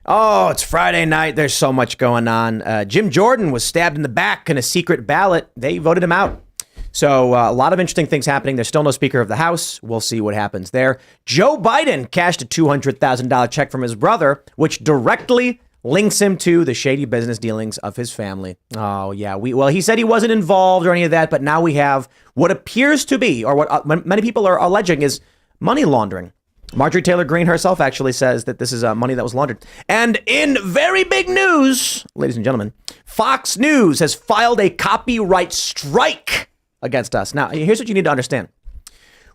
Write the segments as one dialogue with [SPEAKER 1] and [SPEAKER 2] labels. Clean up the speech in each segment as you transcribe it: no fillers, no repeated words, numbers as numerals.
[SPEAKER 1] Oh, it's Friday night. There's so much going on. Jim Jordan was stabbed in the back in a secret ballot. They voted him out. So a lot of interesting things happening. There's still no Speaker of the House. We'll see what happens there. Joe Biden cashed a $200,000 check from his brother, which directly links him to the shady business dealings of his family. Oh, yeah. Well, he said he wasn't involved or any of that, but now we have what appears to be, or what many people are alleging is money laundering. Marjorie Taylor Greene herself actually says that this is money that was laundered. And in very big news, ladies and gentlemen, Fox News has filed a copyright strike against us. Now, here's what you need to understand.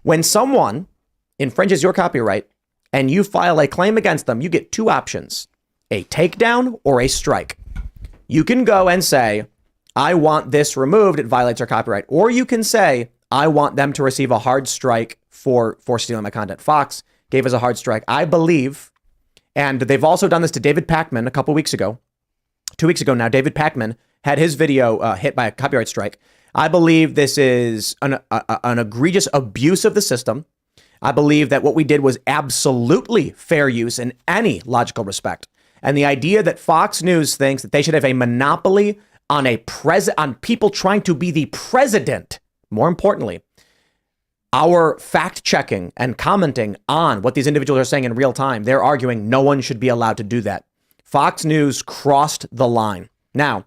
[SPEAKER 1] When someone infringes your copyright and you file a claim against them, you get two options, a takedown or a strike. You can go and say, I want this removed. It violates our copyright. Or you can say, I want them to receive a hard strike for stealing my content. Fox gave us a hard strike, I believe. And they've also done this to David Pakman a couple weeks ago. 2 weeks ago now, David Pakman had his video hit by a copyright strike. I believe this is an egregious abuse of the system. I believe that what we did was absolutely fair use in any logical respect. And the idea that Fox News thinks that they should have a monopoly on on people trying to be the president, more importantly, our fact checking and commenting on what these individuals are saying in real time, they're arguing no one should be allowed to do that. Fox News crossed the line. Now,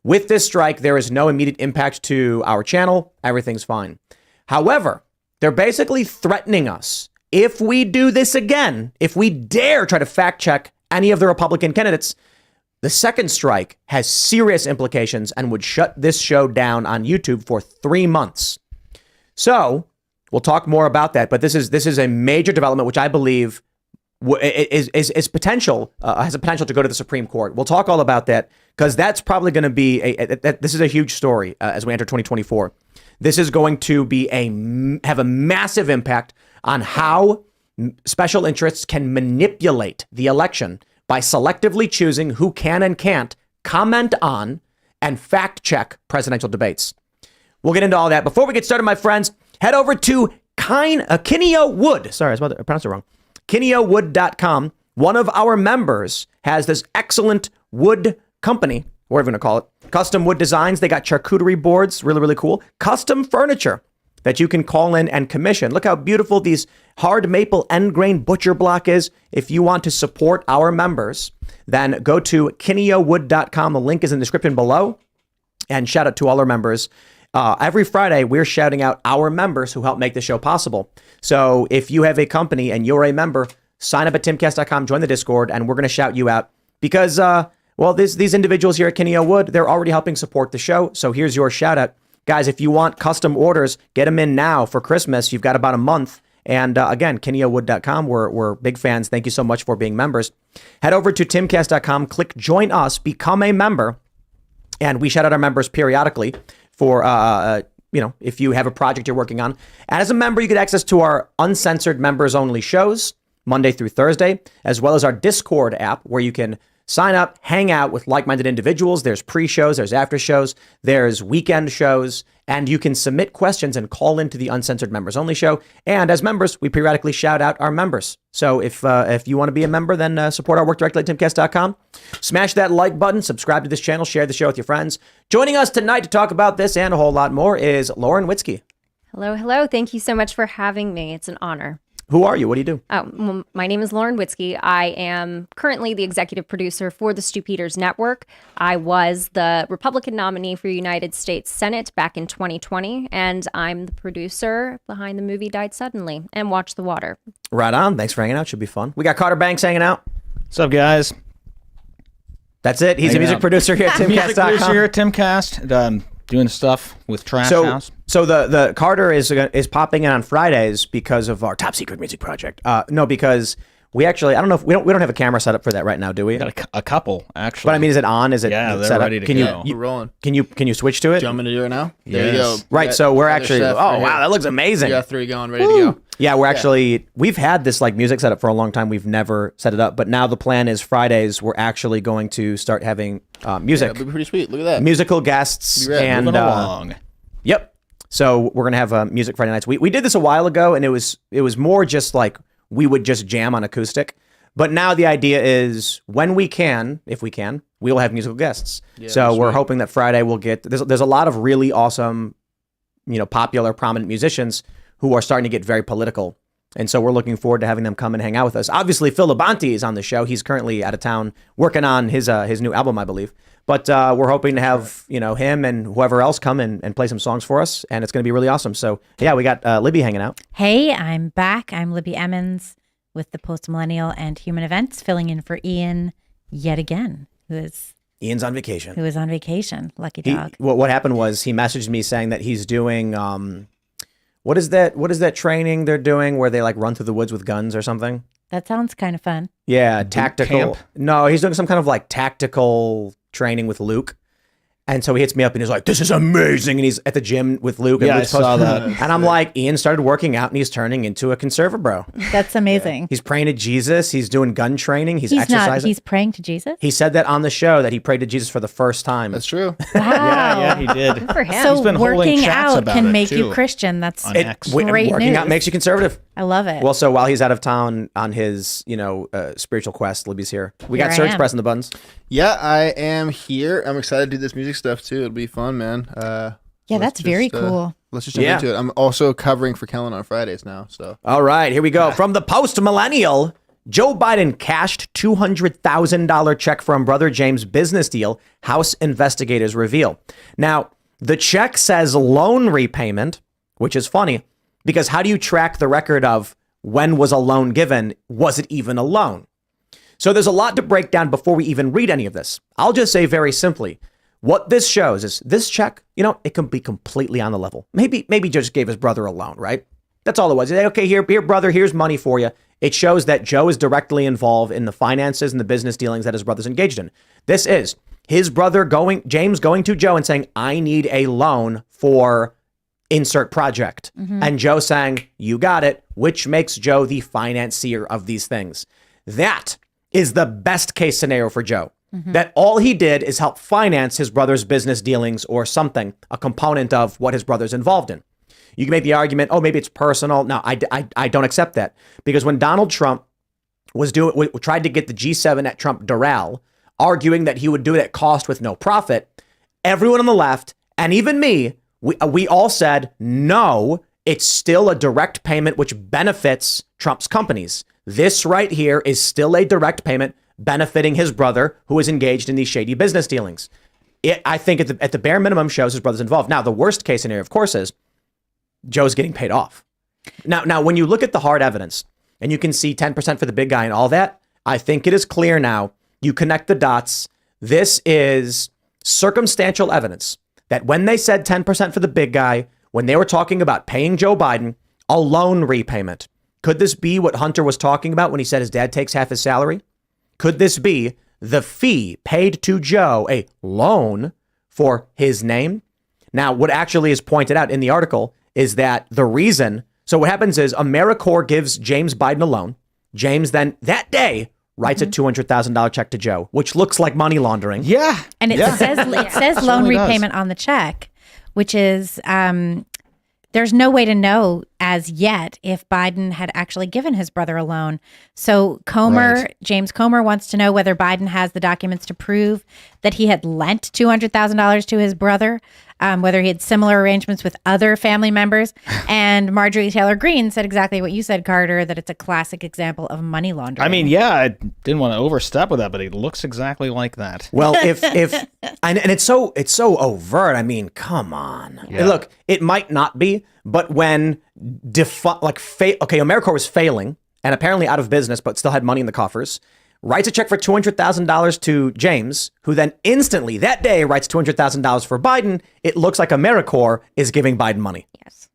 [SPEAKER 1] with this strike, there is no immediate impact to our channel. Everything's fine. However, they're basically threatening us. If we do this again, if we dare try to fact check any of the Republican candidates, the second strike has serious implications and would shut this show down on YouTube for 3 months. So we'll talk more about that. But this is a major development, which I believe is potential, has a potential to go to the Supreme Court. We'll talk all about that because that's probably going to be this is a huge story as we enter 2024. This is going to be have a massive impact on how special interests can manipulate the election by selectively choosing who can and can't comment on and fact check presidential debates. We'll get into all that. Before we get started, my friends, head over to Kineo Wood. Sorry, I pronounced it wrong. KineoWood.com. One of our members has this excellent wood company, whatever you want to call it. Custom wood designs. They got charcuterie boards. Really, really cool. Custom furniture that you can call in and commission. Look how beautiful these hard maple end grain butcher block is. If you want to support our members, then go to KineoWood.com. The link is in the description below. And shout out to all our members. Every Friday, we're shouting out our members who help make the show possible. So if you have a company and you're a member, sign up at Timcast.com, join the Discord, and we're going to shout you out because, these individuals here at Kineo Wood, they're already helping support the show. So here's your shout out. Guys, if you want custom orders, get them in now for Christmas. You've got about a month. And again, KineoWood.com, we're big fans. Thank you so much for being members. Head over to Timcast.com, click join us, become a member, and we shout out our members periodically for, if you have a project you're working on. And as a member, you get access to our uncensored members only shows Monday through Thursday, as well as our Discord app where you can sign up, hang out with like-minded individuals. There's pre-shows, there's after shows, there's weekend shows, and you can submit questions and call into the uncensored members only show. And as members, we periodically shout out our members. So if you want to be a member, then support our work directly at timcast.com. Smash that like button, subscribe to this channel, share the show with your friends. Joining us tonight to talk about this and a whole lot more is Lauren Witzke.
[SPEAKER 2] Hello, hello. Thank you so much for having me. It's an honor.
[SPEAKER 1] Who are you? What do you do?
[SPEAKER 2] Well, my name is Lauren Witzke. I am currently the executive producer for the Stu Peters Network. I was the Republican nominee for United States Senate back in 2020, and I'm the producer behind the movie Died Suddenly and Watch the Water.
[SPEAKER 1] Right on. Thanks for hanging out. Should be fun. We got Carter Banks hanging out.
[SPEAKER 3] What's up, guys?
[SPEAKER 1] That's it. He's a music producer here at Timcast.com.
[SPEAKER 3] Music producer here at Timcast. Doing stuff with Trash House.
[SPEAKER 1] So the Carter is popping in on Fridays because of our top secret music project. No, because we actually, I don't know if we don't have a camera set up for that right now, do we?
[SPEAKER 3] Got a couple actually.
[SPEAKER 1] But I mean, is it on? Is it?
[SPEAKER 3] Yeah, they're
[SPEAKER 1] set
[SPEAKER 3] ready
[SPEAKER 1] up?
[SPEAKER 3] to go.
[SPEAKER 4] We're rolling.
[SPEAKER 1] Can you switch to it?
[SPEAKER 4] Do you want me to do it now?
[SPEAKER 3] There
[SPEAKER 4] you go.
[SPEAKER 1] Right. So we're actually. Oh wow, that looks amazing.
[SPEAKER 4] We got 3 going, ready to go.
[SPEAKER 1] Yeah, we're actually, we've had this like music setup for a long time. We've never set it up, but now the plan is Fridays we're actually going to start having music.
[SPEAKER 4] That'd be pretty sweet. Look at that.
[SPEAKER 1] Musical guests and
[SPEAKER 3] moving along.
[SPEAKER 1] Yep. So we're gonna have music Friday nights. We did this a while ago, and it was more just like we would just jam on acoustic. But now the idea is when we can, if we can, we will have musical guests. So we're hoping that Friday we'll get, there's a lot of really awesome, popular, prominent musicians who are starting to get very political. And so we're looking forward to having them come and hang out with us. Obviously, Phil Labonte is on the show. He's currently out of town working on his new album, I believe. But we're hoping to have, him and whoever else come and play some songs for us. And it's going to be really awesome. So, yeah, we got Libby hanging out.
[SPEAKER 5] Hey, I'm back. I'm Libby Emmons with the Post Millennial and Human Events, filling in for Ian yet again,
[SPEAKER 1] Ian's on vacation.
[SPEAKER 5] Who is on vacation. Lucky dog.
[SPEAKER 1] What happened was he messaged me saying that he's doing, what is that training they're doing where they like run through the woods with guns or something?
[SPEAKER 5] That sounds kind of fun.
[SPEAKER 1] Yeah, tactical.
[SPEAKER 3] camp?
[SPEAKER 1] No, he's doing some kind of like tactical training with Luke. And so he hits me up and he's like, this is amazing. And he's at the gym with Luke.
[SPEAKER 3] Yeah,
[SPEAKER 1] and
[SPEAKER 3] I saw that.
[SPEAKER 1] And I'm like, Ian started working out and he's turning into a conservative bro.
[SPEAKER 5] That's amazing.
[SPEAKER 1] He's praying to Jesus. He's doing gun training. He's exercising.
[SPEAKER 5] He's praying to Jesus?
[SPEAKER 1] He said that on the show that he prayed to Jesus for the first time.
[SPEAKER 4] That's true.
[SPEAKER 5] Wow.
[SPEAKER 3] Yeah, he did.
[SPEAKER 2] Good for him.
[SPEAKER 5] So
[SPEAKER 3] He's been holding
[SPEAKER 5] working
[SPEAKER 3] chats
[SPEAKER 5] out
[SPEAKER 3] about
[SPEAKER 5] can
[SPEAKER 3] it,
[SPEAKER 5] make you
[SPEAKER 3] too.
[SPEAKER 5] Christian. That's
[SPEAKER 3] On X.
[SPEAKER 5] great
[SPEAKER 1] working
[SPEAKER 5] news.
[SPEAKER 1] out makes you conservative.
[SPEAKER 5] I love it.
[SPEAKER 1] Well, so while he's out of town on his, spiritual quest, Libby's here. We got
[SPEAKER 5] Here I
[SPEAKER 1] Serge
[SPEAKER 5] am.
[SPEAKER 1] pressing the buttons.
[SPEAKER 4] Yeah, I am here. I'm excited to do this music stuff too. It'll be fun, man.
[SPEAKER 5] yeah,
[SPEAKER 4] let's
[SPEAKER 5] that's very
[SPEAKER 4] just,
[SPEAKER 5] cool.
[SPEAKER 4] Let's just jump
[SPEAKER 1] Yeah.
[SPEAKER 4] into it. I'm also covering for Kellen on Fridays now. So
[SPEAKER 1] All right, here we go. From the Post Millennial, Joe Biden cashed $200,000 check from brother James' business deal, House investigators reveal. Now, the check says loan repayment, which is funny because how do you track the record of when was a loan given? Was it even a loan? So there's a lot to break down before we even read any of this. I'll just say very simply, what this shows is this check, it can be completely on the level. Maybe just gave his brother a loan, right? That's all it was. Okay, here, brother, here's money for you. It shows that Joe is directly involved in the finances and the business dealings that his brother's engaged in. This is his brother James going to Joe and saying, I need a loan for insert project. And Joe saying, you got it, which makes Joe the financier of these things. That is the best case scenario for Joe. That all he did is help finance his brother's business dealings or something, a component of what his brother's involved in. You can make the argument, oh, maybe it's personal. No, I don't accept that. Because when Donald Trump tried to get the G7 at Trump Doral, arguing that he would do it at cost with no profit, everyone on the left, and even me, we all said, no, it's still a direct payment which benefits Trump's companies. This right here is still a direct payment benefiting his brother who is engaged in these shady business dealings. I think at the bare minimum shows his brother's involved. Now, the worst case scenario, of course, is Joe's getting paid off. Now, when you look at the hard evidence and you can see 10% for the big guy and all that, I think it is clear now. You connect the dots. This is circumstantial evidence that when they said 10% for the big guy, when they were talking about paying Joe Biden a loan repayment, could this be what Hunter was talking about when he said his dad takes half his salary? Could this be the fee paid to Joe, a loan for his name? Now, what actually is pointed out in the article is that the reason, so what happens is AmeriCorps gives James Biden a loan. James then that day writes a $200,000 check to Joe, which looks like money laundering.
[SPEAKER 3] Yeah.
[SPEAKER 5] And it says loan
[SPEAKER 3] Certainly does.
[SPEAKER 5] repayment on the check, which is there's no way to know as yet if Biden had actually given his brother a loan. So James Comer wants to know whether Biden has the documents to prove that he had lent $200,000 to his brother, whether he had similar arrangements with other family members. And Marjorie Taylor Greene said exactly what you said, Carter, that it's a classic example of money laundering.
[SPEAKER 3] I mean, yeah, I didn't want to overstep with that, but it looks exactly like that.
[SPEAKER 1] Well, if and it's so overt. I mean, come on.
[SPEAKER 3] Yeah.
[SPEAKER 1] Look, it might not be, but when AmeriCorps was failing and apparently out of business, but still had money in the coffers, writes a check for $200,000 to James, who then instantly that day writes $200,000 for Biden. It looks like AmeriCorps is giving Biden money.
[SPEAKER 5] Yes.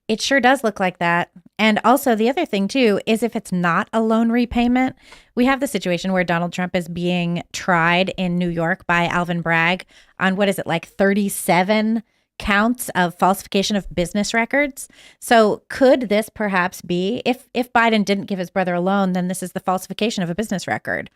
[SPEAKER 5] It sure does look like that. And also the other thing, too, is if it's not a loan repayment, we have the situation where Donald Trump is being tried in New York by Alvin Bragg on, 37 counts of falsification of business records. So could this perhaps be, if Biden didn't give his brother a loan, then this is the falsification of a business record.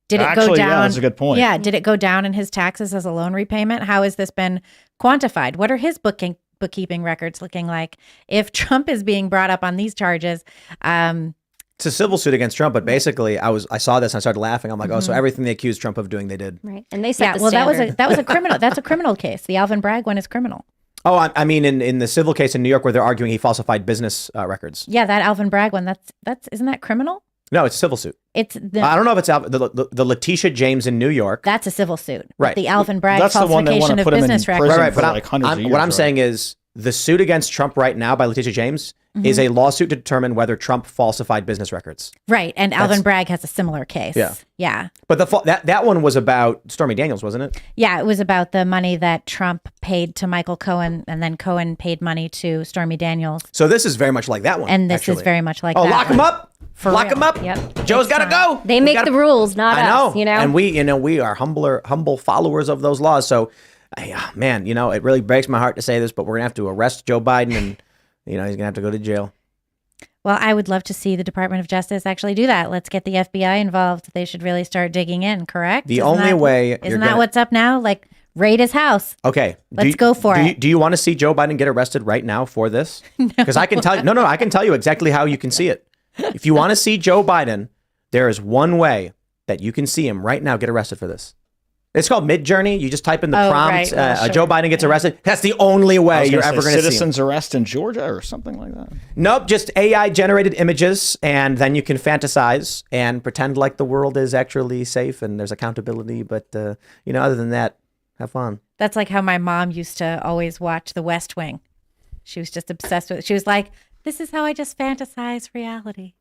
[SPEAKER 5] Did it go down?
[SPEAKER 3] Yeah, that's a good point.
[SPEAKER 5] Yeah. Did it go down in his taxes as a loan repayment? How has this been quantified? What are his bookkeeping records looking like? If Trump is being brought up on these charges,
[SPEAKER 1] It's It's a civil suit against Trump, but basically, I saw this and I started laughing. I'm like, oh, so everything they accused Trump of doing, they did.
[SPEAKER 2] Right, and they set the
[SPEAKER 5] well,
[SPEAKER 2] standard.
[SPEAKER 5] that was a criminal. That's a criminal case. The Alvin Bragg one is criminal.
[SPEAKER 1] Oh, I mean, in the civil case in New York where they're arguing he falsified business records.
[SPEAKER 5] Yeah, that Alvin Bragg one. That's isn't that criminal?
[SPEAKER 1] No, it's a civil suit.
[SPEAKER 5] It's
[SPEAKER 1] I don't know if it's the Letitia James in New York.
[SPEAKER 5] that's a civil suit.
[SPEAKER 1] Right.
[SPEAKER 5] The Alvin Bragg
[SPEAKER 3] That's the one they
[SPEAKER 5] falsification
[SPEAKER 3] want to
[SPEAKER 5] of
[SPEAKER 3] put him in
[SPEAKER 5] business
[SPEAKER 3] prison
[SPEAKER 5] records.
[SPEAKER 1] Right,
[SPEAKER 3] for
[SPEAKER 1] but
[SPEAKER 3] like hundreds of years.
[SPEAKER 1] what I'm
[SPEAKER 3] right?
[SPEAKER 1] saying is the suit against Trump right now by Letitia James is a lawsuit to determine whether Trump falsified business records.
[SPEAKER 5] Right, and Alvin Bragg has a similar case.
[SPEAKER 1] Yeah.
[SPEAKER 5] Yeah.
[SPEAKER 1] But that one was about Stormy Daniels, wasn't it?
[SPEAKER 5] Yeah, it was about the money that Trump paid to Michael Cohen, and then Cohen paid money to Stormy Daniels.
[SPEAKER 1] So this is very much like that one.
[SPEAKER 5] And this
[SPEAKER 1] actually.
[SPEAKER 5] is very much like
[SPEAKER 1] Oh,
[SPEAKER 5] that.
[SPEAKER 1] lock him up!
[SPEAKER 5] For
[SPEAKER 1] lock
[SPEAKER 5] real.
[SPEAKER 1] him up!
[SPEAKER 2] Yep.
[SPEAKER 1] Joe's got to go.
[SPEAKER 2] They
[SPEAKER 1] We
[SPEAKER 2] make
[SPEAKER 1] gotta-
[SPEAKER 2] the rules, not
[SPEAKER 1] I know.
[SPEAKER 2] us. You know,
[SPEAKER 1] And we are humble followers of those laws. So, man, it really breaks my heart to say this, but we're gonna have to arrest Joe Biden, and he's gonna have to go to jail.
[SPEAKER 5] Well, I would love to see the Department of Justice actually do that. Let's get the FBI involved. They should really start digging in, correct?
[SPEAKER 1] The only way you're
[SPEAKER 5] isn't that
[SPEAKER 1] gonna-
[SPEAKER 5] what's up now? Like, raid his house.
[SPEAKER 1] Okay,
[SPEAKER 5] Let's go for it.
[SPEAKER 1] Do you want to see Joe Biden get arrested right now for this? Because I can tell you, I can tell you exactly how you can see it. If you want to see Joe Biden, there is one way that you can see him right now get arrested for this. It's called Midjourney. You just type in the prompt,
[SPEAKER 5] right. Well, sure.
[SPEAKER 1] Joe Biden gets arrested. That's the only
[SPEAKER 3] I
[SPEAKER 1] way
[SPEAKER 3] was
[SPEAKER 1] you're
[SPEAKER 3] gonna
[SPEAKER 1] ever
[SPEAKER 3] say
[SPEAKER 1] going to see him.
[SPEAKER 3] citizens arrest in Georgia or something like that.
[SPEAKER 1] Nope, just AI generated images, and then you can fantasize and pretend like the world is actually safe and there's accountability. But other than that, have fun.
[SPEAKER 5] That's like how my mom used to always watch The West Wing. She was just obsessed with it. She was like, this is how I just fantasize reality.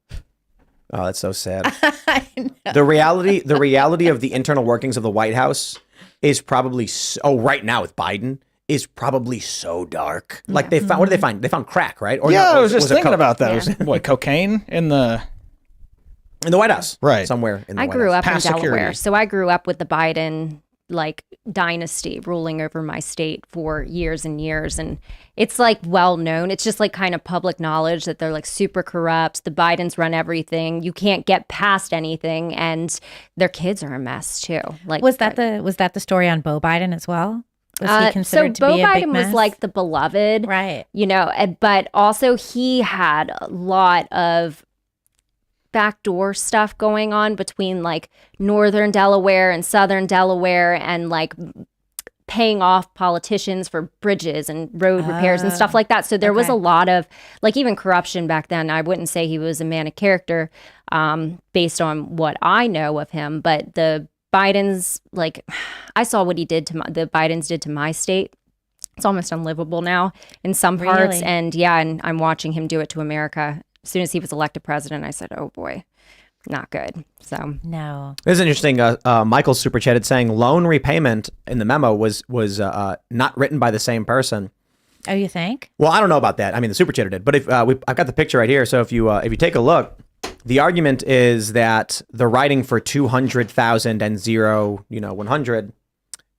[SPEAKER 1] Oh, that's so sad.
[SPEAKER 5] I know.
[SPEAKER 1] The reality of the internal workings of the White House is probably right now with Biden is probably so dark. Like they found, what did they find? They found crack, right? Or
[SPEAKER 3] Yeah,
[SPEAKER 1] no,
[SPEAKER 3] I was just
[SPEAKER 1] it
[SPEAKER 3] thinking
[SPEAKER 1] coke?
[SPEAKER 3] about that. It was, what, cocaine in the...
[SPEAKER 1] In the White House,
[SPEAKER 3] Right.
[SPEAKER 1] Somewhere in the
[SPEAKER 2] I
[SPEAKER 1] White
[SPEAKER 2] grew
[SPEAKER 1] House.
[SPEAKER 2] up in
[SPEAKER 3] Past
[SPEAKER 2] Delaware,
[SPEAKER 3] security.
[SPEAKER 2] so I grew up with the Biden dynasty ruling over my state for years and years, and it's like well known. It's just like kind of public knowledge that they're like super corrupt. The Bidens run everything. You can't get past anything, and their kids are a mess too. Like
[SPEAKER 5] Was that the story on Beau Biden as well? Was he considered
[SPEAKER 2] so
[SPEAKER 5] to
[SPEAKER 2] Beau
[SPEAKER 5] be a big
[SPEAKER 2] Biden
[SPEAKER 5] mess?
[SPEAKER 2] was like the beloved,
[SPEAKER 5] Right.
[SPEAKER 2] But also he had a lot of backdoor stuff going on between like northern Delaware and southern Delaware, and like paying off politicians for bridges and road repairs and stuff like that. So there was a lot of like even corruption back then. I wouldn't say he was a man of character based on what I know of him, but the Bidens, like I saw what the Bidens did to my state. It's almost unlivable now in some parts.
[SPEAKER 5] Really?
[SPEAKER 2] And I'm watching him do it to America. As soon as he was elected president, I said, oh boy, not good. So
[SPEAKER 5] No.
[SPEAKER 1] This is interesting. Michael super chatted saying loan repayment in the memo was not written by the same person.
[SPEAKER 5] Oh, you think?
[SPEAKER 1] Well, I don't know about that. I mean, the super chatter did, but if I've got the picture right here. So if you take a look, the argument is that the writing for 200,000 and 100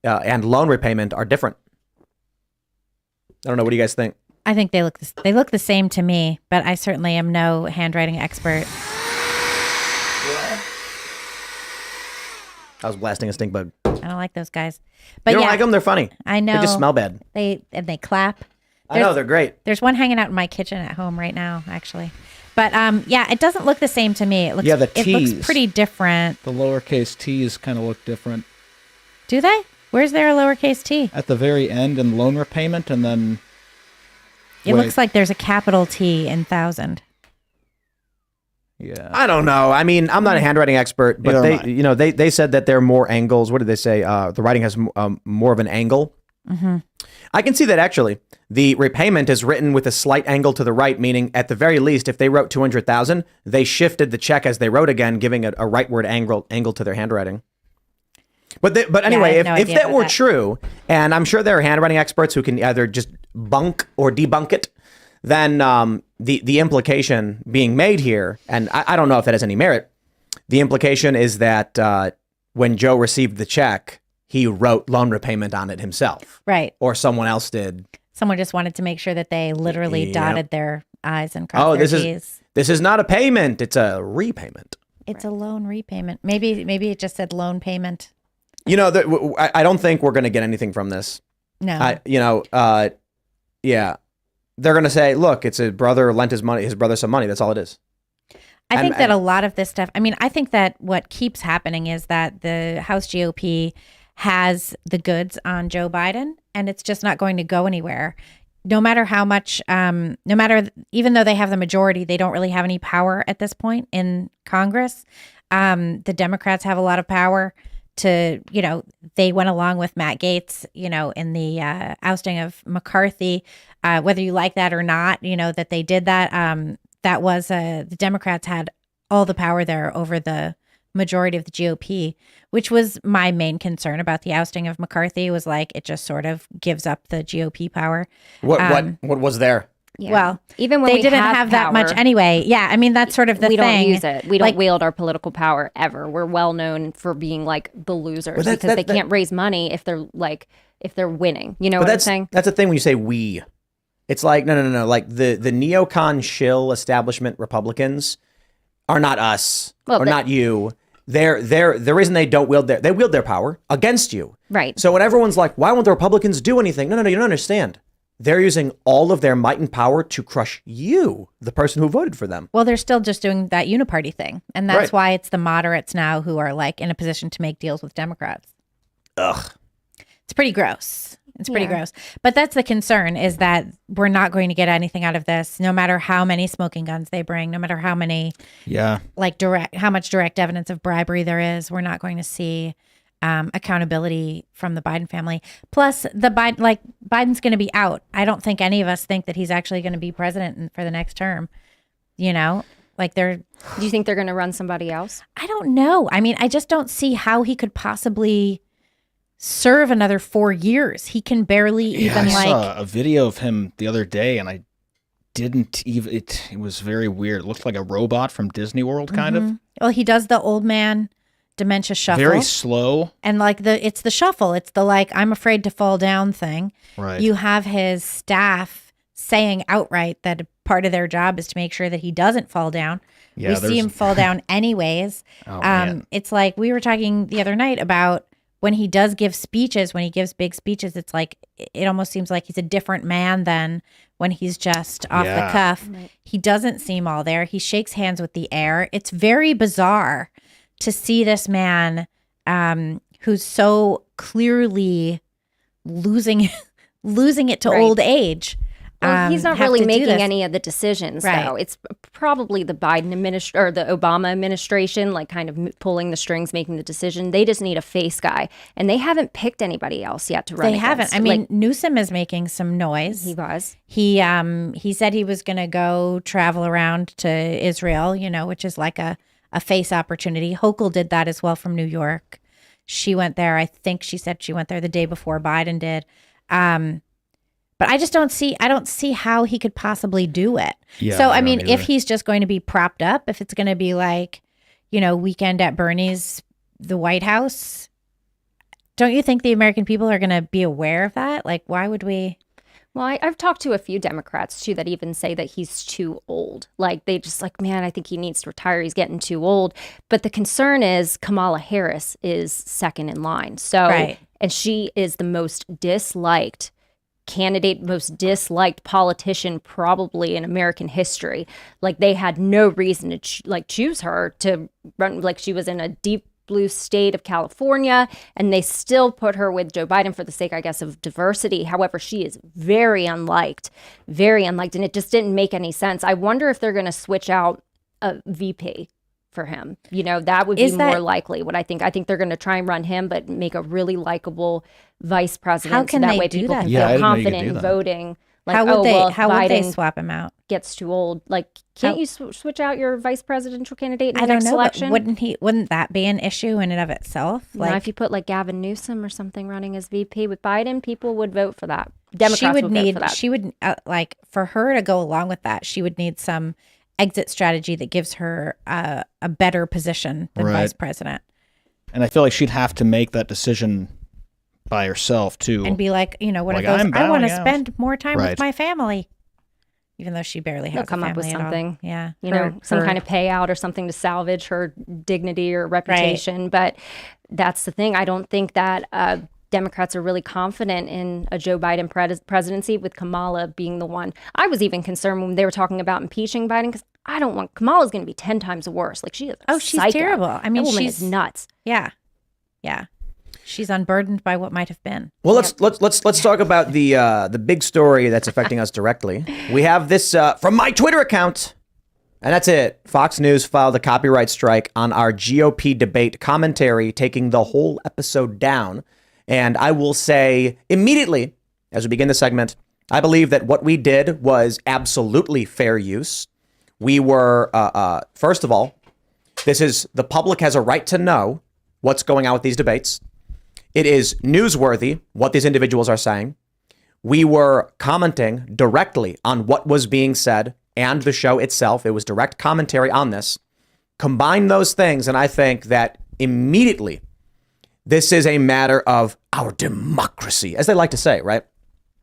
[SPEAKER 1] and loan repayment are different. I don't know. What do you guys think?
[SPEAKER 5] I think they look the same to me, but I certainly am no handwriting expert.
[SPEAKER 1] I was blasting a stink bug.
[SPEAKER 5] I don't like those guys. But
[SPEAKER 1] You don't
[SPEAKER 5] yeah,
[SPEAKER 1] like them? They're funny.
[SPEAKER 5] I know.
[SPEAKER 1] They just smell bad.
[SPEAKER 5] They clap.
[SPEAKER 1] I know they're great.
[SPEAKER 5] There's one hanging out in my kitchen at home right now, actually. But yeah, it doesn't look the same to me. It looks
[SPEAKER 3] Yeah, the
[SPEAKER 5] it looks
[SPEAKER 3] T's.
[SPEAKER 5] pretty different.
[SPEAKER 3] The lowercase t's kind of look different
[SPEAKER 5] Do they? Where's there a lowercase t?
[SPEAKER 3] at the very end in loan repayment, and then
[SPEAKER 5] It
[SPEAKER 3] Wait.
[SPEAKER 5] looks like there's a capital T in 1,000.
[SPEAKER 3] yeah.
[SPEAKER 1] I don't know. I mean, I'm not a handwriting expert, but
[SPEAKER 3] Neither am I.
[SPEAKER 1] they said that there are more angles. What did they say? The writing has more of an angle.
[SPEAKER 5] Mm-hmm.
[SPEAKER 1] I can see that actually. The repayment is written with a slight angle to the right, meaning at the very least, if they wrote 200,000, they shifted the check as they wrote again, giving it a rightward angle to their handwriting. But anyway,
[SPEAKER 5] have no
[SPEAKER 1] if
[SPEAKER 5] idea
[SPEAKER 1] that
[SPEAKER 5] about
[SPEAKER 1] were
[SPEAKER 5] that.
[SPEAKER 1] true, and I'm sure there are handwriting experts who can either just bunk or debunk it, then the implication being made here, and I don't know if that has any merit, the implication is that when Joe received the check, he wrote loan repayment on it himself.
[SPEAKER 5] Right.
[SPEAKER 1] Or someone else did.
[SPEAKER 5] Someone just wanted to make sure that they literally
[SPEAKER 1] Yep.
[SPEAKER 5] dotted their I's and crossed
[SPEAKER 1] Oh,
[SPEAKER 5] their
[SPEAKER 1] this
[SPEAKER 5] T's.
[SPEAKER 1] is not a payment, it's a repayment.
[SPEAKER 5] It's a loan repayment. Maybe it just said loan payment.
[SPEAKER 1] You know, I don't think we're going to get anything from this.
[SPEAKER 5] No.
[SPEAKER 1] Yeah. They're going to say, look, it's a brother lent his brother some money. That's all it is.
[SPEAKER 5] I think that a lot of this stuff, I mean, I think that what keeps happening is that the House GOP has the goods on Joe Biden, and it's just not going to go anywhere. No matter how much, even though they have the majority, they don't really have any power at this point in Congress. The Democrats have a lot of power to, they went along with Matt Gaetz, in the ousting of McCarthy, whether you like that or not, that they did that. That was the Democrats had all the power there over the majority of the GOP, which was my main concern about the ousting of McCarthy, was like it just sort of gives up the GOP power.
[SPEAKER 1] What was there?
[SPEAKER 2] Yeah.
[SPEAKER 5] Well,
[SPEAKER 2] even when
[SPEAKER 5] they
[SPEAKER 2] we
[SPEAKER 5] didn't
[SPEAKER 2] have
[SPEAKER 5] have that
[SPEAKER 2] power,
[SPEAKER 5] much anyway. Yeah, I mean that's sort of the
[SPEAKER 2] we
[SPEAKER 5] thing.
[SPEAKER 2] don't use it. We don't
[SPEAKER 5] Like,
[SPEAKER 2] wield our political power ever. We're well known for being like the losers
[SPEAKER 1] Well,
[SPEAKER 2] because they can't raise money if they're winning. You know what I'm saying?
[SPEAKER 1] That's the thing when you say we. It's like no. Like the neocon shill establishment Republicans are not us or not you. They're the reason they don't wield their power against you.
[SPEAKER 2] Right.
[SPEAKER 1] So when everyone's like, why won't the Republicans do anything? No, you don't understand. They're using all of their might and power to crush you, the person who voted for them.
[SPEAKER 5] Well, they're still just doing that uniparty thing. And that's
[SPEAKER 1] Right.
[SPEAKER 5] why it's the moderates now who are like in a position to make deals with Democrats.
[SPEAKER 1] Ugh.
[SPEAKER 5] It's pretty gross. It's pretty gross. But that's the concern, is that we're not going to get anything out of this, no matter how many smoking guns they bring, no matter how many, how much direct evidence of bribery there is. We're not going to see accountability from the Biden family. Plus, Biden's going to be out. I don't think any of us think that he's actually going to be president for the next term. Do you
[SPEAKER 2] think they're going to run somebody else?
[SPEAKER 5] I don't know. I mean, I just don't see how he could possibly serve another 4 years. He can barely even
[SPEAKER 3] I saw a video of him the other day, and I didn't even. It was very weird. It looked like a robot from Disney World, kind of.
[SPEAKER 5] Well, he does the old man dementia shuffle.
[SPEAKER 3] Very slow.
[SPEAKER 5] And it's the shuffle. It's the I'm afraid to fall down thing.
[SPEAKER 3] Right.
[SPEAKER 5] You have his staff saying outright that part of their job is to make sure that he doesn't fall down.
[SPEAKER 3] Yeah,
[SPEAKER 5] we see him fall down anyways.
[SPEAKER 3] Man.
[SPEAKER 5] It's like we were talking the other night about when he does give speeches, when he gives big speeches, it's like it almost seems like he's a different man than when he's just off the cuff. Right. He doesn't seem all there. He shakes hands with the air. It's very bizarre to see this man who's so clearly losing it to old age.
[SPEAKER 2] Well, he's not really making any of the decisions, though. It's probably the Biden or the Obama administration, kind of pulling the strings, making the decision. They just need a face guy, and they haven't picked anybody else yet to run.
[SPEAKER 5] They haven't. I mean, Newsom is making some noise.
[SPEAKER 2] He was.
[SPEAKER 5] He said he was going to go travel around to Israel, which is like a face opportunity. Hochul did that as well from New York. She went there. I think she said she went there the day before Biden did. But I just don't see how he could possibly do it.
[SPEAKER 3] Yeah,
[SPEAKER 5] so, I mean, if he's just going to be propped up, if it's going to be Weekend at Bernie's, the White House, don't you think the American people are going to be aware of that? Why would we?
[SPEAKER 2] Well, I've talked to a few Democrats, too, that even say that he's too old. They just man, I think he needs to retire. He's getting too old. But the concern is Kamala Harris is second in line. So, and she is the most disliked candidate, most disliked politician probably in American history. They had no reason to choose her to run. She was in a deep blue state of California, and they still put her with Joe Biden for the sake, I guess, of diversity. However, she is very unliked, and it just didn't make any sense. I wonder if they're going to switch out a VP for him. That would be more likely what I think. I think they're going to try and run him, but make a really likable vice president.
[SPEAKER 5] How can
[SPEAKER 2] so that
[SPEAKER 5] they
[SPEAKER 2] way
[SPEAKER 5] do
[SPEAKER 2] people
[SPEAKER 5] that?
[SPEAKER 2] can
[SPEAKER 3] Yeah, I
[SPEAKER 2] feel
[SPEAKER 3] didn't know you could
[SPEAKER 2] confident
[SPEAKER 3] do
[SPEAKER 2] in
[SPEAKER 3] that.
[SPEAKER 2] voting.
[SPEAKER 5] How would they
[SPEAKER 2] Biden
[SPEAKER 5] swap him out?
[SPEAKER 2] gets too old. Can't you switch out your vice presidential candidate in the
[SPEAKER 5] I don't
[SPEAKER 2] next
[SPEAKER 5] know,
[SPEAKER 2] election?
[SPEAKER 5] but wouldn't that be an issue in and of itself?
[SPEAKER 2] If you put Gavin Newsom or something running as VP with Biden, people would vote for that. Democrats would vote for that.
[SPEAKER 5] She would for her to go along with that, she would need some exit strategy that gives her a better position than vice president.
[SPEAKER 3] And I feel like she'd have to make that decision by herself too,
[SPEAKER 5] and be one of those. I want to spend more time with my family, even though she barely has.
[SPEAKER 2] They'll come up with something.
[SPEAKER 5] Yeah,
[SPEAKER 2] some kind of payout or something to salvage her dignity or reputation. Right. But that's the thing. I don't think that Democrats are really confident in a Joe Biden presidency, with Kamala being the one. I was even concerned when they were talking about impeaching Biden, because I don't want Kamala's going to be 10 times worse. Like she is.
[SPEAKER 5] She's
[SPEAKER 2] psycho.
[SPEAKER 5] terrible. I mean,
[SPEAKER 2] that woman
[SPEAKER 5] she's
[SPEAKER 2] is nuts.
[SPEAKER 5] Yeah. She's unburdened by what might have been.
[SPEAKER 1] Well, let's talk about the big story that's affecting us directly. We have this from my Twitter account, and that's it. Fox News filed a copyright strike on our GOP debate commentary, taking the whole episode down. And I will say immediately, as we begin the segment, I believe that what we did was absolutely fair use. We were, first of all, the public has a right to know what's going on with these debates. It is newsworthy what these individuals are saying. We were commenting directly on what was being said and the show itself. It was direct commentary on this. Combine those things, and I think that immediately this is a matter of our democracy, as they like to say, right?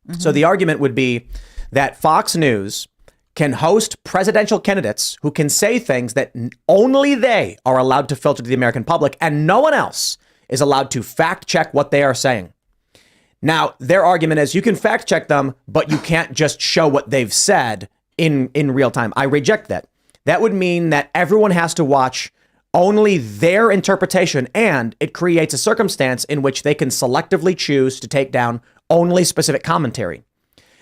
[SPEAKER 1] Mm-hmm. So the argument would be that Fox News can host presidential candidates who can say things that only they are allowed to filter to the American public, and no one else is allowed to fact check what they are saying. Now, their argument is you can fact check them, but you can't just show what they've said in real time. I reject that. That would mean that everyone has to watch only their interpretation, and it creates a circumstance in which they can selectively choose to take down only specific commentary.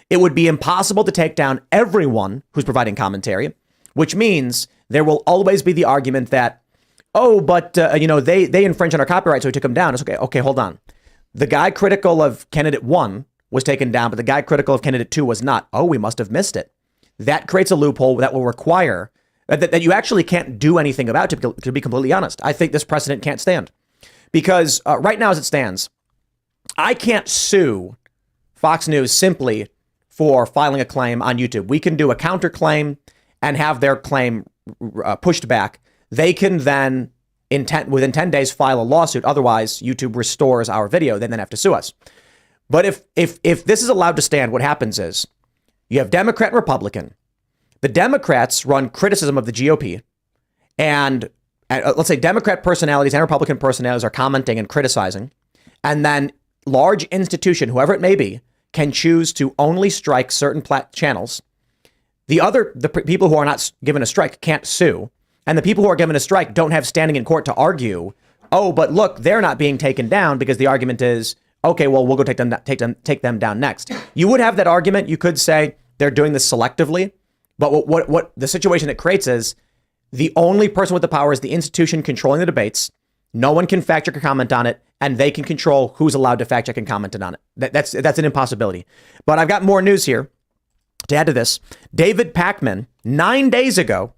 [SPEAKER 1] It would be impossible to take down everyone who's providing commentary, which means there will always be the argument that, they infringe on our copyright, so we took them down. It's okay. Okay, hold on. The guy critical of candidate 1 was taken down, but the guy critical of candidate 2 was not. Oh, we must have missed it. That creates a loophole that will require that you actually can't do anything about, to be completely honest. I think this precedent can't stand. Because right now as it stands, I can't sue Fox News simply for filing a claim on YouTube. We can do a counterclaim and have their claim pushed back. They can then, within 10 days, file a lawsuit. Otherwise, YouTube restores our video. They then have to sue us. But if this is allowed to stand, what happens is you have Democrat and Republican. The Democrats run criticism of the GOP. And let's say Democrat personalities and Republican personalities are commenting and criticizing. And then large institution, whoever it may be, can choose to only strike certain channels. The people who are not given a strike can't sue. And the people who are given a strike don't have standing in court to argue, oh, but look, they're not being taken down, because the argument is, okay, well, we'll go take them down next. You would have that argument. You could say they're doing this selectively. But what the situation it creates is the only person with the power is the institution controlling the debates. No one can fact check or comment on it, and they can control who's allowed to fact check and comment on it. That's an impossibility. But I've got more news here to add to this. David Pakman, 9 days ago,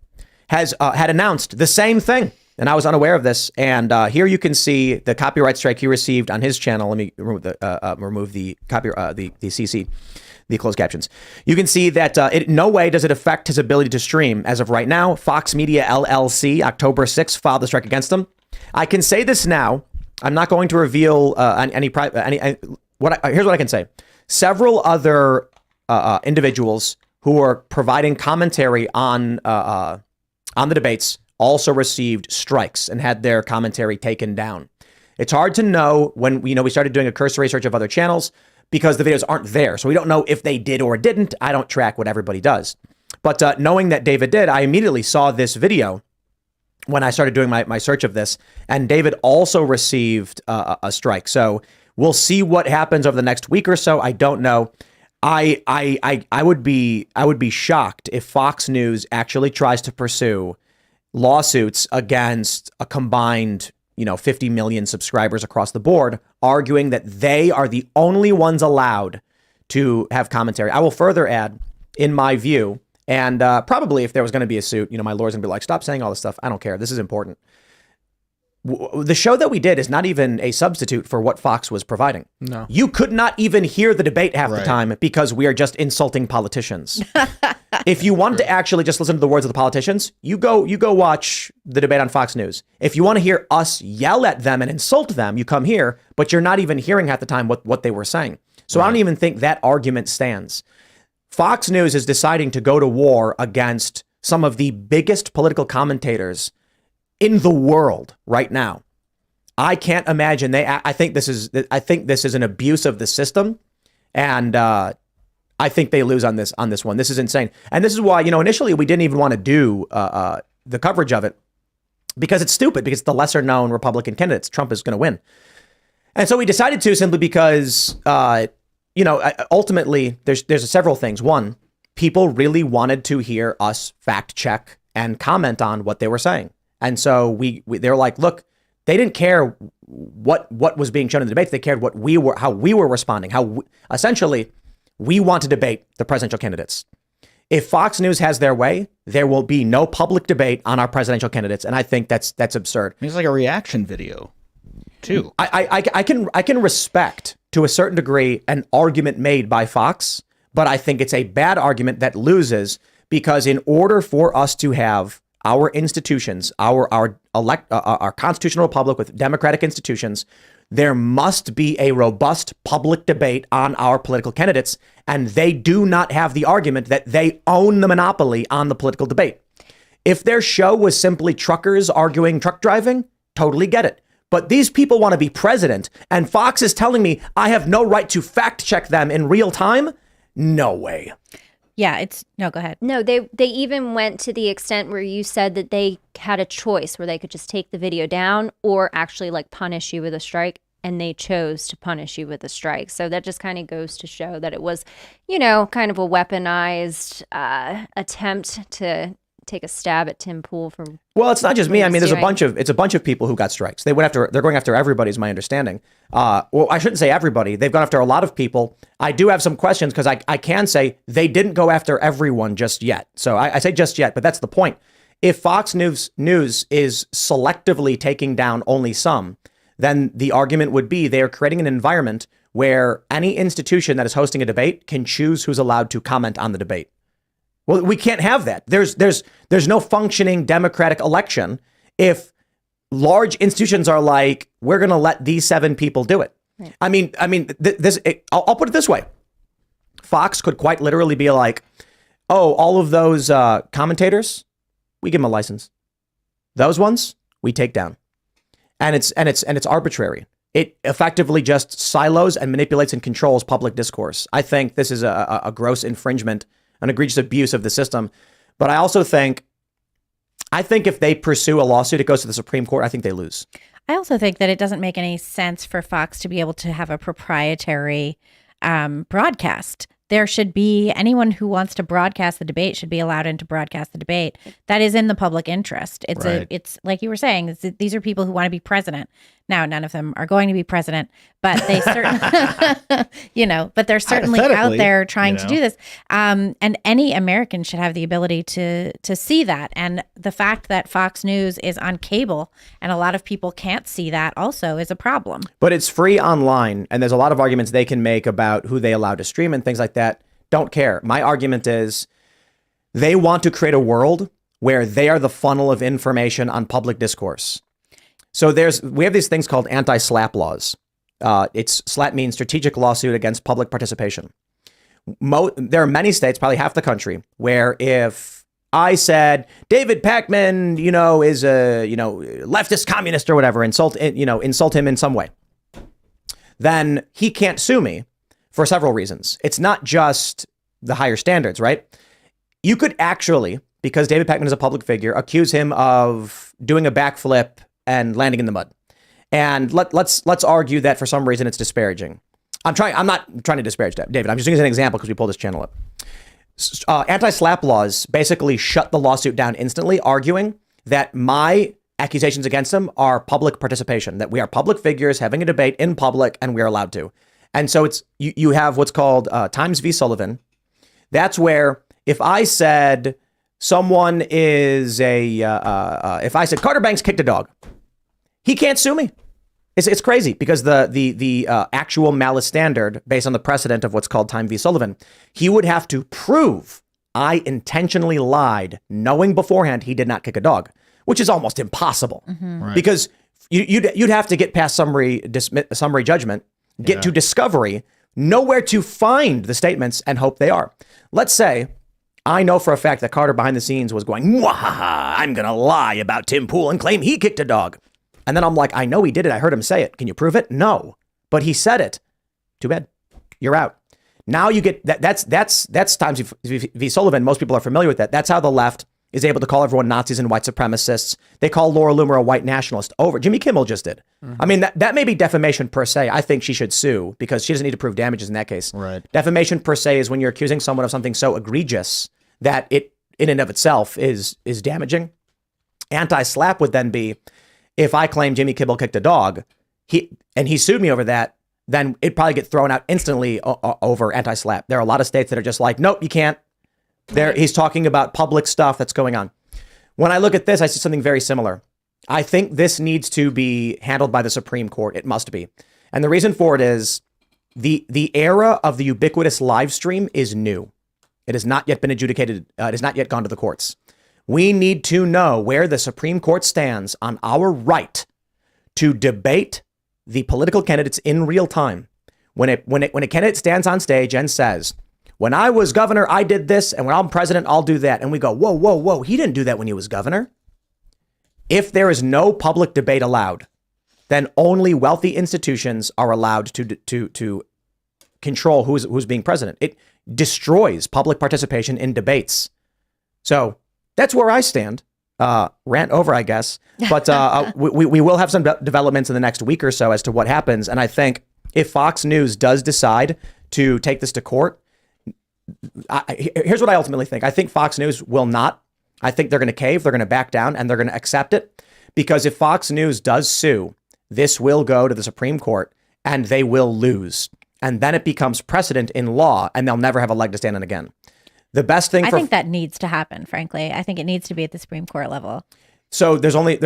[SPEAKER 1] had announced the same thing, and I was unaware of this. And here you can see the copyright strike he received on his channel. Let me remove the CC, the closed captions. You can see that in no way does it affect his ability to stream. As of right now, Fox Media LLC, October 6th, filed the strike against him. I can say this now. I'm not going to reveal here's what I can say. Several other individuals who are providing commentary on the debates also received strikes and had their commentary taken down. It's hard to know when we started doing a cursory search of other channels because the videos aren't there. So we don't know if they did or didn't. I don't track what everybody does. But knowing that David did, I immediately saw this video when I started doing my search of this. And David also received a strike. So we'll see what happens over the next week or so. I don't know. I would be shocked if Fox News actually tries to pursue lawsuits against a combined 50 million subscribers across the board, arguing that they are the only ones allowed to have commentary. I will further add, in my view, and probably if there was going to be a suit, my lawyer's going to be like, stop saying all this stuff. I don't care. This is important. The show that we did is not even a substitute for what Fox was providing.
[SPEAKER 4] No.
[SPEAKER 1] You could not even hear the debate half the time because we are just insulting politicians. If you want to actually just listen to the words of the politicians, you go watch the debate on Fox News. If you want to hear us yell at them and insult them, you come here, but you're not even hearing half the time what they were saying. So I don't even think that argument stands. Fox News is deciding to go to war against some of the biggest political commentators in the world right now. I can't imagine I think this is an abuse of the system, and I think they lose on this one. This is insane. And this is why, initially we didn't even want to do the coverage of it because it's stupid, because the lesser known Republican candidates, Trump is going to win. And so we decided to simply because, ultimately there's several things. One, people really wanted to hear us fact check and comment on what they were saying. And so they were like, look, they didn't care what was being shown in the debates. They cared how we were responding, essentially we want to debate the presidential candidates. If Fox News has their way, there will be no public debate on our presidential candidates. And I think that's absurd.
[SPEAKER 3] It's like a reaction video too.
[SPEAKER 1] I can respect to a certain degree an argument made by Fox, but I think it's a bad argument that loses because in order for us to have our institutions, our constitutional republic with democratic institutions, there must be a robust public debate on our political candidates. And they do not have the argument that they own the monopoly on the political debate. If their show was simply truckers arguing truck driving, totally get it. But these people want to be president, and Fox is telling me I have no right to fact check them in real time? No way.
[SPEAKER 5] Yeah, no, go ahead.
[SPEAKER 2] No, they even went to the extent where you said that they had a choice where they could just take the video down or actually like punish you with a strike, and they chose to punish you with a strike. So that just kind of goes to show that it was, kind of a weaponized attempt to take a stab at Tim Pool for. Well,
[SPEAKER 1] it's not just me. I mean, it's a bunch of people who got strikes. They're going after everybody, is my understanding. Well, I shouldn't say everybody. They've gone after a lot of people. I do have some questions because I can say they didn't go after everyone just yet. So I say just yet, but that's the point. If Fox News is selectively taking down only some, then the argument would be they are creating an environment where any institution that is hosting a debate can choose who's allowed to comment on the debate. Well, we can't have that. There's no functioning democratic election if large institutions are like, we're going to let these 7 people do it. Right. I'll put it this way. Fox could quite literally be like, oh, all of those commentators, we give them a license. Those ones we take down. And it's arbitrary. It effectively just silos and manipulates and controls public discourse. I think this is a gross infringement, an egregious abuse of the system. But I also think if they pursue a lawsuit, it goes to the Supreme Court. I think they lose.
[SPEAKER 5] I also think that it doesn't make any sense for Fox to be able to have a proprietary broadcast. There should be anyone who wants to broadcast the debate should be allowed in to broadcast the debate. That is in the public interest. It's like you were saying, these are people who want to be president. Now, none of them are going to be president, but they certainly, but they're certainly out there trying to do this. And any American should have the ability to see that. And the fact that Fox News is on cable and a lot of people can't see that also is a problem.
[SPEAKER 1] But it's free online, and there's a lot of arguments they can make about who they allow to stream and things like that. Don't care. My argument is they want to create a world where they are the funnel of information on public discourse. So we have these things called anti-SLAPP laws. SLAPP means strategic lawsuit against public participation. There are many states, probably half the country, where if I said David Pakman, is a leftist communist or whatever, insult him in some way, then he can't sue me for several reasons. It's not just the higher standards, right? You could actually, because David Pakman is a public figure, accuse him of doing a backflip and landing in the mud. And let's argue that for some reason it's disparaging. I'm not trying to disparage David. I'm just using an example because we pulled this channel up. Anti-SLAPP laws basically shut the lawsuit down instantly, arguing that my accusations against him are public participation, that we are public figures having a debate in public and we're allowed to. And so you have what's called Times v. Sullivan. That's where if I said someone is if I said Carter Banks kicked a dog, he can't sue me. It's crazy because the actual malice standard based on the precedent of what's called Time v. Sullivan, he would have to prove I intentionally lied, knowing beforehand he did not kick a dog, which is almost impossible. Mm-hmm. Right. Because you'd have to get past summary judgment, get to discovery, know where to find the statements and hope they are. Let's say I know for a fact that Carter behind the scenes was going, "Mwahaha, I'm going to lie about Tim Pool and claim he kicked a dog." And then I'm like, I know he did it. I heard him say it. Can you prove it? No. But he said it. Too bad. You're out. Now you get that's Times v. Sullivan. Most people are familiar with that. That's how the left is able to call everyone Nazis and white supremacists. They call Laura Loomer a white nationalist. Jimmy Kimmel just did. I mean, that may be defamation per se. I think she should sue because she doesn't need to prove damages in that case.
[SPEAKER 3] Right.
[SPEAKER 1] Defamation per se is when you're accusing someone of something so egregious that it in and of itself is damaging. Anti-slap would then be if I claim Jimmy Kimmel kicked a dog, he sued me over that, then it'd probably get thrown out instantly over anti-slap. There are a lot of states that are just like, nope, you can't. He's talking about public stuff that's going on. When I look at this, I see something very similar. I think this needs to be handled by the Supreme Court. It must be. And the reason for it is the era of the ubiquitous live stream is new. It has not yet been adjudicated. It has not yet gone to the courts. We need to know where the Supreme Court stands on our right to debate the political candidates in real time. When a candidate stands on stage and says, when I was governor, I did this, and when I'm president, I'll do that. And we go, whoa, whoa, whoa, he didn't do that when he was governor. If there is no public debate allowed, then only wealthy institutions are allowed to control who's being president. It destroys public participation in debates. So that's where I stand. Rant over, I guess. But we will have some developments in the next week or so as to what happens. And I think if Fox News does decide to take this to court, here's what I ultimately think. I think Fox News will not. I think they're going to cave. They're going to back down and they're going to accept it. Because if Fox News does sue, this will go to the Supreme Court and they will lose. And then it becomes precedent in law and they'll never have a leg to stand on again. The best thing
[SPEAKER 5] I think that needs to happen, frankly. I think it needs to be at the Supreme Court level.
[SPEAKER 1] So there's only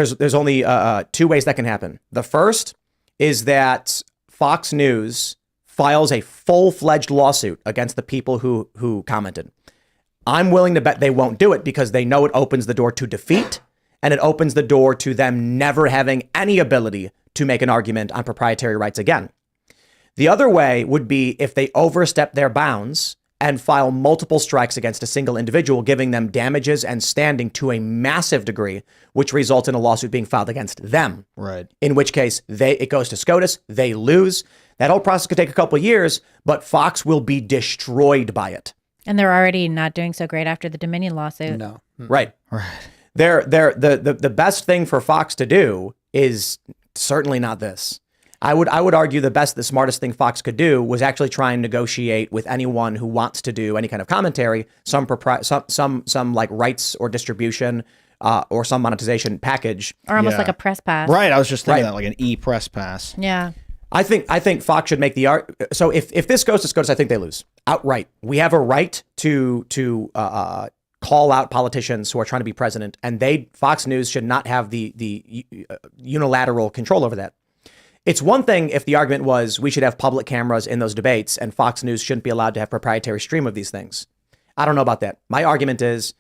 [SPEAKER 1] two ways that can happen. The first is that Fox News files a full-fledged lawsuit against the people who commented. I'm willing to bet they won't do it because they know it opens the door to defeat and it opens the door to them never having any ability to make an argument on proprietary rights again. The other way would be if they overstep their bounds and file multiple strikes against a single individual, giving them damages and standing to a massive degree, which results in a lawsuit being filed against them.
[SPEAKER 3] Right.
[SPEAKER 1] In which case it goes to SCOTUS, they lose. That whole process could take a couple of years, but Fox will be destroyed by it.
[SPEAKER 5] And they're already not doing so great after the Dominion lawsuit.
[SPEAKER 4] No.
[SPEAKER 1] Right.
[SPEAKER 3] Right.
[SPEAKER 1] The best thing for Fox to do is certainly not this. I would argue the smartest thing Fox could do was actually try and negotiate with anyone who wants to do any kind of commentary, some like rights or distribution or some monetization package.
[SPEAKER 5] Or almost like a press pass.
[SPEAKER 3] Right. I was just thinking
[SPEAKER 1] Right.
[SPEAKER 3] that, like an e-press pass.
[SPEAKER 5] Yeah.
[SPEAKER 1] I think Fox should make the art. So if this goes to SCOTUS, I think they lose outright. We have a right to call out politicians who are trying to be president, and Fox News should not have the unilateral control over that. It's one thing if the argument was we should have public cameras in those debates and Fox News shouldn't be allowed to have proprietary stream of these things. I don't know about that. My argument is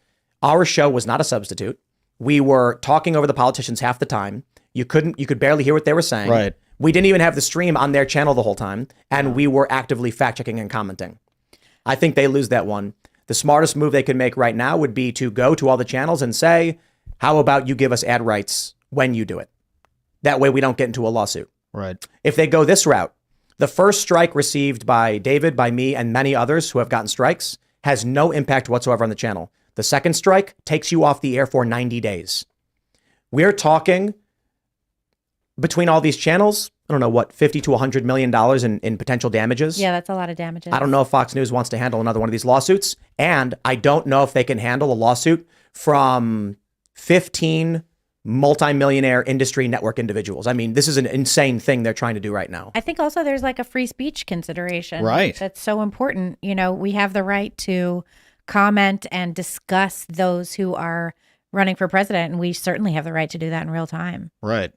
[SPEAKER 1] our show was not a substitute. We were talking over the politicians half the time. You could barely hear what they were saying.
[SPEAKER 3] Right.
[SPEAKER 1] We didn't even have the stream on their channel the whole time. And we were actively fact checking and commenting. I think they lose that one. The smartest move they could make right now would be to go to all the channels and say, how about you give us ad rights when you do it? That way we don't get into a lawsuit.
[SPEAKER 3] Right.
[SPEAKER 1] If they go this route, the first strike received by David, by me, and many others who have gotten strikes has no impact whatsoever on the channel. The second strike takes you off the air for 90 days. We're talking between all these channels, I don't know what, $50 to $100 million in potential damages.
[SPEAKER 5] Yeah, that's a lot of damages.
[SPEAKER 1] I don't know if Fox News wants to handle another one of these lawsuits. And I don't know if they can handle a lawsuit from 15 multimillionaire industry network individuals. I mean, this is an insane thing they're trying to do right now.
[SPEAKER 5] I think also there's like a free speech consideration.
[SPEAKER 3] Right.
[SPEAKER 5] That's so important. You know, we have the right to comment and discuss those who are running for president, and we certainly have the right to do that in real time.
[SPEAKER 3] Right.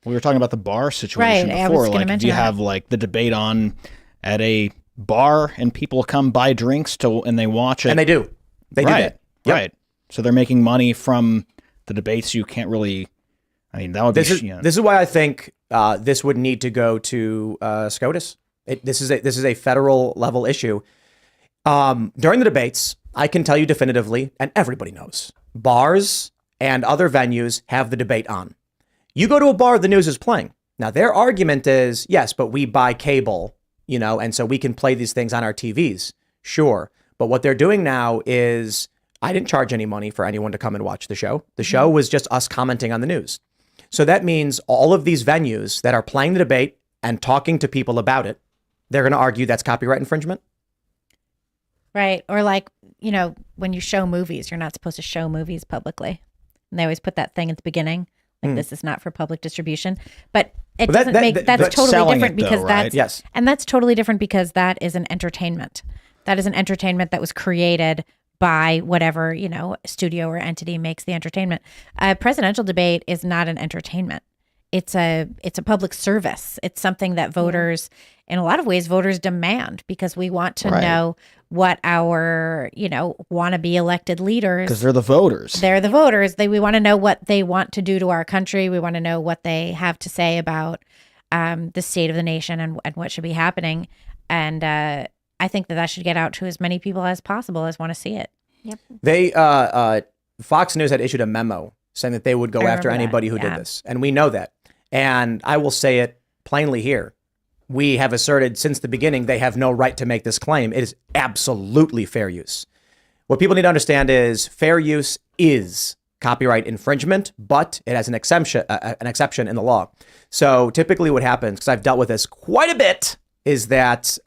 [SPEAKER 3] We were talking about the bar situation
[SPEAKER 5] Right, I was
[SPEAKER 3] before.
[SPEAKER 5] gonna
[SPEAKER 3] Like,
[SPEAKER 5] mention
[SPEAKER 3] do you
[SPEAKER 5] that.
[SPEAKER 3] have like the debate on at a bar and people come buy drinks and they watch it?
[SPEAKER 1] And they do. They do
[SPEAKER 3] right.
[SPEAKER 1] that. Yep.
[SPEAKER 3] Right. So they're making money from the debates. You can't really. I mean, that would
[SPEAKER 1] This
[SPEAKER 3] be.
[SPEAKER 1] is this is why I think this would need to go to SCOTUS. This is a federal level issue. During the debates, I can tell you definitively, and everybody knows, bars and other venues have the debate on. You go to a bar, the news is playing. Now, their argument is, yes, but we buy cable, and so we can play these things on our TVs. Sure. But what they're doing now is I didn't charge any money for anyone to come and watch the show. The show was just us commenting on the news. So that means all of these venues that are playing the debate and talking to people about it, they're going to argue that's copyright infringement.
[SPEAKER 5] Right. Or like, when you show movies, you're not supposed to show movies publicly. And they always put that thing at the beginning, like this is not for public distribution. But it doesn't that's totally different because
[SPEAKER 3] right?
[SPEAKER 1] Yes.
[SPEAKER 5] And that's totally different because that is an entertainment. That is an entertainment that was created by whatever, studio or entity makes the entertainment. A presidential debate is not an entertainment. It's a public service. It's something that voters, in a lot of ways, voters demand because we want to know what our, wannabe elected leaders.
[SPEAKER 3] Because they're the voters.
[SPEAKER 5] They're the voters. We want to know what they want to do to our country. We want to know what they have to say about the state of the nation and what should be happening. And I think that should get out to as many people as possible as want to see it.
[SPEAKER 2] Yep.
[SPEAKER 1] They, Fox News had issued a memo saying that they would go after anybody who did this. And we know that. And I will say it plainly here. We have asserted since the beginning they have no right to make this claim. It is absolutely fair use. What people need to understand is fair use is copyright infringement, but it has an exception in the law. So typically what happens, because I've dealt with this quite a bit, is that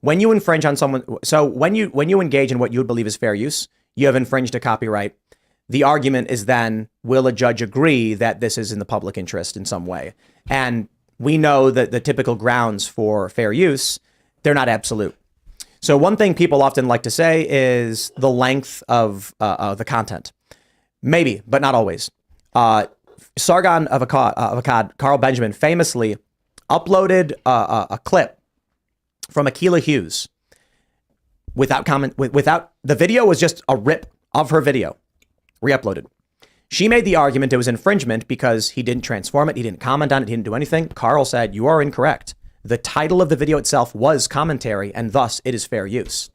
[SPEAKER 1] when you infringe on someone, so when you engage in what you would believe is fair use, you have infringed a copyright. The argument is then, will a judge agree that this is in the public interest in some way? And we know that the typical grounds for fair use, they're not absolute. So one thing people often like to say is the length of the content. Maybe, but not always. Sargon of Akkad, Carl Benjamin, famously uploaded a clip from Akilah Hughes without the video was just a rip of her video, re-uploaded. She made the argument it was infringement because he didn't transform it, he didn't comment on it, he didn't do anything. Carl said, you are incorrect. The title of the video itself was commentary, and thus it is fair use.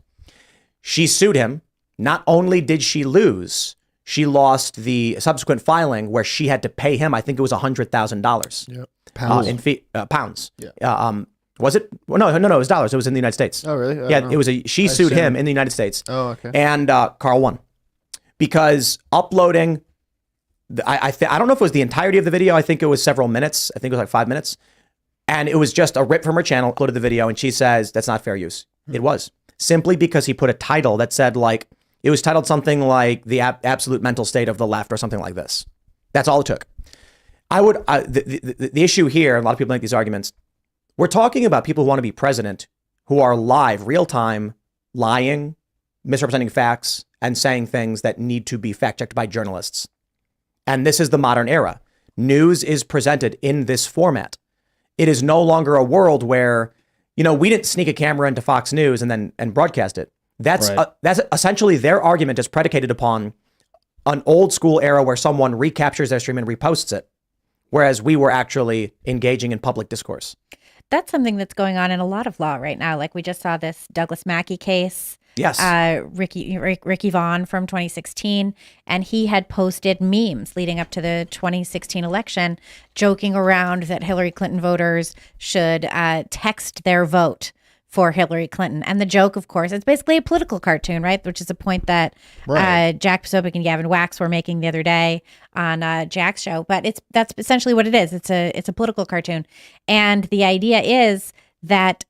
[SPEAKER 1] She sued him. Not only did she lose, she lost the subsequent filing where she had to pay him, I think it was $100,000.
[SPEAKER 4] Yep. Pounds.
[SPEAKER 1] In pounds.
[SPEAKER 4] Yeah.
[SPEAKER 1] Was it? Well, no, it was dollars. It was in the United States.
[SPEAKER 4] Oh, really?
[SPEAKER 1] Yeah, it was she sued him in the United States.
[SPEAKER 4] Oh, okay.
[SPEAKER 1] And Carl won because uploading, I don't know if it was the entirety of the video. I think it was several minutes. I think it was like 5 minutes. And it was just a rip from her channel, uploaded the video, and she says, that's not fair use. It was. Simply because he put a title that said it was titled something like the absolute mental state of the left or something like this. That's all it took. The issue here, a lot of people make these arguments, we're talking about people who want to be president who are live, real time, lying, misrepresenting facts, and saying things that need to be fact checked by journalists. And this is the modern era. News is presented in this format. It is no longer a world where, we didn't sneak a camera into Fox News and broadcast it. That's essentially their argument is predicated upon an old school era where someone recaptures their stream and reposts it, whereas we were actually engaging in public discourse.
[SPEAKER 5] That's something that's going on in a lot of law right now. Like we just saw this Douglas Mackey case.
[SPEAKER 1] Yes.
[SPEAKER 5] Ricky Vaughn from 2016. And he had posted memes leading up to the 2016 election, joking around that Hillary Clinton voters should text their vote for Hillary Clinton. And the joke, of course, it's basically a political cartoon, right? Which is a point that Jack Posobiec and Gavin Wax were making the other day on Jack's show. But that's essentially what it is. It's a political cartoon. And the idea is that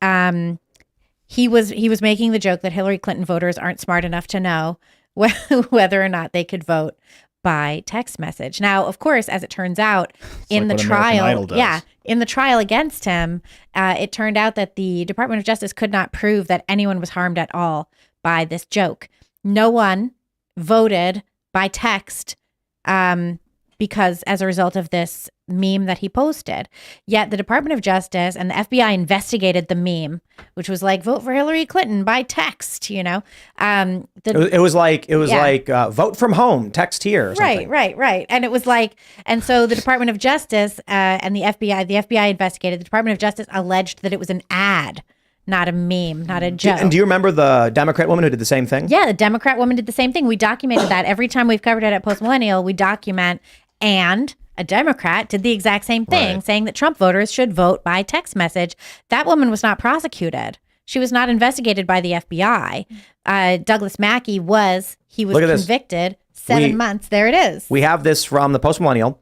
[SPEAKER 5] he was making the joke that Hillary Clinton voters aren't smart enough to know whether or not they could vote by text message. Now, of course, as it turns out, in the trial against him, it turned out that the Department of Justice could not prove that anyone was harmed at all by this joke. No one voted by text because as a result of this meme that he posted. Yet the Department of Justice and the FBI investigated the meme, which was like, vote for Hillary Clinton by text, It
[SPEAKER 1] was like vote from home, text here. Or something.
[SPEAKER 5] Right. And it was and so the Department of Justice and the FBI investigated. The Department of Justice alleged that it was an ad, not a meme, not a joke.
[SPEAKER 1] And do you remember the Democrat woman who did the same thing?
[SPEAKER 5] Yeah, the Democrat woman did the same thing. We documented that every time we've covered it at Post Millennial. We document, and a Democrat, did the exact same thing,
[SPEAKER 3] Right.
[SPEAKER 5] saying that Trump voters should vote by text message. That woman was not prosecuted. She was not investigated by the FBI. Douglas Mackey was. He was
[SPEAKER 1] Look at this.
[SPEAKER 5] convicted. 7 months. There it is.
[SPEAKER 1] We have this from the Post Millennial.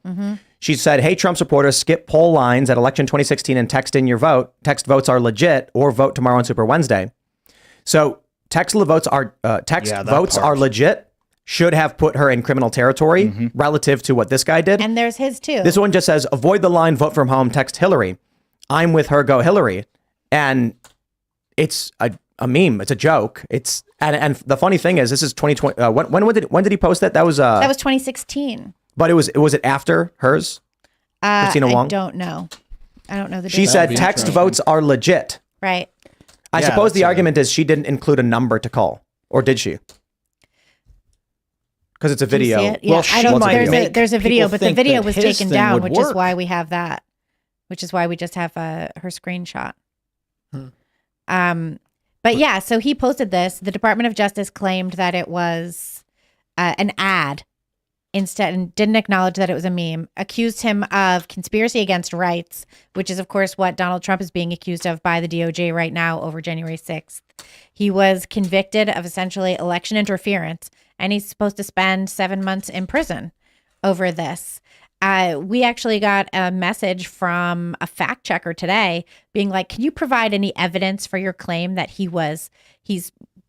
[SPEAKER 1] She said, "Hey, Trump supporters, skip poll lines at election 2016 and text in your vote. Text votes are legit, or vote tomorrow on Super Wednesday." So text votes are legit. Should have put her in criminal territory relative to what this guy did.
[SPEAKER 5] And there's his too.
[SPEAKER 1] This one just says, "Avoid the line, vote from home, text Hillary. I'm with her, go Hillary." And it's a meme. It's a joke. And the funny thing is, this is 2020. When did he post that? That was
[SPEAKER 5] 2016.
[SPEAKER 1] But was it after hers? Christina Wong?
[SPEAKER 5] I don't know. I don't know the
[SPEAKER 1] She
[SPEAKER 5] date.
[SPEAKER 1] said text votes are legit.
[SPEAKER 5] Right.
[SPEAKER 1] I suppose the argument is she didn't include a number to call, or did she? Because it's a
[SPEAKER 5] Do you
[SPEAKER 1] video.
[SPEAKER 5] see it? Yeah,
[SPEAKER 3] Well,
[SPEAKER 5] I don't.
[SPEAKER 3] she might
[SPEAKER 5] There's
[SPEAKER 3] make
[SPEAKER 5] a video,
[SPEAKER 3] people
[SPEAKER 5] but the
[SPEAKER 3] think
[SPEAKER 5] video
[SPEAKER 3] that
[SPEAKER 5] was
[SPEAKER 3] his
[SPEAKER 5] taken
[SPEAKER 3] thing
[SPEAKER 5] down,
[SPEAKER 3] would
[SPEAKER 5] which is
[SPEAKER 3] work.
[SPEAKER 5] why we have that. Which is why we just have her screenshot. But yeah, so he posted this. The Department of Justice claimed that it was an ad instead, and didn't acknowledge that it was a meme. Accused him of conspiracy against rights, which is of course what Donald Trump is being accused of by the DOJ right now over January 6th. He was convicted of essentially election interference, and he's supposed to spend 7 months in prison over this. We actually got a message from a fact checker today being like, can you provide any evidence for your claim that he's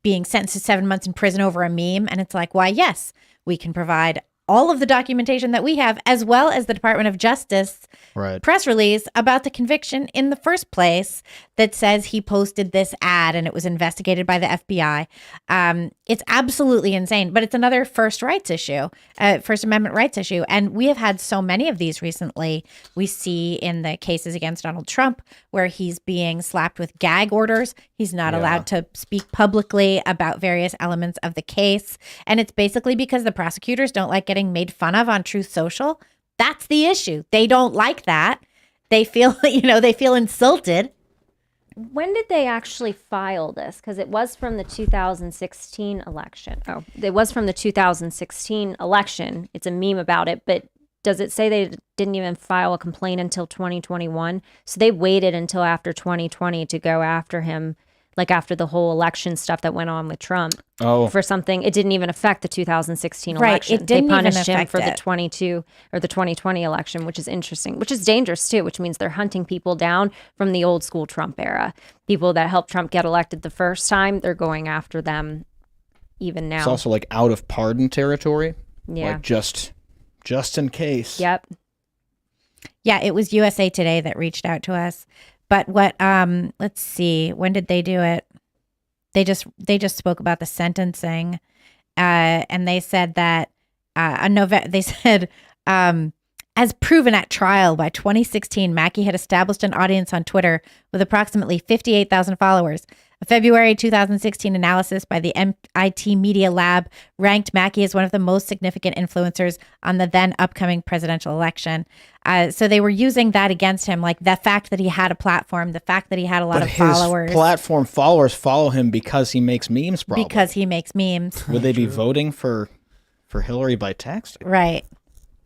[SPEAKER 5] being sentenced to 7 months in prison over a meme? And it's like, why, yes, we can provide all of the documentation that we have, as well as the Department of Justice press release about the conviction in the first place that says he posted this ad and it was investigated by the FBI. It's absolutely insane, but it's another First Amendment rights issue. And we have had so many of these recently. We see in the cases against Donald Trump where he's being slapped with gag orders. He's not allowed to speak publicly about various elements of the case. And it's basically because the prosecutors don't like getting made fun of on Truth Social. That's the issue. They don't like that. They feel, they feel insulted.
[SPEAKER 2] When did they actually file this? Because it was from the 2016 election. Oh, it was from the 2016 election. It's a meme about it, but does it say they didn't even file a complaint until 2021? So they waited until after 2020 to go after him, like after the whole election stuff that went on with Trump. For something, it didn't even affect the 2016 election.
[SPEAKER 5] Right, it didn't
[SPEAKER 2] they punished
[SPEAKER 5] even
[SPEAKER 2] him
[SPEAKER 5] affect
[SPEAKER 2] for the
[SPEAKER 5] it.
[SPEAKER 2] 2020 election, which is interesting, which is dangerous too, which means they're hunting people down from the old school Trump era. People that helped Trump get elected the first time, they're going after them even now.
[SPEAKER 3] It's also like out of pardon territory.
[SPEAKER 2] Yeah.
[SPEAKER 3] Like just in case.
[SPEAKER 2] Yep.
[SPEAKER 5] Yeah, it was USA Today that reached out to us. But what let's see, when did they do it? They just spoke about the sentencing, and they said that as proven at trial by 2016, Mackey had established an audience on Twitter with approximately 58,000 followers. A February 2016 analysis by the MIT Media Lab ranked Mackey as one of the most significant influencers on the then upcoming presidential election. So they were using that against him, like the fact that he had a platform, the fact that he had a lot of followers.
[SPEAKER 3] His platform followers follow him because he makes memes, probably.
[SPEAKER 5] Because he makes memes.
[SPEAKER 3] Would they be voting for Hillary by text?
[SPEAKER 5] Right.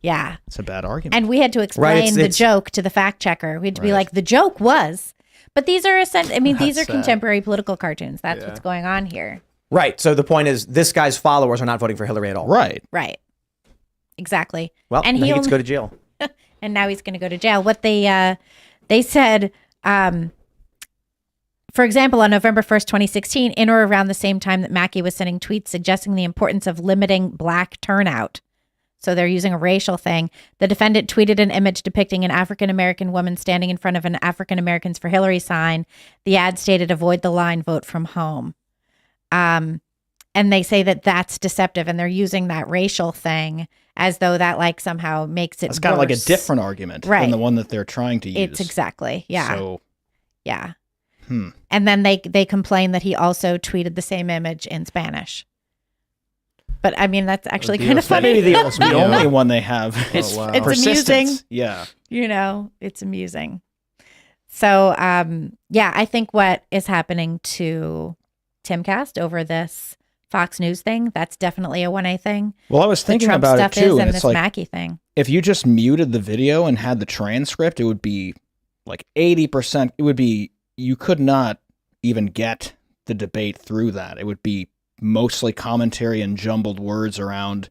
[SPEAKER 5] Yeah.
[SPEAKER 3] It's a bad argument.
[SPEAKER 5] And we had to explain the joke to the fact checker. We had to be like, the joke was... But these are these are contemporary political cartoons. That's what's going on here.
[SPEAKER 1] Right. So the point is, this guy's followers are not voting for Hillary at all.
[SPEAKER 3] Right.
[SPEAKER 5] Exactly.
[SPEAKER 1] Well, and he gets to go to jail.
[SPEAKER 5] And now he's going to go to jail. What they said, for example, on November 1st, 2016, in or around the same time that Mackey was sending tweets suggesting the importance of limiting Black turnout. So they're using a racial thing. The defendant tweeted an image depicting an African-American woman standing in front of an African Americans for Hillary sign. The ad stated, avoid the line, vote from home. And they say that that's deceptive, and they're using that racial thing as though that like somehow makes it
[SPEAKER 3] It's kind of like a
[SPEAKER 5] worse.
[SPEAKER 3] different argument than the one that they're trying to use.
[SPEAKER 5] It's exactly, yeah.
[SPEAKER 3] So,
[SPEAKER 5] yeah. And then they complain that he also tweeted the same image in Spanish. But I mean, that's actually kind of funny.
[SPEAKER 3] maybe the only one they have.
[SPEAKER 5] It's
[SPEAKER 3] persistence.
[SPEAKER 5] amusing.
[SPEAKER 3] Yeah.
[SPEAKER 5] It's amusing. So, I think what is happening to Timcast over this Fox News thing. That's definitely a 1A thing.
[SPEAKER 3] Well, I was
[SPEAKER 5] The
[SPEAKER 3] thinking
[SPEAKER 5] Trump
[SPEAKER 3] about
[SPEAKER 5] stuff
[SPEAKER 3] it too,
[SPEAKER 5] is,
[SPEAKER 3] and
[SPEAKER 5] and
[SPEAKER 3] it's
[SPEAKER 5] this
[SPEAKER 3] like
[SPEAKER 5] Mackey thing.
[SPEAKER 3] if you just muted the video and had the transcript, it would be like 80%. It would be, you could not even get the debate through that. It would be mostly commentary and jumbled words around.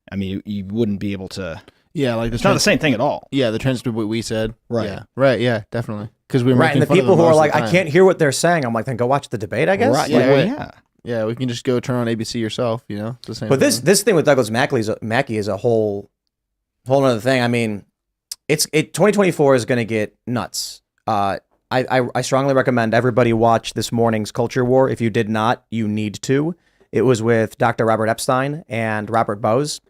[SPEAKER 3] I mean, you wouldn't be able to.
[SPEAKER 4] Yeah, like
[SPEAKER 3] It's not the same thing at all.
[SPEAKER 4] Yeah, the transcript of what we said.
[SPEAKER 3] Right.
[SPEAKER 4] Yeah. Right. Yeah, definitely. Because we were
[SPEAKER 1] Right, and
[SPEAKER 4] making
[SPEAKER 1] the
[SPEAKER 4] fun of
[SPEAKER 1] people
[SPEAKER 4] them
[SPEAKER 1] who are
[SPEAKER 4] most of
[SPEAKER 1] like,
[SPEAKER 4] the
[SPEAKER 1] I
[SPEAKER 4] time.
[SPEAKER 1] can't hear what they're saying. I'm like, then go watch the debate, I guess.
[SPEAKER 3] Right.
[SPEAKER 4] Yeah,
[SPEAKER 3] Well,
[SPEAKER 4] right.
[SPEAKER 3] yeah.
[SPEAKER 4] Yeah, we can just go turn on ABC yourself. You know, it's the same.
[SPEAKER 1] But
[SPEAKER 4] thing.
[SPEAKER 1] this thing with Douglas Mackey is a whole other thing. I mean, 2024 is going to get nuts. I strongly recommend everybody watch this morning's Culture War. If you did not, you need to. It was with Dr. Robert Epstein and Robert Bose,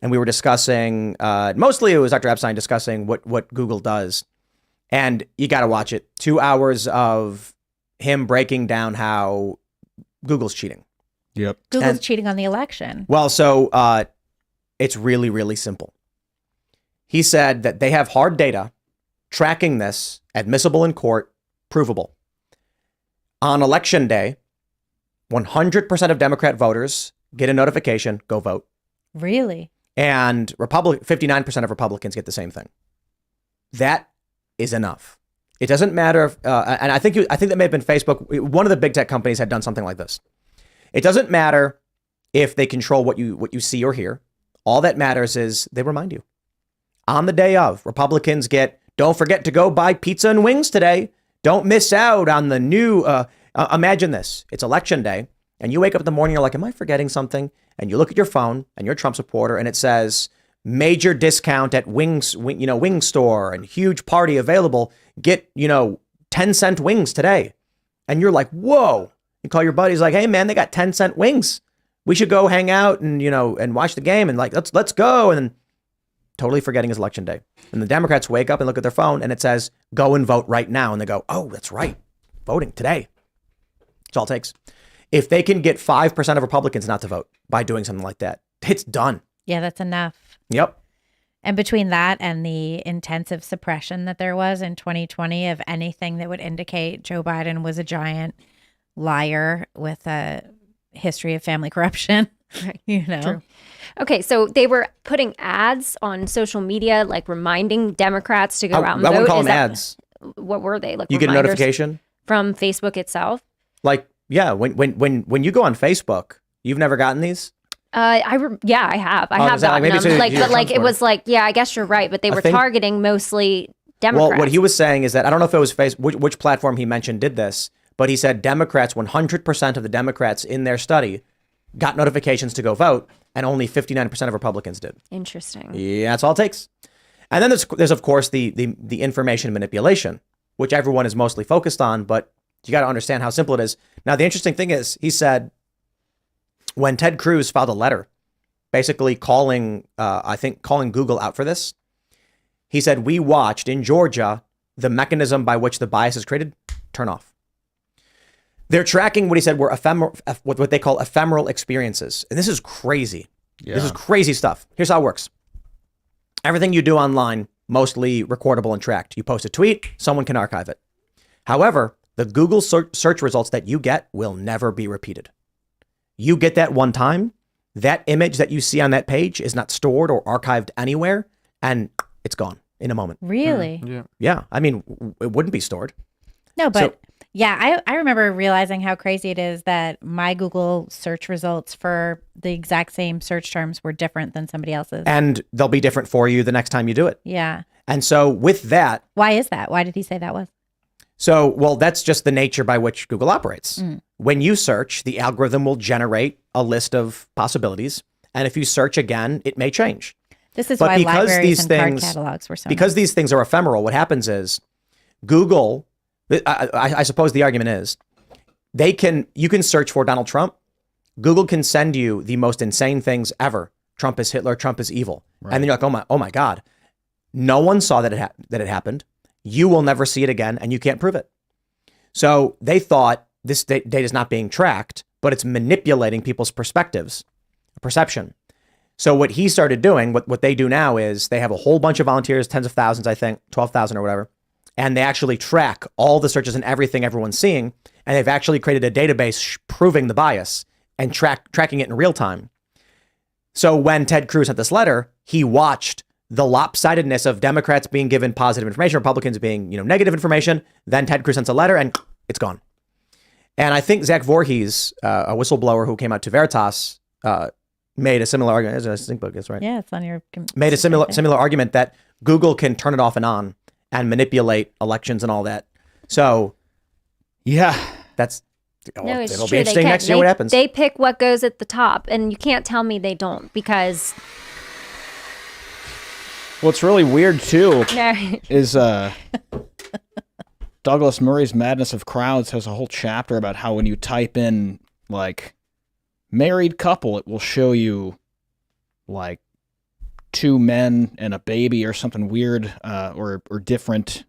[SPEAKER 1] and we were discussing. Mostly, it was Dr. Epstein discussing what Google does, and you got to watch it. 2 hours of him breaking down how Google's cheating.
[SPEAKER 3] Yep.
[SPEAKER 5] Google's
[SPEAKER 1] And-
[SPEAKER 5] cheating on the election.
[SPEAKER 1] Well, so it's really, really simple. He said that they have hard data tracking this, admissible in court, provable. On election day, 100% of Democrat voters get a notification, go vote.
[SPEAKER 5] Really?
[SPEAKER 1] And 59% of Republicans get the same thing. That is enough. It doesn't matter if, and I think that may have been Facebook. One of the big tech companies had done something like this. It doesn't matter if they control what you see or hear. All that matters is they remind you. On the day of, Republicans get, don't forget to go buy pizza and wings today. Don't miss out on the new, imagine this. It's election day, and you wake up in the morning, you're like, am I forgetting something? And you look at your phone, and you're a Trump supporter, and it says, major discount at wing store and huge party available. Get, 10-cent wings today. And you're like, whoa. You call your buddies like, hey man, they got 10-cent wings. We should go hang out and, and watch the game and like, let's go. And then totally forgetting his election day. And the Democrats wake up and look at their phone and it says, go and vote right now. And they go, oh, that's right. Voting today. That's all it takes. If they can get 5% of Republicans not to vote by doing something like that, it's done.
[SPEAKER 5] Yeah, that's enough.
[SPEAKER 1] Yep.
[SPEAKER 5] And between that and the intensive suppression that there was in 2020 of anything that would indicate Joe Biden was a giant liar with a history of family corruption,
[SPEAKER 2] True. Okay, so they were putting ads on social media, like reminding Democrats to go out and
[SPEAKER 1] I
[SPEAKER 2] vote.
[SPEAKER 1] wouldn't call
[SPEAKER 2] Is
[SPEAKER 1] them
[SPEAKER 2] that-
[SPEAKER 1] ads.
[SPEAKER 2] What were they? Like
[SPEAKER 1] You get a
[SPEAKER 2] reminders
[SPEAKER 1] notification.
[SPEAKER 2] from Facebook itself?
[SPEAKER 1] Like, yeah, when you go on Facebook, you've never gotten these?
[SPEAKER 2] I have. I
[SPEAKER 1] Oh,
[SPEAKER 2] have
[SPEAKER 1] is that like
[SPEAKER 2] gotten
[SPEAKER 1] maybe
[SPEAKER 2] them.
[SPEAKER 1] so
[SPEAKER 2] Like,
[SPEAKER 1] you're
[SPEAKER 2] but like
[SPEAKER 1] Trump
[SPEAKER 2] it was like, yeah, I guess you're right. But they were
[SPEAKER 1] think-
[SPEAKER 2] targeting mostly Democrats.
[SPEAKER 1] Well, what he was saying is that, I don't know if it was which platform he mentioned did this, but he said Democrats, 100% of the Democrats in their study got notifications to go vote, and only 59% of Republicans did.
[SPEAKER 2] Interesting.
[SPEAKER 1] Yeah, that's all it takes. And then there's of course the information manipulation, which everyone is mostly focused on, but you got to understand how simple it is. Now, the interesting thing is, he said when Ted Cruz filed a letter, basically calling Google out for this, he said, we watched in Georgia the mechanism by which the bias is created turn off. They're tracking what he said were what they call ephemeral experiences. And this is crazy.
[SPEAKER 3] Yeah.
[SPEAKER 1] This is crazy stuff. Here's how it works. Everything you do online, mostly recordable and tracked. You post a tweet, someone can archive it. However, the Google search results that you get will never be repeated. You get that one time, that image that you see on that page is not stored or archived anywhere, and it's gone in a moment.
[SPEAKER 5] Really?
[SPEAKER 4] Yeah.
[SPEAKER 1] Yeah, I mean, it wouldn't be stored.
[SPEAKER 5] No, but
[SPEAKER 1] So-
[SPEAKER 5] yeah, I remember realizing how crazy it is that my Google search results for the exact same search terms were different than somebody else's.
[SPEAKER 1] And they'll be different for you the next time you do it.
[SPEAKER 5] Yeah.
[SPEAKER 1] And so with that,
[SPEAKER 5] Why is that? Why did he say that was?
[SPEAKER 1] well, that's just the nature by which Google operates. When you search, the algorithm will generate a list of possibilities. And if you search again, it may change.
[SPEAKER 5] This is
[SPEAKER 1] But
[SPEAKER 5] why
[SPEAKER 1] because
[SPEAKER 5] libraries
[SPEAKER 1] these
[SPEAKER 5] and card
[SPEAKER 1] things-
[SPEAKER 5] catalogs were so
[SPEAKER 1] Because these things are ephemeral, what happens is Google, I suppose the argument is, you can search for Donald Trump. Google can send you the most insane things ever. Trump is Hitler, Trump is evil.
[SPEAKER 3] Right.
[SPEAKER 1] And then you're like, oh my God. No one saw that it happened. You will never see it again, and you can't prove it. So they thought this data is not being tracked, but it's manipulating people's perception. So what he started doing, what they do now is they have a whole bunch of volunteers, tens of thousands, I think, 12,000 or whatever. And they actually track all the searches and everything everyone's seeing. And they've actually created a database proving the bias. and tracking it in real time. So when Ted Cruz sent this letter, he watched the lopsidedness of Democrats being given positive information, Republicans being, negative information. Then Ted Cruz sends a letter and it's gone. And I think Zach Voorhees, a whistleblower who came out to Veritas, made a similar argument. It's a sync book, that's right.
[SPEAKER 5] Yeah, it's on your.
[SPEAKER 1] Made a similar argument that Google can turn it off and on and manipulate elections and all that. So,
[SPEAKER 3] yeah,
[SPEAKER 1] that's
[SPEAKER 2] No, it's
[SPEAKER 1] it'll
[SPEAKER 2] true.
[SPEAKER 1] be interesting next year what happens.
[SPEAKER 2] They pick what goes at the top, and you can't tell me they don't, because
[SPEAKER 3] what's really weird too
[SPEAKER 2] no.
[SPEAKER 3] is Douglas Murray's Madness of Crowds has a whole chapter about how when you type in like married couple, it will show you like 2 men and a baby or something weird or different.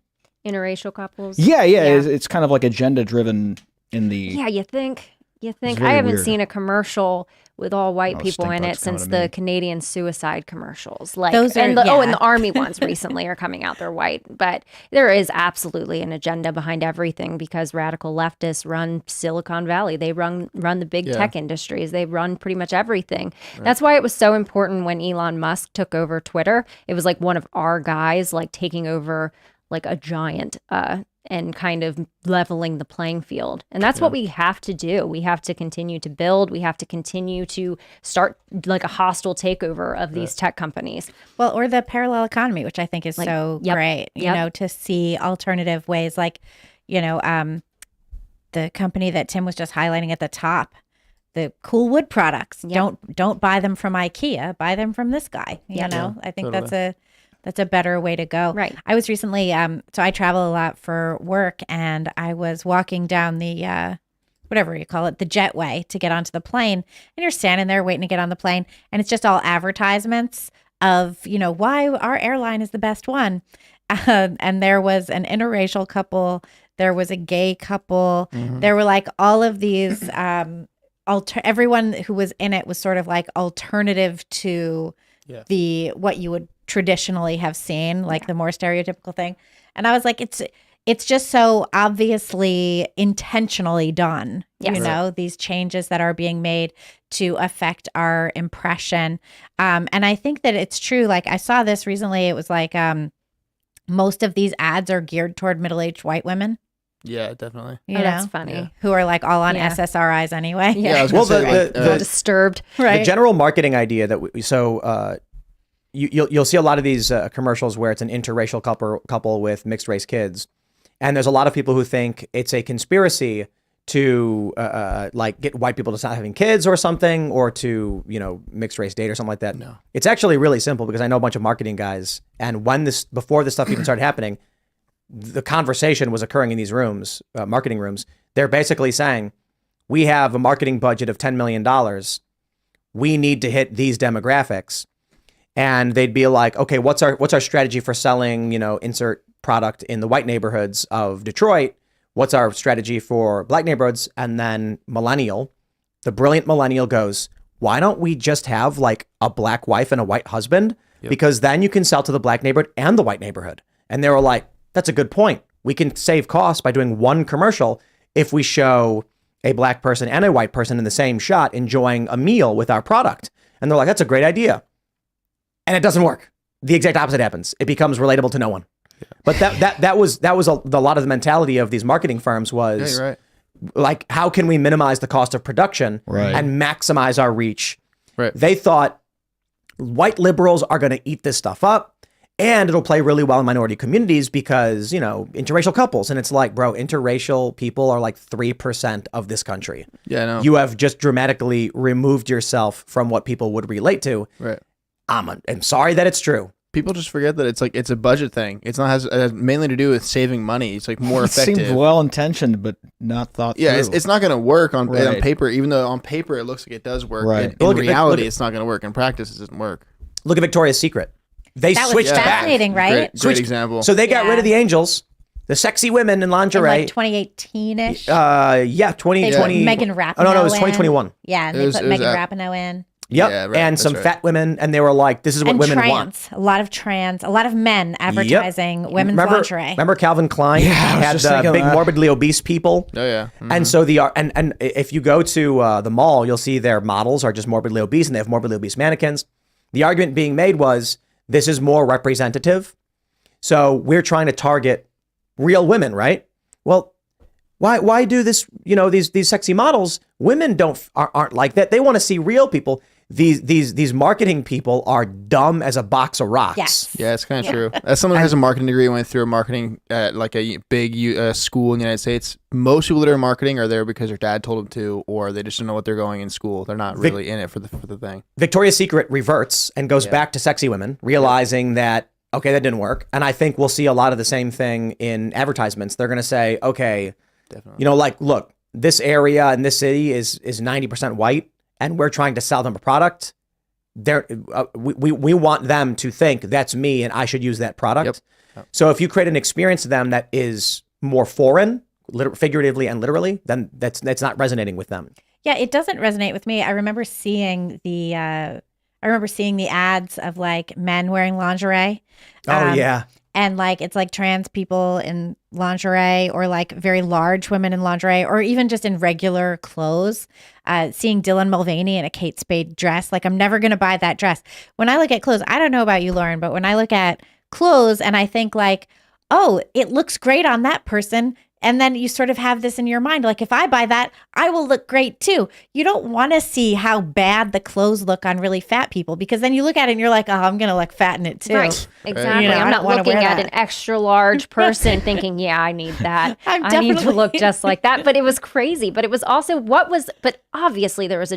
[SPEAKER 2] Interracial couples.
[SPEAKER 3] Yeah. It's kind of like agenda driven in the.
[SPEAKER 2] Yeah, you think.
[SPEAKER 3] very
[SPEAKER 2] I haven't
[SPEAKER 3] weird.
[SPEAKER 2] seen a commercial with all white people
[SPEAKER 3] stink
[SPEAKER 2] in
[SPEAKER 3] bugs
[SPEAKER 2] it since
[SPEAKER 3] coming to
[SPEAKER 2] the
[SPEAKER 3] me.
[SPEAKER 2] Canadian suicide commercials. Like
[SPEAKER 5] Those are-
[SPEAKER 2] and the
[SPEAKER 5] yeah.
[SPEAKER 2] army ones recently are coming out. They're white, but there is absolutely an agenda behind everything because radical leftists run Silicon Valley. They run the big tech industries. They run pretty much everything. Right. That's why it was so important when Elon Musk took over Twitter. It was like one of our guys like taking over like a giant and kind of leveling the playing field. And that's what we have to do. We have to continue to build. We have to continue to start like a hostile takeover of these tech companies.
[SPEAKER 5] Well, or the parallel economy, which I think is so great, to see alternative ways like, the company that Tim was just highlighting at the top, the cool wood products. Don't buy them from IKEA, buy them from this guy. I think
[SPEAKER 4] totally.
[SPEAKER 5] that's a better way to go.
[SPEAKER 2] Right.
[SPEAKER 5] I was recently, so I travel a lot for work, and I was walking down the, whatever you call it, the jetway to get onto the plane. And you're standing there waiting to get on the plane, and it's just all advertisements of, why our airline is the best one. And there was an interracial couple. There was a gay couple.
[SPEAKER 4] Mm-hmm.
[SPEAKER 5] There were like all of these, everyone who was in it was sort of like alternative to what you would traditionally have seen, like the more stereotypical thing. And I was like, it's just so obviously intentionally done, these changes that are being made to affect our impression. And I think that it's true. Like I saw this recently. It was like most of these ads are geared toward middle-aged white women.
[SPEAKER 4] Yeah, definitely.
[SPEAKER 2] That's funny.
[SPEAKER 5] Who are like all on SSRIs anyway.
[SPEAKER 4] Yeah, I was
[SPEAKER 1] Well,
[SPEAKER 4] gonna say,
[SPEAKER 1] the
[SPEAKER 2] Disturbed.
[SPEAKER 5] Right.
[SPEAKER 1] The general marketing idea that you'll see a lot of these commercials where it's an interracial couple with mixed race kids, and there's a lot of people who think it's a conspiracy to like get white people to stop having kids or something, or to mixed race date or something like that.
[SPEAKER 4] No,
[SPEAKER 1] it's actually really simple because I know a bunch of marketing guys, and before this stuff even started happening, the conversation was occurring in these rooms, marketing rooms. They're basically saying, we have a marketing budget of $10 million. We need to hit these demographics. And they'd be like, okay, what's our strategy for selling, insert product in the white neighborhoods of Detroit? What's our strategy for black neighborhoods? And then the brilliant millennial goes, why don't we just have like a black wife and a white husband? Yep. Because then you can sell to the black neighborhood and the white neighborhood. And they were like, that's a good point. We can save costs by doing one commercial if we show a black person and a white person in the same shot enjoying a meal with our product. And they're like, that's a great idea. And it doesn't work. The exact opposite happens. It becomes relatable to no one. Yeah. But that was a lot of the mentality of these marketing firms was
[SPEAKER 4] you're right.
[SPEAKER 1] Like, how can we minimize the cost of production and maximize our reach?
[SPEAKER 4] Right.
[SPEAKER 1] They thought white liberals are going to eat this stuff up, and it'll play really well in minority communities because, interracial couples. And it's like, bro, interracial people are like 3% of this country.
[SPEAKER 4] Yeah, I know.
[SPEAKER 1] You have just dramatically removed yourself from what people would relate to.
[SPEAKER 4] Right.
[SPEAKER 1] I'm sorry that it's true.
[SPEAKER 4] People just forget that it's a budget thing. It's not it has mainly to do with saving money. It's like more effective.
[SPEAKER 3] It seems well intentioned, but not thought through.
[SPEAKER 4] Yeah, it's not going to work on paper, even though on paper it looks like it does work.
[SPEAKER 3] Right.
[SPEAKER 4] In reality, it's not going to work. In practice, it doesn't work.
[SPEAKER 1] Look at Victoria's Secret. They
[SPEAKER 5] That was
[SPEAKER 1] switched back.
[SPEAKER 5] fascinating, right?
[SPEAKER 4] Great example.
[SPEAKER 1] So they got rid of the angels, the sexy women in lingerie.
[SPEAKER 5] In like 2018-ish.
[SPEAKER 1] 2020.
[SPEAKER 5] Megan Rapinoe.
[SPEAKER 1] Oh, no, it was 2021.
[SPEAKER 5] Yeah, and
[SPEAKER 4] It
[SPEAKER 5] they
[SPEAKER 4] was-
[SPEAKER 5] put
[SPEAKER 4] it was
[SPEAKER 5] Megan
[SPEAKER 4] at-
[SPEAKER 5] Rapinoe in.
[SPEAKER 1] Yep.
[SPEAKER 4] Yeah, right,
[SPEAKER 1] And
[SPEAKER 4] that's
[SPEAKER 1] some
[SPEAKER 4] right.
[SPEAKER 1] fat women, and they were like, this is what
[SPEAKER 5] And
[SPEAKER 1] women
[SPEAKER 5] trans,
[SPEAKER 1] want.
[SPEAKER 5] a lot of men advertising women's lingerie.
[SPEAKER 1] Remember Calvin Klein had
[SPEAKER 3] just
[SPEAKER 1] the
[SPEAKER 3] thinking
[SPEAKER 1] big
[SPEAKER 3] that.
[SPEAKER 1] morbidly obese people?
[SPEAKER 4] Oh yeah.
[SPEAKER 1] And so and if you go to the mall, you'll see their models are just morbidly obese, and they have morbidly obese mannequins. The argument being made was this is more representative, so we're trying to target real women, right? Well, why do this? You know, these sexy models, women aren't like that. They want to see real people. These marketing people are dumb as a box of rocks.
[SPEAKER 5] Yes.
[SPEAKER 4] Yeah, it's kind of true. As someone who has a marketing degree, went through a marketing at like a big school in the United States. Most people that are in marketing are there because their dad told them to, or they just don't know what they're going in school. They're not really in it for the thing.
[SPEAKER 1] Victoria's Secret reverts and goes back to sexy women, realizing that, okay, that didn't work. And I think we'll see a lot of the same thing in advertisements. They're going to say, okay, you know, like, look, this area in this city is 90% white, and we're trying to sell them a product. We want them to think that's me and I should use that product. Yep. So if you create an experience to them that is more foreign, figuratively and literally, then that's not resonating with them.
[SPEAKER 5] Yeah, it doesn't resonate with me. I remember seeing the ads of like men wearing lingerie.
[SPEAKER 1] Oh yeah.
[SPEAKER 5] And like it's like trans people in lingerie, or like very large women in lingerie, or even just in regular clothes. Seeing Dylan Mulvaney in a Kate Spade dress, like I'm never going to buy that dress. When I look at clothes, I don't know about you, Lauren, but when I look at clothes and I think like, oh, it looks great on that person. And then you sort of have this in your mind, like if I buy that, I will look great too. You don't want to see how bad the clothes look on really fat people, because then you look at it and you're like, oh, I'm going to look fat in it too.
[SPEAKER 2] Right. Exactly.
[SPEAKER 5] You know, I
[SPEAKER 2] I'm
[SPEAKER 5] don't
[SPEAKER 2] not
[SPEAKER 5] wanna
[SPEAKER 2] looking
[SPEAKER 5] wear
[SPEAKER 2] at
[SPEAKER 5] that.
[SPEAKER 2] an extra large person thinking, yeah, I need that.
[SPEAKER 5] I'm
[SPEAKER 2] I need to
[SPEAKER 5] definitely-
[SPEAKER 2] look just like that. But it was crazy. But it was also but obviously there was an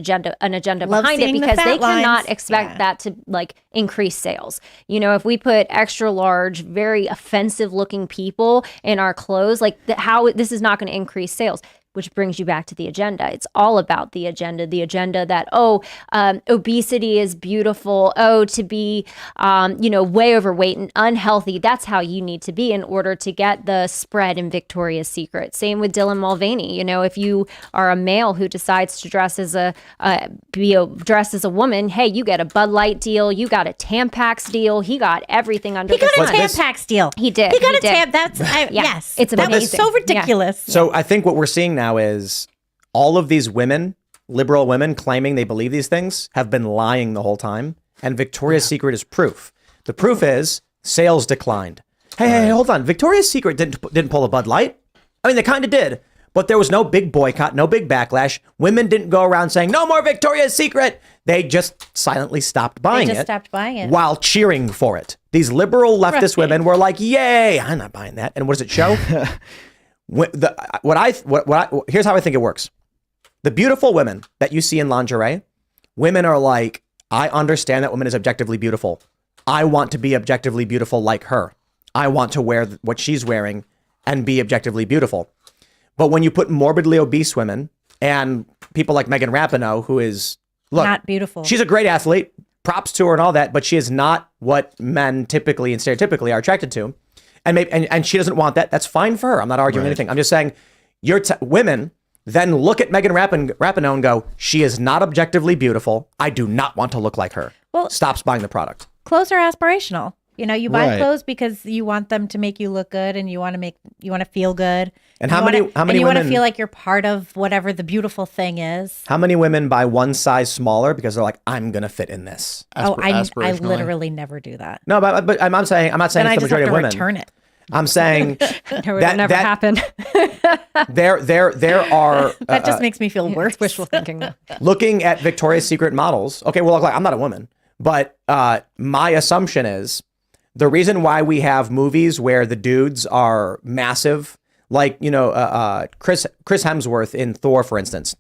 [SPEAKER 2] agenda
[SPEAKER 5] Love
[SPEAKER 2] behind it,
[SPEAKER 5] seeing the
[SPEAKER 2] because
[SPEAKER 5] fat
[SPEAKER 2] they cannot
[SPEAKER 5] lines.
[SPEAKER 2] expect that to like increase sales. You know, if we put extra large, very offensive looking people in our clothes, like how this is not going to increase sales. Which brings you back to the agenda. It's all about the agenda that, obesity is beautiful. Oh, to be, way overweight and unhealthy. That's how you need to be in order to get the spread in Victoria's Secret. Same with Dylan Mulvaney. You know, if you are a male who decides to dress as dress as a woman, hey, you get a Bud Light deal. You got a Tampax deal. He got everything under
[SPEAKER 5] He
[SPEAKER 2] the
[SPEAKER 5] got
[SPEAKER 2] sun.
[SPEAKER 5] a Tampax deal.
[SPEAKER 2] He did.
[SPEAKER 5] He got a
[SPEAKER 2] did.
[SPEAKER 5] That's yes.
[SPEAKER 2] It's
[SPEAKER 5] that was
[SPEAKER 2] amazing.
[SPEAKER 5] so ridiculous.
[SPEAKER 1] So I think what we're seeing now is all of these women, liberal women claiming they believe these things, have been lying the whole time. And Victoria's Secret is proof. The proof is sales declined. Hey, hold on. Victoria's Secret didn't pull a Bud Light. I mean, they kind of did. But there was no big boycott, no big backlash. Women didn't go around saying, no more Victoria's Secret. They just silently stopped buying it.
[SPEAKER 5] Stopped buying it.
[SPEAKER 1] While cheering for it. These liberal leftist women were like, yay, I'm not buying that. And what does it show? Here's how I think it works. The beautiful women that you see in lingerie, women are like, I understand that woman is objectively beautiful. I want to be objectively beautiful like her. I want to wear what she's wearing and be objectively beautiful. But when you put morbidly obese women and people like Megan Rapinoe, who is, look,
[SPEAKER 5] not beautiful.
[SPEAKER 1] She's a great athlete, props to her and all that, but she is not what men typically and stereotypically are attracted to. And maybe, and she doesn't want that. That's fine for her. I'm not arguing anything. I'm just saying women then look at Megan Rapinoe and go, she is not objectively beautiful. I do not want to look like her.
[SPEAKER 5] Well,
[SPEAKER 1] stops buying the product.
[SPEAKER 5] Clothes are aspirational. You know, you buy
[SPEAKER 3] Right.
[SPEAKER 5] clothes because you want them to make you look good, and you want to feel good.
[SPEAKER 1] And
[SPEAKER 5] you
[SPEAKER 1] how many
[SPEAKER 5] you want to
[SPEAKER 1] women
[SPEAKER 5] feel like you're part of whatever the beautiful thing is.
[SPEAKER 1] How many women buy one size smaller because they're like, I'm gonna fit in this?
[SPEAKER 5] I
[SPEAKER 4] aspirationally.
[SPEAKER 5] literally never do that.
[SPEAKER 1] No, but I'm not saying
[SPEAKER 5] Then
[SPEAKER 1] it's
[SPEAKER 5] I
[SPEAKER 1] the
[SPEAKER 5] just have
[SPEAKER 1] majority
[SPEAKER 5] to
[SPEAKER 1] of women.
[SPEAKER 5] return it.
[SPEAKER 1] I'm saying
[SPEAKER 2] That would
[SPEAKER 1] that-
[SPEAKER 2] never
[SPEAKER 1] that-
[SPEAKER 2] happen.
[SPEAKER 1] there are
[SPEAKER 5] That just makes me feel worse.
[SPEAKER 2] Wishful thinking. Though.
[SPEAKER 1] looking at Victoria's Secret models. Okay, well, like, I'm not a woman, but my assumption is the reason why we have movies where the dudes are massive, like Chris Hemsworth in Thor, for instance.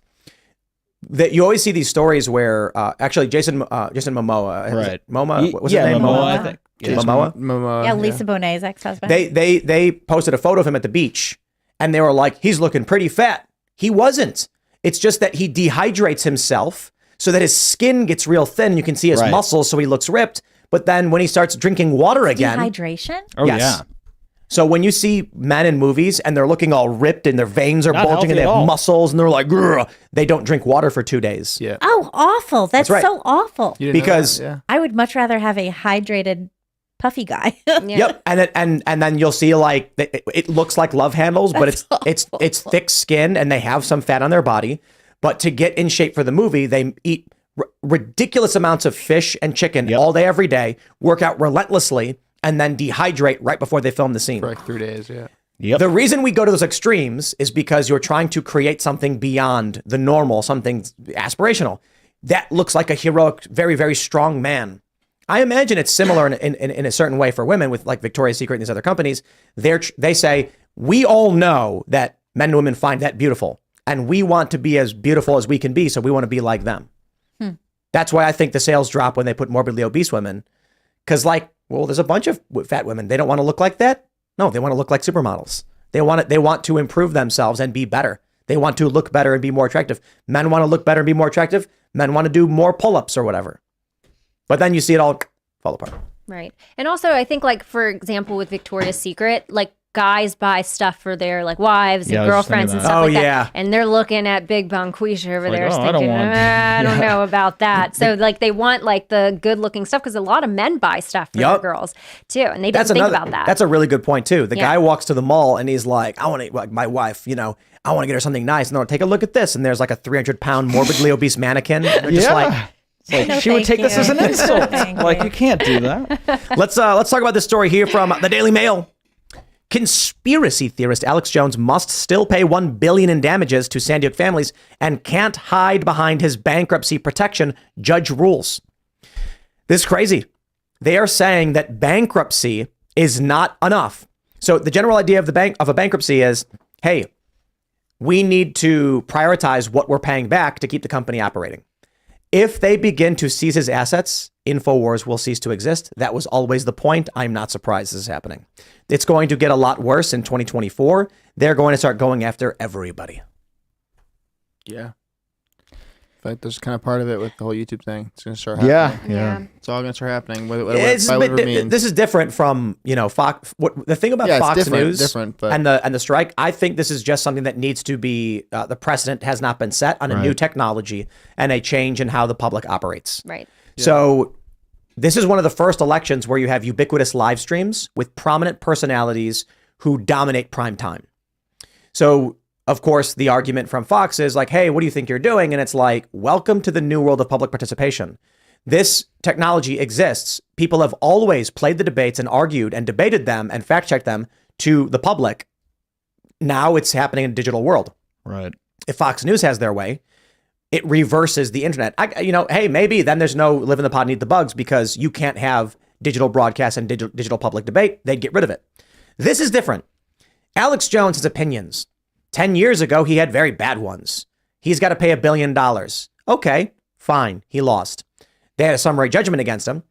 [SPEAKER 1] That you always see these stories where actually Jason Momoa,
[SPEAKER 3] Right.
[SPEAKER 1] Momoa, what's his name?
[SPEAKER 3] Momoa, I think.
[SPEAKER 1] Momoa.
[SPEAKER 5] Yeah, Lisa Bonet's ex-husband.
[SPEAKER 1] They posted a photo of him at the beach, and they were like, he's looking pretty fat. He wasn't. It's just that he dehydrates himself so that his skin gets real thin. You can see his muscles, so he looks ripped. But then when he starts drinking water again,
[SPEAKER 5] Dehydration?
[SPEAKER 3] Oh,
[SPEAKER 1] yes.
[SPEAKER 3] yeah.
[SPEAKER 1] So when you see men in movies and they're looking all ripped and their veins are
[SPEAKER 3] Not
[SPEAKER 1] bulging and
[SPEAKER 3] healthy
[SPEAKER 1] they
[SPEAKER 3] at
[SPEAKER 1] have
[SPEAKER 3] all.
[SPEAKER 1] muscles and they're like, "Grr," they don't drink water for 2 days.
[SPEAKER 4] Yeah.
[SPEAKER 5] Oh, awful. That's
[SPEAKER 1] right.
[SPEAKER 5] so awful.
[SPEAKER 4] You didn't know
[SPEAKER 1] Because-
[SPEAKER 4] that? Yeah.
[SPEAKER 5] I would much rather have a hydrated, puffy guy.
[SPEAKER 2] Yeah.
[SPEAKER 1] Yep, and then you'll see like it looks like love handles, but it's thick skin and they have some fat on their body. But to get in shape for the movie, they eat ridiculous amounts of fish and chicken
[SPEAKER 3] Yep.
[SPEAKER 1] all day, every day, work out relentlessly, and then dehydrate right before they film the scene.
[SPEAKER 4] For like 3 days. Yeah.
[SPEAKER 3] Yep.
[SPEAKER 1] The reason we go to those extremes is because you're trying to create something beyond the normal, something aspirational. That looks like a heroic, very, very strong man. I imagine it's similar in a certain way for women with like Victoria's Secret and these other companies. They say, we all know that men and women find that beautiful and we want to be as beautiful as we can be. So we want to be like them. That's why I think the sales drop when they put morbidly obese women. Cause like, well, there's a bunch of fat women. They don't want to look like that. No, they want to look like supermodels. They want to improve themselves and be better. They want to look better and be more attractive. Men want to look better and be more attractive. Men want to do more pull-ups or whatever. But then you see it all fall apart.
[SPEAKER 2] Right. And also, I think, like, for example, with Victoria's Secret, like, guys buy stuff for their, like, wives and
[SPEAKER 3] Yeah, I was just
[SPEAKER 2] girlfriends
[SPEAKER 3] thinking
[SPEAKER 2] and
[SPEAKER 3] that.
[SPEAKER 2] stuff
[SPEAKER 1] Oh,
[SPEAKER 2] like
[SPEAKER 1] yeah.
[SPEAKER 2] that. And they're looking at Big Bonquisha over
[SPEAKER 3] like,
[SPEAKER 2] there
[SPEAKER 3] oh, I don't
[SPEAKER 2] thinking,
[SPEAKER 3] want-
[SPEAKER 2] I don't know about that. So, like, they want, like, the good-looking stuff because a lot of men buy stuff for their
[SPEAKER 1] Yup.
[SPEAKER 2] girls, too. And they don't think about that.
[SPEAKER 1] That's a really good point too. The
[SPEAKER 2] Yeah.
[SPEAKER 1] guy walks to the mall and he's like, I want to, like my wife, I want to get her something nice. And they'll take a look at this. And there's like a 300-pound morbidly obese mannequin. And they're just like,
[SPEAKER 3] It's like,
[SPEAKER 5] No,
[SPEAKER 3] she would
[SPEAKER 5] thank
[SPEAKER 3] take this
[SPEAKER 5] you.
[SPEAKER 3] as an insult.
[SPEAKER 5] Thank
[SPEAKER 3] Like,
[SPEAKER 5] you.
[SPEAKER 3] you can't do that.
[SPEAKER 1] let's talk about this story here from the Daily Mail. Conspiracy theorist Alex Jones must still pay $1 billion in damages to Sandy Hook families and can't hide behind his bankruptcy protection, judge rules. This is crazy. They are saying that bankruptcy is not enough. So the general idea of a bankruptcy is, hey, we need to prioritize what we're paying back to keep the company operating. If they begin to seize his assets, InfoWars will cease to exist. That was always the point. I'm not surprised this is happening. It's going to get a lot worse in 2024. They're going to start going after everybody.
[SPEAKER 4] Yeah. I think there's kind of part of it with the whole YouTube thing. It's going to start happening.
[SPEAKER 2] Yeah.
[SPEAKER 4] It's all going to start happening.
[SPEAKER 1] It's-
[SPEAKER 4] By
[SPEAKER 1] but
[SPEAKER 4] whatever it means.
[SPEAKER 1] this is different from, Fox. The thing about
[SPEAKER 4] Yeah, it's
[SPEAKER 1] Fox
[SPEAKER 4] different,
[SPEAKER 1] News
[SPEAKER 4] different, but-
[SPEAKER 1] and the strike, I think this is just something that needs to be, the precedent has not been set on a new technology and a change in how the public operates.
[SPEAKER 2] Right.
[SPEAKER 1] So this is one of the first elections where you have ubiquitous live streams with prominent personalities who dominate prime time. So, of course, the argument from Fox is like, hey, what do you think you're doing? And it's like, welcome to the new world of public participation. This technology exists. People have always played the debates and argued and debated them and fact checked them to the public. Now it's happening in a digital world.
[SPEAKER 3] Right.
[SPEAKER 1] If Fox News has their way, it reverses the internet. Hey, maybe then there's no live in the pod, and eat the bugs because you can't have digital broadcast and digital public debate. They'd get rid of it. This is different. Alex Jones has opinions. 10 years ago, he had very bad ones. He's got to pay $1 billion. Okay, fine. He lost. They had a summary judgment against him.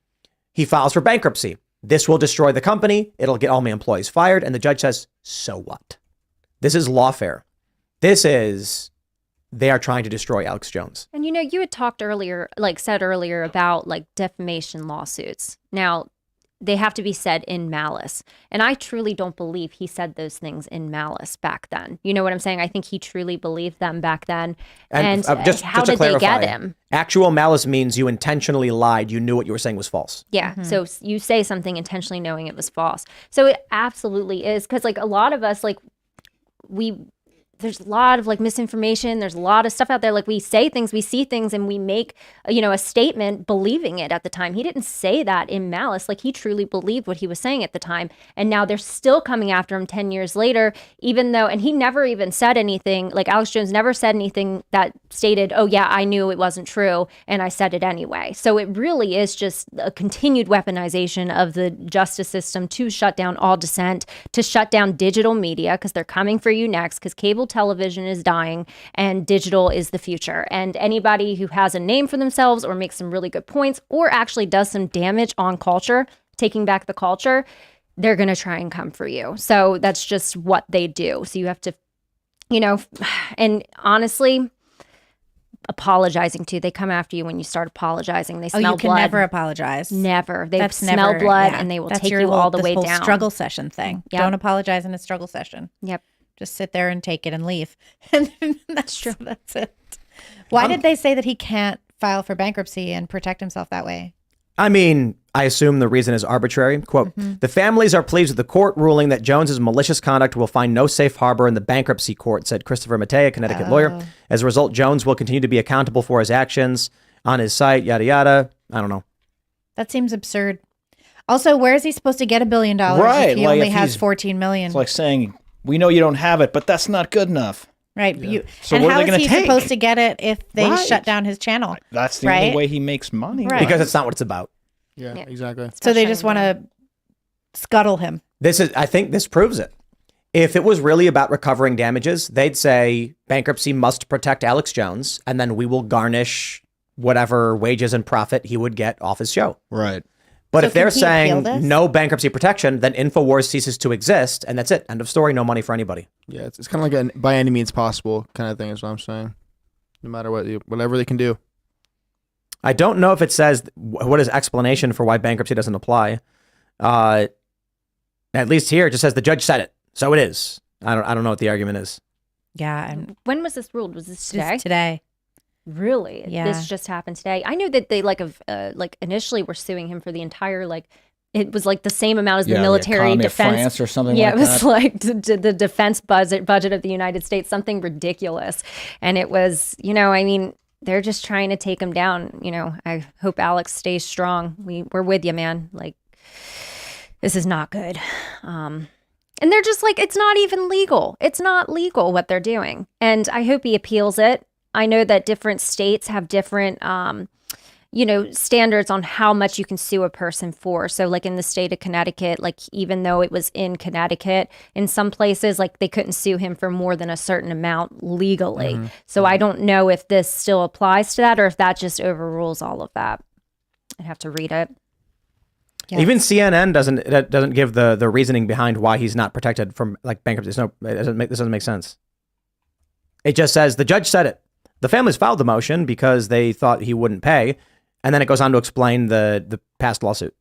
[SPEAKER 1] He files for bankruptcy. This will destroy the company. It'll get all my employees fired. And the judge says, so what? This is lawfare. They are trying to destroy Alex Jones.
[SPEAKER 2] And you had talked earlier, said earlier about like defamation lawsuits. Now, they have to be said in malice. And I truly don't believe he said those things in malice back then. You know what I'm saying? I think he truly believed them back then. And how did they get him?
[SPEAKER 1] Actual malice means you intentionally lied. You knew what you were saying was false.
[SPEAKER 2] Yeah. So you say something intentionally knowing it was false. So it absolutely is. Because a lot of us, there's a lot of misinformation. There's a lot of stuff out there. We say things, we see things, and we make, a statement believing it at the time. He didn't say that in malice. He truly believed what he was saying at the time. And now they're still coming after him 10 years later, even though, and he never even said anything, Alex Jones never said anything that stated, oh yeah, I knew it wasn't true and I said it anyway. So it really is just a continued weaponization of the justice system to shut down all dissent, to shut down digital media, because they're coming for you next, because cable television is dying and digital is the future. And anybody who has a name for themselves or makes some really good points or actually does some damage on culture, taking back the culture, they're going to try and come for you. So that's just what they do. So you have to, and honestly, apologizing to. They come after you when you start apologizing. They smell
[SPEAKER 5] you can
[SPEAKER 2] blood.
[SPEAKER 5] never apologize.
[SPEAKER 2] Never. They
[SPEAKER 5] That's
[SPEAKER 2] smell
[SPEAKER 5] never-
[SPEAKER 2] blood
[SPEAKER 5] yeah.
[SPEAKER 2] and they will
[SPEAKER 5] That's
[SPEAKER 2] take
[SPEAKER 5] your
[SPEAKER 2] you all the
[SPEAKER 5] this
[SPEAKER 2] way
[SPEAKER 5] whole
[SPEAKER 2] down.
[SPEAKER 5] struggle session thing.
[SPEAKER 2] Yep.
[SPEAKER 5] Don't apologize in a struggle session.
[SPEAKER 2] Yep.
[SPEAKER 5] Just sit there and take it and leave. And that's
[SPEAKER 2] true.
[SPEAKER 5] That's it. Why did they say that he can't file for bankruptcy and protect himself that way?
[SPEAKER 1] I mean, I assume the reason is arbitrary. Quote, the families are pleased with the court ruling that Jones's malicious conduct will find no safe harbor in the bankruptcy court, said Christopher Mattei, a Connecticut lawyer. As a result, Jones will continue to be accountable for his actions on his site, yada, yada. I don't know.
[SPEAKER 5] That seems absurd. Also, where is he supposed to get $1 billion
[SPEAKER 3] Right,
[SPEAKER 5] if he
[SPEAKER 3] like
[SPEAKER 5] only
[SPEAKER 3] if
[SPEAKER 5] has
[SPEAKER 3] he's-
[SPEAKER 5] 14 million?
[SPEAKER 3] It's like saying, we know you don't have it, but that's not good enough.
[SPEAKER 5] Right.
[SPEAKER 3] So
[SPEAKER 5] and
[SPEAKER 3] what are
[SPEAKER 5] how
[SPEAKER 3] they
[SPEAKER 5] is
[SPEAKER 3] gonna
[SPEAKER 5] he
[SPEAKER 3] take?
[SPEAKER 5] supposed to get it if they
[SPEAKER 3] Right.
[SPEAKER 5] shut down his channel?
[SPEAKER 3] That's the
[SPEAKER 5] Right.
[SPEAKER 3] only way he makes money.
[SPEAKER 5] Right.
[SPEAKER 1] Because it's not what it's about.
[SPEAKER 4] Yeah,
[SPEAKER 2] Yeah.
[SPEAKER 4] exactly.
[SPEAKER 5] So they
[SPEAKER 2] shutting
[SPEAKER 5] just
[SPEAKER 2] him
[SPEAKER 5] want to scuttle him.
[SPEAKER 1] I think this proves it. If it was really about recovering damages, they'd say bankruptcy must protect Alex Jones, and then we will garnish whatever wages and profit he would get off his show.
[SPEAKER 3] Right.
[SPEAKER 1] But
[SPEAKER 5] So
[SPEAKER 1] if they're
[SPEAKER 5] can he appeal
[SPEAKER 1] saying
[SPEAKER 5] this?
[SPEAKER 1] no bankruptcy protection, then InfoWars ceases to exist, and that's it. End of story. No money for anybody.
[SPEAKER 4] Yeah, it's kind of like a by any means possible kind of thing is what I'm saying. No matter whatever they can do.
[SPEAKER 1] I don't know if it says what is explanation for why bankruptcy doesn't apply. At least here, it just says the judge said it, so it is. I don't know what the argument is.
[SPEAKER 5] Yeah. And
[SPEAKER 2] When was this ruled? Was this today?
[SPEAKER 5] just today.
[SPEAKER 2] Really?
[SPEAKER 5] Yeah.
[SPEAKER 2] This just happened today. I knew that they initially were suing him for the entire it was like the same amount as the military
[SPEAKER 3] economy of
[SPEAKER 2] defense.
[SPEAKER 3] France or something
[SPEAKER 2] Yeah,
[SPEAKER 3] like
[SPEAKER 2] it was
[SPEAKER 3] that.
[SPEAKER 2] like the defense budget of the United States, something ridiculous. And it was, I mean, they're just trying to take him down. I hope Alex stays strong. We're with you, man. Like, this is not good. And they're just like, it's not even legal. It's not legal what they're doing. And I hope he appeals it. I know that different states have different, standards on how much you can sue a person for. So like in the state of Connecticut, like even though it was in Connecticut, in some places, like they couldn't sue him for more than a certain amount legally. So I don't know if this still applies to that or if that just overrules all of that. I'd have to read it.
[SPEAKER 5] Yeah.
[SPEAKER 1] Even CNN doesn't give the reasoning behind why he's not protected from like bankruptcy. This doesn't make sense. It just says the judge said it. The families filed the motion because they thought he wouldn't pay, and then it goes on to explain the past lawsuit.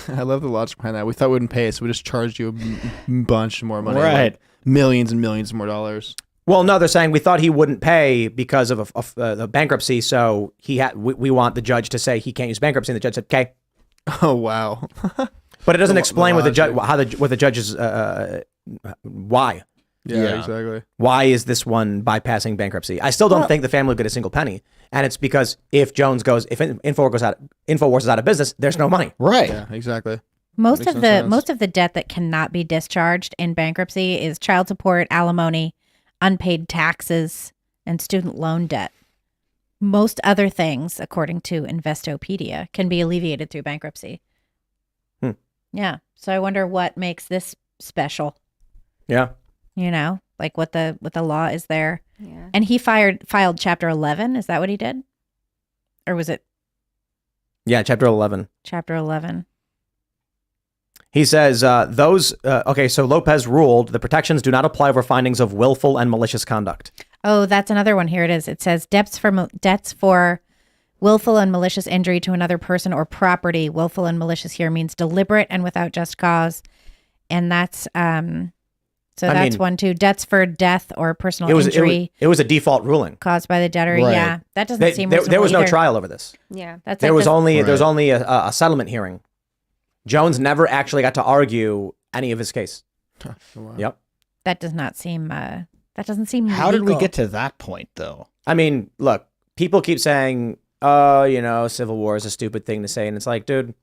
[SPEAKER 4] I love the logic behind that. We thought we wouldn't pay, so we just charged you a bunch more money.
[SPEAKER 3] Right.
[SPEAKER 4] Like millions and millions more dollars.
[SPEAKER 1] Well, no, they're saying we thought he wouldn't pay because of the bankruptcy, so we want the judge to say he can't use bankruptcy, and the judge said, "Okay."
[SPEAKER 4] Oh, wow.
[SPEAKER 1] But it doesn't
[SPEAKER 4] The
[SPEAKER 1] explain what the judge
[SPEAKER 4] logic.
[SPEAKER 1] what the judge's why.
[SPEAKER 4] Yeah, exactly.
[SPEAKER 1] Why is this one bypassing bankruptcy? I still don't think the family will get a single penny, and it's because if InfoWars is out of business, there's no money.
[SPEAKER 3] Right.
[SPEAKER 4] Yeah, exactly.
[SPEAKER 5] Most
[SPEAKER 4] Makes
[SPEAKER 5] of
[SPEAKER 4] no
[SPEAKER 5] the
[SPEAKER 4] sense.
[SPEAKER 5] most of the debt that cannot be discharged in bankruptcy is child support, alimony, unpaid taxes, and student loan debt. Most other things, according to Investopedia, can be alleviated through bankruptcy. Yeah. So I wonder what makes this special.
[SPEAKER 1] Yeah.
[SPEAKER 5] Like what the law is there.
[SPEAKER 2] Yeah.
[SPEAKER 5] And he filed Chapter 11. Is that what he did? Or was it
[SPEAKER 1] Yeah, Chapter 11.
[SPEAKER 5] Chapter 11?
[SPEAKER 1] He says so Lopez ruled the protections do not apply over findings of willful and malicious conduct.
[SPEAKER 5] Oh, that's another one. Here it is. It says debts for willful and malicious injury to another person or property. Willful and malicious here means deliberate and without just cause. And that's that's one too. Debts for death or personal injury
[SPEAKER 1] It was a default ruling.
[SPEAKER 5] caused by the debtor.
[SPEAKER 3] Right.
[SPEAKER 5] Yeah, that doesn't seem
[SPEAKER 1] There
[SPEAKER 5] reasonable
[SPEAKER 1] was no
[SPEAKER 5] either.
[SPEAKER 1] trial over this.
[SPEAKER 2] Yeah.
[SPEAKER 5] That's
[SPEAKER 1] There
[SPEAKER 5] like
[SPEAKER 1] was
[SPEAKER 5] this-
[SPEAKER 1] only
[SPEAKER 3] Right.
[SPEAKER 1] a settlement hearing. Jones never actually got to argue any of his case.
[SPEAKER 4] Wow.
[SPEAKER 1] Yep.
[SPEAKER 5] that does not seem that doesn't seem
[SPEAKER 3] How did we
[SPEAKER 5] legal.
[SPEAKER 3] get to that point, though?
[SPEAKER 1] I mean, look, people keep saying, "Oh, civil war is a stupid thing to say," and it's like, dude,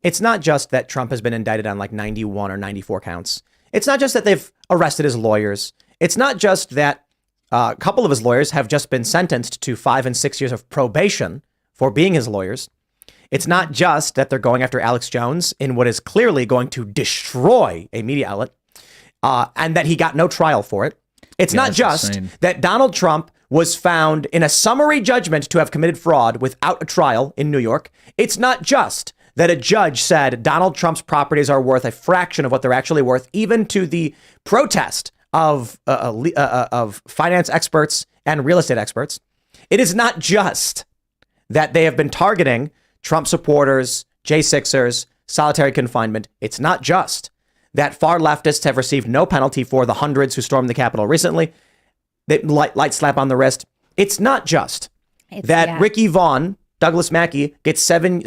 [SPEAKER 1] it's not just that Trump has been indicted on like 91 or 94 counts. It's not just that they've arrested his lawyers. It's not just that a couple of his lawyers have just been sentenced to 5 and 6 years of probation for being his lawyers. It's not just that they're going after Alex Jones in what is clearly going to destroy a media outlet, and that he got no trial for it. It's not
[SPEAKER 3] that's
[SPEAKER 1] just
[SPEAKER 3] insane.
[SPEAKER 1] that Donald Trump was found in a summary judgment to have committed fraud without a trial in New York. It's not just that a judge said Donald Trump's properties are worth a fraction of what they're actually worth, even to the protest of finance experts and real estate experts. It is not just that they have been targeting Trump supporters, J6ers, solitary confinement. It's not just that far leftists have received no penalty for the hundreds who stormed the Capitol recently. Light slap on the wrist. It's not just that Ricky Vaughn, Douglas Mackey, gets 7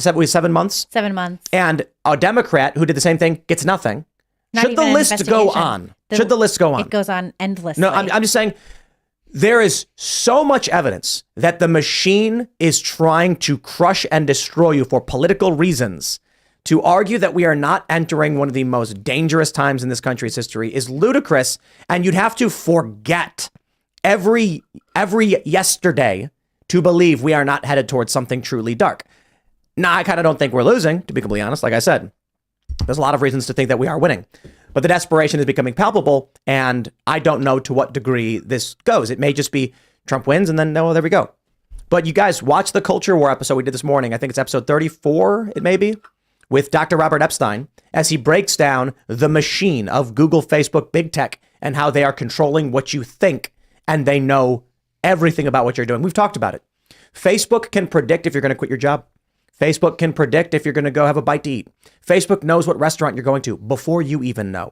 [SPEAKER 1] months.
[SPEAKER 5] 7 months.
[SPEAKER 1] And a Democrat who did the same thing gets nothing. Should the list go on? Should the list go on?
[SPEAKER 5] It goes on endlessly.
[SPEAKER 1] No, I'm just saying there is so much evidence that the machine is trying to crush and destroy you for political reasons. To argue that we are not entering one of the most dangerous times in this country's history is ludicrous. And you'd have to forget every yesterday to believe we are not headed towards something truly dark. Now, I kind of don't think we're losing, to be completely honest. Like I said, there's a lot of reasons to think that we are winning. But the desperation is becoming palpable, and I don't know to what degree this goes. It may just be Trump wins, and then, there we go. But you guys watch the Culture War episode we did this morning. I think it's episode 34, it may be, with Dr. Robert Epstein, as he breaks down the machine of Google, Facebook, big tech, and how they are controlling what you think, and they know everything about what you're doing. We've talked about it. Facebook can predict if you're going to quit your job. Facebook can predict if you're going to go have a bite to eat. Facebook knows what restaurant you're going to before you even know.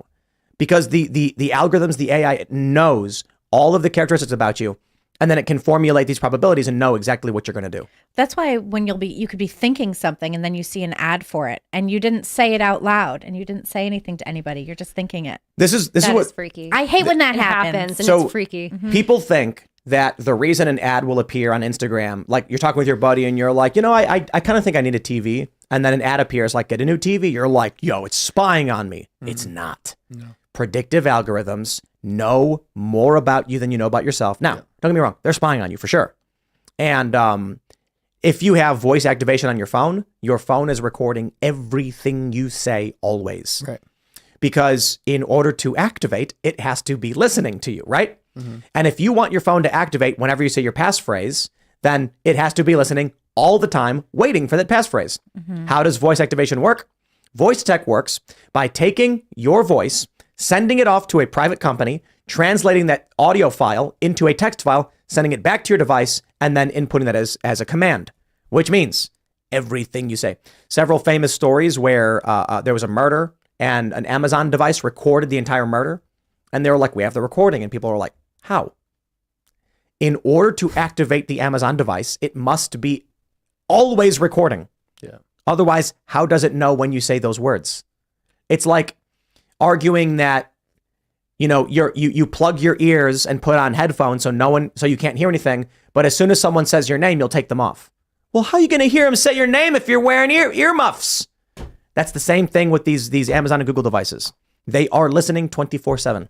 [SPEAKER 1] Because the algorithms, the AI, it knows all of the characteristics about you, and then it can formulate these probabilities and know exactly what you're going to do.
[SPEAKER 5] That's why when you could be thinking something and then you see an ad for it and you didn't say it out loud and you didn't say anything to anybody. You're just thinking it.
[SPEAKER 1] This is what
[SPEAKER 2] freaky.
[SPEAKER 5] I hate when that
[SPEAKER 2] happens and
[SPEAKER 1] So
[SPEAKER 2] it's freaky.
[SPEAKER 1] People think that the reason an ad will appear on Instagram, like you're talking with your buddy and you're like, I kind of think I need a TV. And then an ad appears like, get a new TV. You're like, yo, it's spying on me. It's not. No. Predictive algorithms know more about you than you know about yourself. Now, don't get me wrong. They're spying on you for sure. And if you have voice activation on your phone is recording everything you say always.
[SPEAKER 4] Right.
[SPEAKER 1] Because in order to activate, it has to be listening to you, right? Mm-hmm. And if you want your phone to activate whenever you say your passphrase, then it has to be listening all the time, waiting for that passphrase. Mm-hmm. How does voice activation work? Voice tech works by taking your voice, sending it off to a private company, translating that audio file into a text file, sending it back to your device, and then inputting that as a command, which means everything you say. Several famous stories where there was a murder and an Amazon device recorded the entire murder. And they were like, we have the recording. And people were like, how? In order to activate the Amazon device, it must be always recording.
[SPEAKER 4] Yeah.
[SPEAKER 1] Otherwise, how does it know when you say those words? It's like arguing that, you plug your ears and put on headphones so you can't hear anything. But as soon as someone says your name, you'll take them off. Well, how are you going to hear them say your name if you're wearing earmuffs? That's the same thing with these Amazon and Google devices. They are listening 24/7.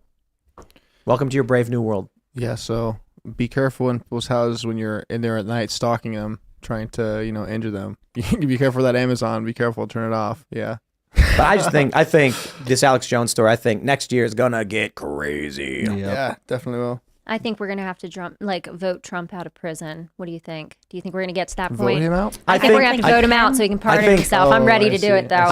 [SPEAKER 1] Welcome to your brave new world.
[SPEAKER 4] Yeah, so be careful in people's houses when you're in there at night stalking them, trying to, injure them. Be careful of that Amazon. Be careful. Turn it off. Yeah.
[SPEAKER 1] But I think this Alex Jones story, I think next year is going to get crazy.
[SPEAKER 4] Yep. Yeah, definitely will.
[SPEAKER 2] I think we're going to have to vote Trump out of prison. What do you think? Do you think we're going to get to that
[SPEAKER 4] Vote
[SPEAKER 2] point?
[SPEAKER 4] him out?
[SPEAKER 2] I think we're going to have to vote him out so he can pardon himself. I'm ready to do it, though.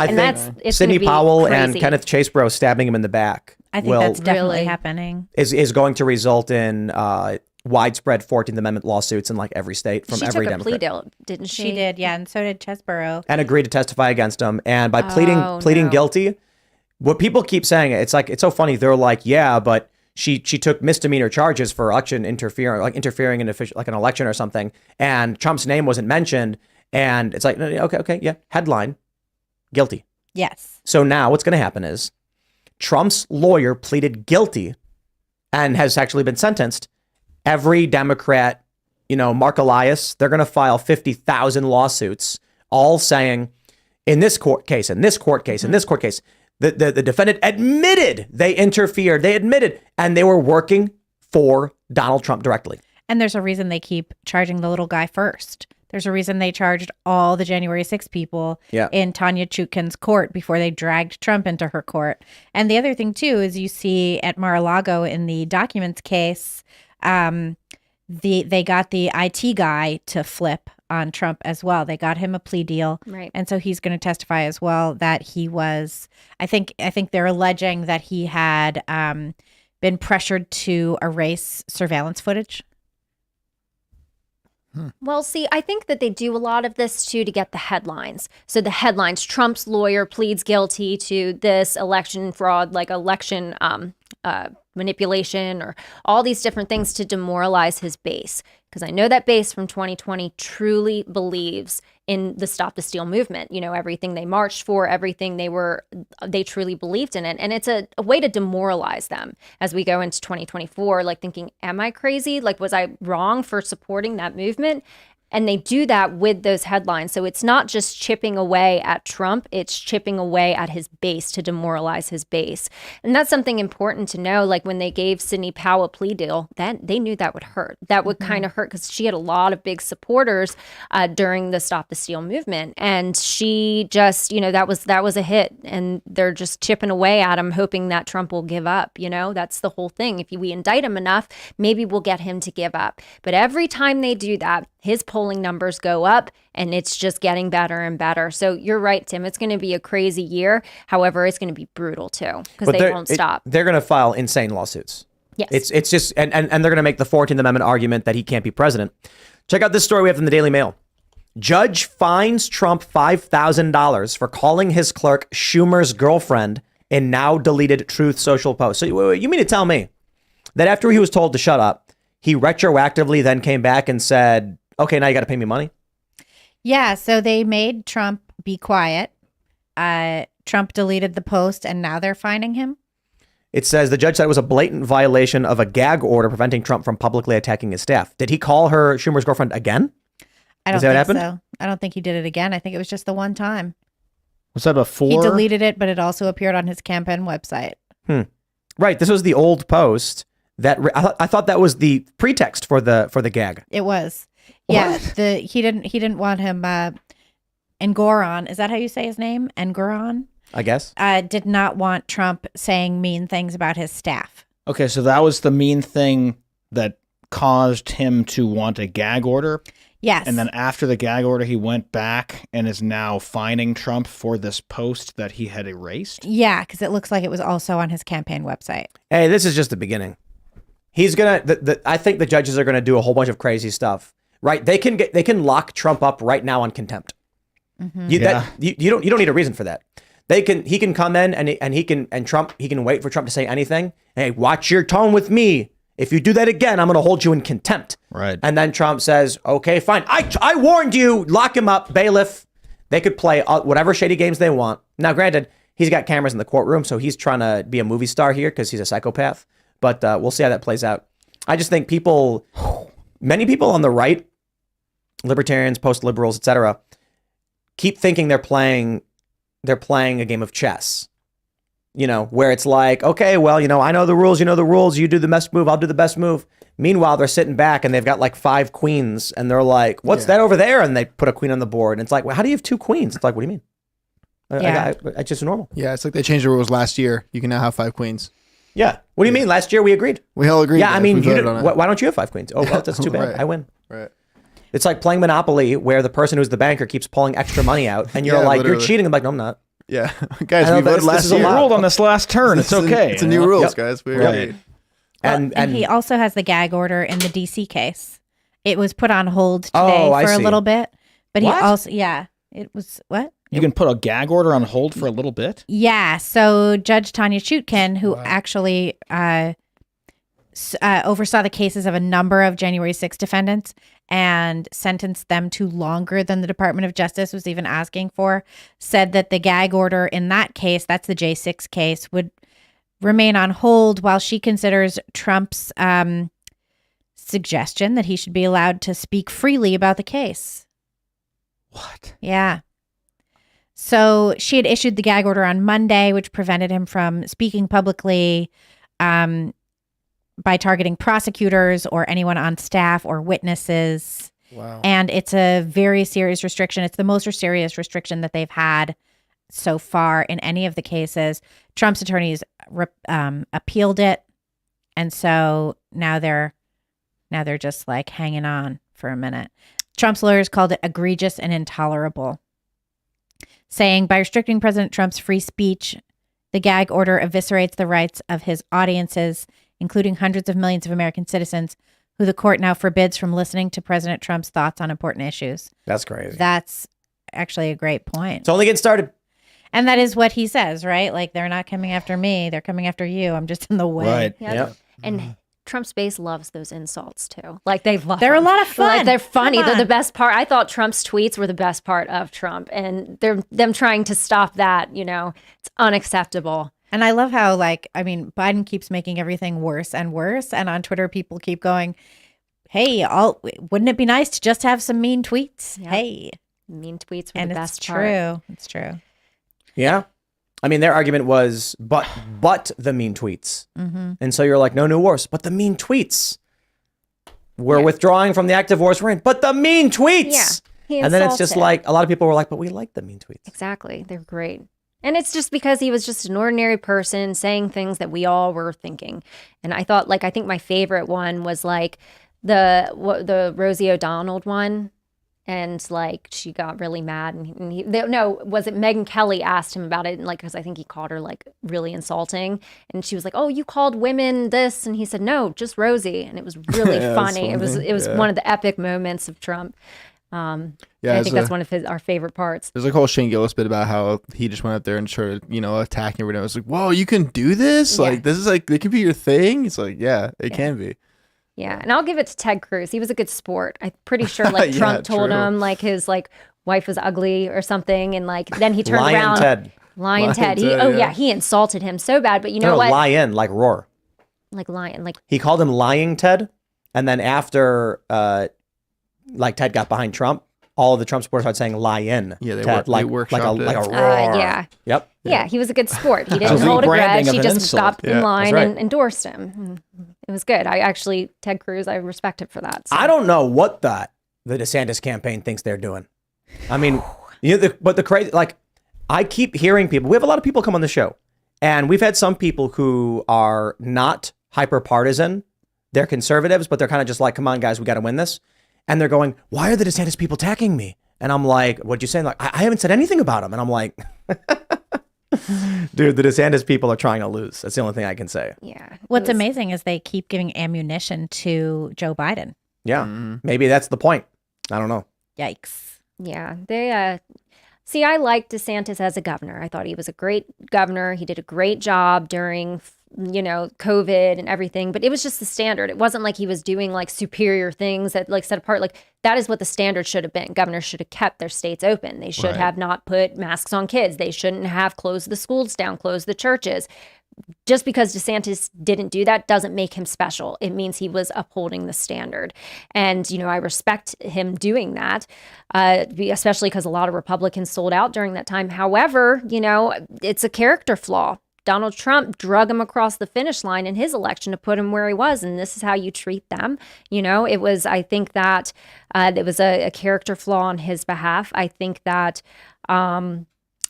[SPEAKER 2] It's
[SPEAKER 1] Sidney
[SPEAKER 2] gonna be
[SPEAKER 1] Powell
[SPEAKER 2] crazy.
[SPEAKER 1] and Kenneth Chesebro stabbing him in the back.
[SPEAKER 5] I think that's definitely happening.
[SPEAKER 1] Is going to result in widespread 14th Amendment lawsuits in like every state from every Democrat.
[SPEAKER 2] She took a plea deal, didn't she?
[SPEAKER 5] She did, yeah, and so did Chesebro.
[SPEAKER 1] And agreed to testify against him. And by pleading guilty, what people keep saying, it's so funny. They're like, yeah, but she took misdemeanor charges for election interfering in an election or something, and Trump's name wasn't mentioned. And it's like, okay, yeah, headline, guilty.
[SPEAKER 5] Yes.
[SPEAKER 1] So now what's going to happen is Trump's lawyer pleaded guilty and has actually been sentenced. Every Democrat, Mark Elias, they're going to file 50,000 lawsuits, all saying, in this court case, in this court case, in this court case, the defendant admitted they interfered. They admitted, and they were working for Donald Trump directly.
[SPEAKER 5] And there's a reason they keep charging the little guy first. There's a reason they charged all the January 6th people in Tanya Chutkin's court before they dragged Trump into her court. And the other thing, too, is you see at Mar-a-Lago in the documents case, they got the IT guy to flip on Trump as well. They got him a plea deal.
[SPEAKER 2] Right.
[SPEAKER 5] And so he's going to testify as well that he was, I think they're alleging that he had been pressured to erase surveillance footage.
[SPEAKER 2] Well, see, I think that they do a lot of this too to get the headlines. So the headlines: Trump's lawyer pleads guilty to this election fraud, like election manipulation, or all these different things to demoralize his base. Because I know that base from 2020 truly believes in the Stop the Steal movement. You know, everything they marched for, everything they truly believed in it. And it's a way to demoralize them as we go into 2024, like thinking, am I crazy? Like, was I wrong for supporting that movement? And they do that with those headlines. So it's not just chipping away at Trump, it's chipping away at his base to demoralize his base. And that's something important to know. Like when they gave Sidney Powell a plea deal, that they knew that would hurt. That would kind of hurt because she had a lot of big supporters during the Stop the Steal movement. And she just, that was a hit. And they're just chipping away at him, hoping that Trump will give up. That's the whole thing. If we indict him enough, maybe we'll get him to give up. But every time they do that, his polling numbers go up, and it's just getting better and better. So you're right, Tim. It's going to be a crazy year. However, it's going to be brutal too because they won't stop.
[SPEAKER 1] They're going to file insane lawsuits.
[SPEAKER 2] Yes.
[SPEAKER 1] It's just and they're going to make the 14th Amendment argument that he can't be president. Check out this story we have from the Daily Mail. Judge fines Trump $5,000 for calling his clerk Schumer's girlfriend in now deleted Truth Social post. So you mean to tell me that after he was told to shut up, he retroactively then came back and said, okay, now you got to pay me money?
[SPEAKER 5] Yeah, so they made Trump be quiet. Trump deleted the post, and now they're fining him.
[SPEAKER 1] It says the judge said it was a blatant violation of a gag order preventing Trump from publicly attacking his staff. Did he call her Schumer's girlfriend again?
[SPEAKER 5] I don't
[SPEAKER 1] Is that what
[SPEAKER 5] think
[SPEAKER 1] happened?
[SPEAKER 5] so. I don't think he did it again. I think it was just the one time.
[SPEAKER 3] Was that before?
[SPEAKER 5] He deleted it, but it also appeared on his campaign website.
[SPEAKER 1] Right. This was the old post that I thought that was the pretext for the gag.
[SPEAKER 5] It was. Yeah, he didn't want him. Engoron, is that how you say his name? Engoron,
[SPEAKER 1] I guess.
[SPEAKER 5] did not want Trump saying mean things about his staff.
[SPEAKER 3] Okay, so that was the mean thing that caused him to want a gag order.
[SPEAKER 5] Yes,
[SPEAKER 3] And then after the gag order, he went back and is now fining Trump for this post that he had erased.
[SPEAKER 5] yeah, because it looks like it was also on his campaign website.
[SPEAKER 1] Hey, this is just the beginning. He's gonna. I think the judges are gonna do a whole bunch of crazy stuff. Right? They can lock Trump up right now on contempt. You don't need a reason for that. He can come in and he can wait for Trump to say anything. Hey, watch your tone with me. If you do that again, I'm going to hold you in contempt.
[SPEAKER 3] Right.
[SPEAKER 1] And then Trump says, okay, fine. I warned you. Lock him up, bailiff. They could play whatever shady games they want. Now, granted, he's got cameras in the courtroom, so he's trying to be a movie star here because he's a psychopath. But we'll see how that plays out. I just think many people on the right, libertarians, post-liberals, etc., keep thinking they're playing a game of chess. Where it's like, okay, well, I know the rules, you know the rules, you do the best move, I'll do the best move. Meanwhile, they're sitting back and they've got like 5 queens and they're like, what's that over there? And they put a queen on the board. And it's like, well, how do you have 2 queens? It's like, what do you mean? It's just normal.
[SPEAKER 4] Yeah, it's like they changed the rules last year. You can now have 5 queens.
[SPEAKER 1] Yeah. What do you mean? Last year we agreed.
[SPEAKER 4] We all agreed.
[SPEAKER 1] Yeah, I mean,
[SPEAKER 4] we voted on it.
[SPEAKER 1] why don't you have 5 queens? Oh, well, that's too bad.
[SPEAKER 4] Right.
[SPEAKER 1] I win.
[SPEAKER 4] Right.
[SPEAKER 1] It's like playing Monopoly where the person who's the banker keeps pulling extra money out and you're
[SPEAKER 4] Yeah,
[SPEAKER 1] like,
[SPEAKER 4] literally.
[SPEAKER 1] you're cheating. I'm like, no, I'm not.
[SPEAKER 4] Yeah, guys,
[SPEAKER 1] I know
[SPEAKER 4] we
[SPEAKER 1] this
[SPEAKER 4] voted last
[SPEAKER 1] is
[SPEAKER 4] year.
[SPEAKER 1] a
[SPEAKER 3] We
[SPEAKER 1] lot.
[SPEAKER 3] ruled on this last turn. It's okay.
[SPEAKER 4] It's a new rules,
[SPEAKER 1] Yep.
[SPEAKER 4] guys. We
[SPEAKER 3] Right.
[SPEAKER 4] agreed.
[SPEAKER 5] And he also has the gag order in the DC case. It was put on hold today
[SPEAKER 1] Oh, I
[SPEAKER 5] for a
[SPEAKER 1] see.
[SPEAKER 5] little bit, but
[SPEAKER 1] What?
[SPEAKER 5] he also it was what?
[SPEAKER 3] You can put a gag order on hold for a little bit?
[SPEAKER 5] Yeah, so Judge Tanya Chutkin, who actually oversaw the cases of a number of January 6 defendants and sentenced them to longer than the Department of Justice was even asking for, said that the gag order in that case, that's the J6 case, would remain on hold while she considers Trump's suggestion that he should be allowed to speak freely about the case.
[SPEAKER 3] What?
[SPEAKER 5] Yeah. So she had issued the gag order on Monday, which prevented him from speaking publicly by targeting prosecutors or anyone on staff or witnesses.
[SPEAKER 4] Wow.
[SPEAKER 5] And it's a very serious restriction. It's the most serious restriction that they've had so far in any of the cases. Trump's attorneys appealed it. And so now they're just like hanging on for a minute. Trump's lawyers called it egregious and intolerable, saying by restricting President Trump's free speech, the gag order eviscerates the rights of his audiences, including hundreds of millions of American citizens who the court now forbids from listening to President Trump's thoughts on important issues.
[SPEAKER 1] That's crazy.
[SPEAKER 5] That's actually a great point.
[SPEAKER 1] It's only getting started.
[SPEAKER 5] And that is what he says, right? Like, they're not coming after me. They're coming after you. I'm just in the way.
[SPEAKER 3] Right.
[SPEAKER 2] Yeah.
[SPEAKER 1] Yep.
[SPEAKER 2] And Trump's base loves those insults too. Like they love
[SPEAKER 5] They're a
[SPEAKER 2] them.
[SPEAKER 5] lot of fun.
[SPEAKER 2] Like they're funny.
[SPEAKER 5] Come
[SPEAKER 2] They're the
[SPEAKER 5] on.
[SPEAKER 2] best part. I thought Trump's tweets were the best part of Trump, and them trying to stop that. It's unacceptable.
[SPEAKER 5] And I love how, Biden keeps making everything worse and worse. And on Twitter, people keep going, hey, wouldn't it be nice to just have some mean tweets?
[SPEAKER 2] Yep.
[SPEAKER 5] Hey.
[SPEAKER 2] Mean tweets were
[SPEAKER 5] And
[SPEAKER 2] the
[SPEAKER 5] it's
[SPEAKER 2] best part.
[SPEAKER 5] true. It's true.
[SPEAKER 1] Yeah. I mean, their argument was, but the mean tweets.
[SPEAKER 5] Mm-hmm.
[SPEAKER 1] And so you're like, no new wars, but the mean tweets. We're withdrawing from the active wars we're in, but the mean tweets.
[SPEAKER 2] Yeah. He
[SPEAKER 1] And then it's just
[SPEAKER 2] insulted.
[SPEAKER 1] like, a lot of people were like, but we like the mean tweets.
[SPEAKER 2] Exactly. They're great. And it's just because he was just an ordinary person saying things that we all were thinking. And I thought, I think my favorite one was the Rosie O'Donnell one. And she got really mad. Was it Megyn Kelly asked him about it? And because I think he called her really insulting. And she was like, oh, you called women this? And he said, no, just Rosie. And it was really
[SPEAKER 4] Yeah,
[SPEAKER 2] funny.
[SPEAKER 4] that's
[SPEAKER 2] It was
[SPEAKER 4] funny.
[SPEAKER 2] one of the epic moments of Trump. I
[SPEAKER 4] it's
[SPEAKER 2] think that's one of our favorite parts.
[SPEAKER 4] There's a whole Shane Gillis bit about how he just went up there and started, attacking everyone. I was like, whoa, you can do this?
[SPEAKER 2] Yeah.
[SPEAKER 4] Like, this is it could be your thing? It's like, yeah, it can be.
[SPEAKER 2] Yeah, and I'll give it to Ted Cruz. He was a good sport. I'm pretty sure
[SPEAKER 4] Yeah,
[SPEAKER 2] Trump told
[SPEAKER 4] true.
[SPEAKER 2] him his wife was ugly or something, and then he turned
[SPEAKER 1] Lion
[SPEAKER 2] around.
[SPEAKER 1] Ted.
[SPEAKER 2] Lion Ted.
[SPEAKER 4] Ted, yeah.
[SPEAKER 2] He insulted him so bad. But you know what?
[SPEAKER 1] Lion, like roar.
[SPEAKER 2] Lion,
[SPEAKER 1] He called him lying Ted. And then after, Ted got behind Trump, all of the Trump supporters started saying lion.
[SPEAKER 4] Yeah, they
[SPEAKER 1] Ted,
[SPEAKER 4] workshopped
[SPEAKER 1] like a
[SPEAKER 4] it.
[SPEAKER 1] roar.
[SPEAKER 2] yeah.
[SPEAKER 1] Yep.
[SPEAKER 2] Yeah, he was a good sport. He
[SPEAKER 3] was
[SPEAKER 2] didn't hold a
[SPEAKER 3] rebranding
[SPEAKER 2] grudge.
[SPEAKER 3] of
[SPEAKER 2] He
[SPEAKER 3] an
[SPEAKER 2] just
[SPEAKER 3] insult.
[SPEAKER 2] got in
[SPEAKER 4] Yeah,
[SPEAKER 2] line
[SPEAKER 1] that's right.
[SPEAKER 2] and endorsed him. It was good. Ted Cruz, I respect it for that. So.
[SPEAKER 1] I don't know what the DeSantis campaign thinks they're doing. I mean, but the crazy, I keep hearing people. We have a lot of people come on the show, and we've had some people who are not hyper partisan. They're conservatives, but they're kind of just like, come on, guys, we got to win this. And they're going, why are the DeSantis people attacking me? And I'm like, what'd you say? Like, I haven't said anything about him. And I'm like, dude, the DeSantis people are trying to lose. That's the only thing I can say.
[SPEAKER 2] Yeah.
[SPEAKER 5] What's amazing is they keep giving ammunition to Joe Biden.
[SPEAKER 1] Yeah. Maybe that's the point. I don't know.
[SPEAKER 5] Yikes.
[SPEAKER 2] Yeah, they see, I liked DeSantis as a governor. I thought he was a great governor. He did a great job during COVID and everything, but it was just the standard. It wasn't like he was doing superior things that set apart. That is what the standard should have been. Governors should have kept their states open. They should have not put masks on kids. They shouldn't have closed the schools down, closed the churches. Just because DeSantis didn't do that doesn't make him special. It means he was upholding the standard. And, I respect him doing that, especially because a lot of Republicans sold out during that time. However, it's a character flaw. Donald Trump drug him across the finish line in his election to put him where he was. And this is how you treat them. I think that it was a character flaw on his behalf. I think that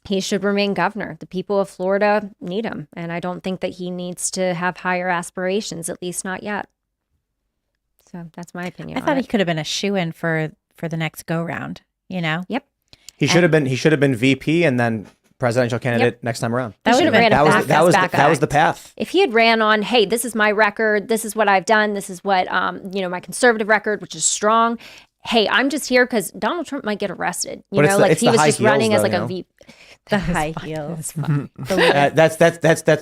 [SPEAKER 2] he should remain governor. The people of Florida need him. And I don't think that he needs to have higher aspirations, at least not yet. So that's my opinion.
[SPEAKER 5] I thought he could have been a shoo-in for the next go-round,
[SPEAKER 2] Yep.
[SPEAKER 1] He should have been VP and then presidential candidate next time around.
[SPEAKER 2] That would have ran
[SPEAKER 1] That was
[SPEAKER 2] back.
[SPEAKER 1] that was the path.
[SPEAKER 2] If he had ran on, hey, this is my record, this is what I've done, this is what my conservative record, which is strong. Hey, I'm just here because Donald Trump might get arrested.
[SPEAKER 1] But it's
[SPEAKER 2] he
[SPEAKER 1] the
[SPEAKER 2] was
[SPEAKER 1] high
[SPEAKER 2] just
[SPEAKER 1] heels,
[SPEAKER 2] running as
[SPEAKER 1] though,
[SPEAKER 2] a VP.
[SPEAKER 5] The high heels.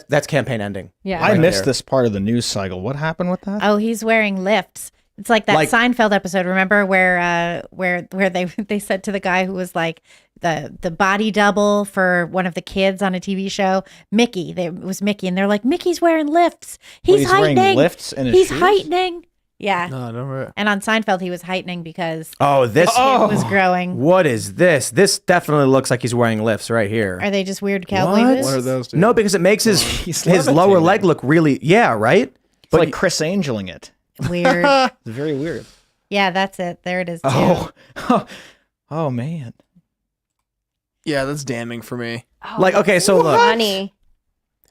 [SPEAKER 1] That's campaign ending.
[SPEAKER 2] Yeah.
[SPEAKER 3] I
[SPEAKER 1] Right
[SPEAKER 3] missed
[SPEAKER 1] there.
[SPEAKER 3] this part of the news cycle. What happened with that?
[SPEAKER 5] Oh, he's wearing lifts. It's like that
[SPEAKER 1] Like-
[SPEAKER 5] Seinfeld episode. Remember where they said to the guy who was like the body double for one of the kids on a TV show, Mickey. It was Mickey, and they're like, Mickey's wearing lifts. He's
[SPEAKER 3] wearing
[SPEAKER 5] heightening.
[SPEAKER 3] lifts in his
[SPEAKER 5] He's
[SPEAKER 3] shoes?
[SPEAKER 5] heightening. Yeah.
[SPEAKER 4] No, I don't remember.
[SPEAKER 5] And on Seinfeld, he was heightening because
[SPEAKER 1] Oh, this.
[SPEAKER 5] it was growing.
[SPEAKER 1] What is this? This definitely looks like he's wearing lifts right here.
[SPEAKER 5] Are they just weird cowboy
[SPEAKER 1] What?
[SPEAKER 5] boots?
[SPEAKER 4] What are those? Dude?
[SPEAKER 1] No, because it makes his
[SPEAKER 3] levitating.
[SPEAKER 1] lower leg look really, right?
[SPEAKER 3] It's like Chris Angeling it.
[SPEAKER 5] Weird.
[SPEAKER 3] It's very weird.
[SPEAKER 5] Yeah, that's it. There it is, too.
[SPEAKER 3] Oh man.
[SPEAKER 4] Yeah, that's damning for me.
[SPEAKER 1] Like, okay, so look.
[SPEAKER 2] Funny.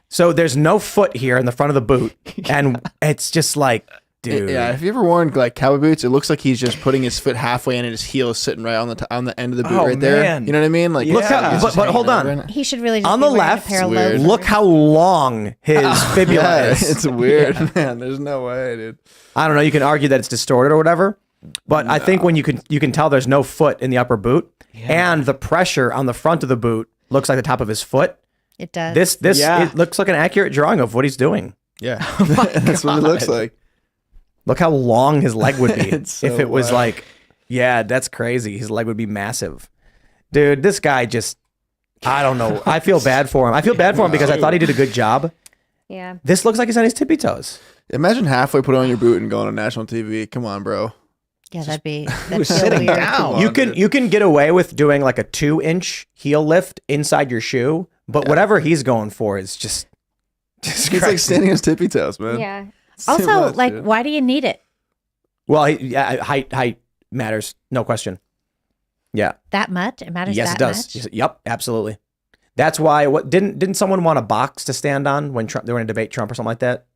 [SPEAKER 1] So there's no foot here in the front of the boot, and it's just like, dude.
[SPEAKER 4] Yeah, if you ever worn like cowboy boots, it looks like he's just putting his foot halfway in and his heel is sitting right on the end of the boot right there.
[SPEAKER 3] Man.
[SPEAKER 4] You know what I mean? Like,
[SPEAKER 1] Look how-
[SPEAKER 4] he's
[SPEAKER 1] but
[SPEAKER 4] just hanging
[SPEAKER 1] hold
[SPEAKER 4] out
[SPEAKER 1] on.
[SPEAKER 4] right now.
[SPEAKER 5] He should really just
[SPEAKER 1] On
[SPEAKER 5] be
[SPEAKER 1] the
[SPEAKER 5] wearing
[SPEAKER 1] left,
[SPEAKER 5] a pair of
[SPEAKER 4] weird.
[SPEAKER 5] loafers.
[SPEAKER 1] Look how long his fibula
[SPEAKER 4] Yeah,
[SPEAKER 1] is.
[SPEAKER 4] it's weird, man. There's no way, dude.
[SPEAKER 1] I don't know. You can argue that it's distorted or whatever, but I think when you can tell there's no foot in the upper boot, and the pressure on the front of the boot looks like the top of his foot.
[SPEAKER 5] It does.
[SPEAKER 1] This
[SPEAKER 3] Yeah.
[SPEAKER 1] it looks like an accurate drawing of what he's doing.
[SPEAKER 4] Yeah, that's what it looks like.
[SPEAKER 1] Look how long his leg would be
[SPEAKER 4] It's so
[SPEAKER 1] if it was
[SPEAKER 4] wild.
[SPEAKER 1] like, yeah, that's crazy. His leg would be massive. Dude, this guy just, I don't know. I feel bad for him. I feel bad for him because I thought he did a good job.
[SPEAKER 2] Yeah.
[SPEAKER 1] This looks like he's on his tippy toes.
[SPEAKER 4] Imagine halfway put on your boot and going on national TV. Come on, bro.
[SPEAKER 5] Yeah, that'd be
[SPEAKER 3] was
[SPEAKER 5] so
[SPEAKER 3] sitting
[SPEAKER 5] weird.
[SPEAKER 3] down.
[SPEAKER 4] on,
[SPEAKER 1] You can
[SPEAKER 4] dude.
[SPEAKER 1] you can get away with doing like a 2-inch heel lift inside your shoe, but whatever he's going for is just
[SPEAKER 4] He's like
[SPEAKER 1] crazy.
[SPEAKER 4] standing on his tippy toes, man.
[SPEAKER 2] Yeah.
[SPEAKER 4] It's too
[SPEAKER 5] Also,
[SPEAKER 4] much,
[SPEAKER 5] like,
[SPEAKER 4] dude.
[SPEAKER 5] why do you need it
[SPEAKER 1] Well, height matters, no question. Yeah.
[SPEAKER 5] that much? It matters
[SPEAKER 1] Yes,
[SPEAKER 5] that
[SPEAKER 1] it does.
[SPEAKER 5] much?
[SPEAKER 1] Yes, yep, absolutely. That's why. What didn't someone want a box to stand on when Trump, they were going to debate Trump or something like that?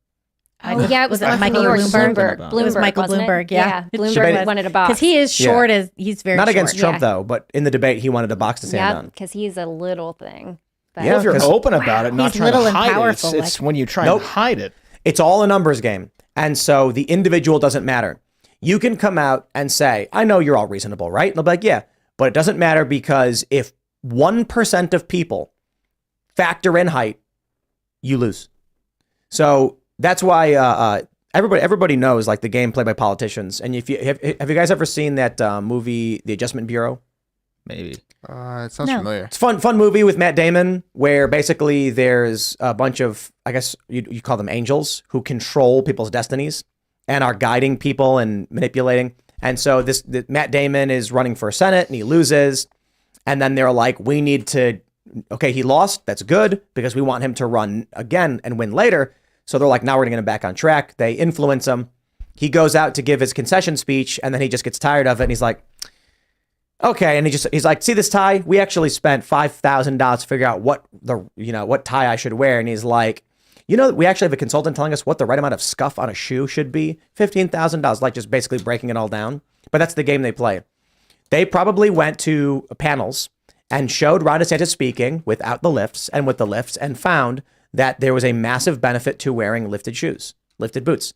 [SPEAKER 2] Oh, yeah, it was
[SPEAKER 5] it
[SPEAKER 2] like
[SPEAKER 5] Michael
[SPEAKER 2] New York
[SPEAKER 5] Bloomberg?
[SPEAKER 2] Bloomberg.
[SPEAKER 5] It was Michael
[SPEAKER 2] wasn't it?
[SPEAKER 5] Bloomberg, yeah.
[SPEAKER 2] Bloomberg wanted a box.
[SPEAKER 5] Because he is
[SPEAKER 1] Yeah.
[SPEAKER 5] short he's very
[SPEAKER 1] Not
[SPEAKER 5] short.
[SPEAKER 1] against Trump
[SPEAKER 2] Yeah.
[SPEAKER 1] though, but in the debate he wanted a box to stand
[SPEAKER 2] Yeah,
[SPEAKER 1] on.
[SPEAKER 2] because he's a little thing. But
[SPEAKER 1] Yeah,
[SPEAKER 3] If you're
[SPEAKER 1] 'cause-
[SPEAKER 3] open about it, not
[SPEAKER 5] He's
[SPEAKER 3] trying to
[SPEAKER 5] little and
[SPEAKER 3] hide
[SPEAKER 5] powerful,
[SPEAKER 3] it, it's
[SPEAKER 5] like-
[SPEAKER 3] when you try
[SPEAKER 1] Nope.
[SPEAKER 3] and hide it.
[SPEAKER 1] It's all a numbers game, and so the individual doesn't matter. You can come out and say, "I know you're all reasonable, right?" And they'll be like, "Yeah," but it doesn't matter because if 1% of people factor in height, you lose. So that's why everybody knows like the game played by politicians. And if you have you guys ever seen that movie, The Adjustment Bureau?
[SPEAKER 3] Maybe.
[SPEAKER 4] It sounds
[SPEAKER 5] No.
[SPEAKER 4] familiar.
[SPEAKER 1] It's fun movie with Matt Damon where basically there's a bunch of, I guess you call them angels, who control people's destinies and are guiding people and manipulating. And so this Matt Damon is running for Senate and he loses. And then they're like, we need to, okay, he lost. That's good because we want him to run again and win later. So they're like, now we're going to get him back on track. They influence him. He goes out to give his concession speech and then he just gets tired of it. And he's like, okay. And he's like, see this tie? We actually spent $5,000 to figure out what tie I should wear. And he's like, we actually have a consultant telling us what the right amount of scuff on a shoe should be. $15,000, like just basically breaking it all down. But that's the game they play. They probably went to panels and showed Ron DeSantis speaking without the lifts and with the lifts and found that there was a massive benefit to wearing lifted shoes, lifted boots.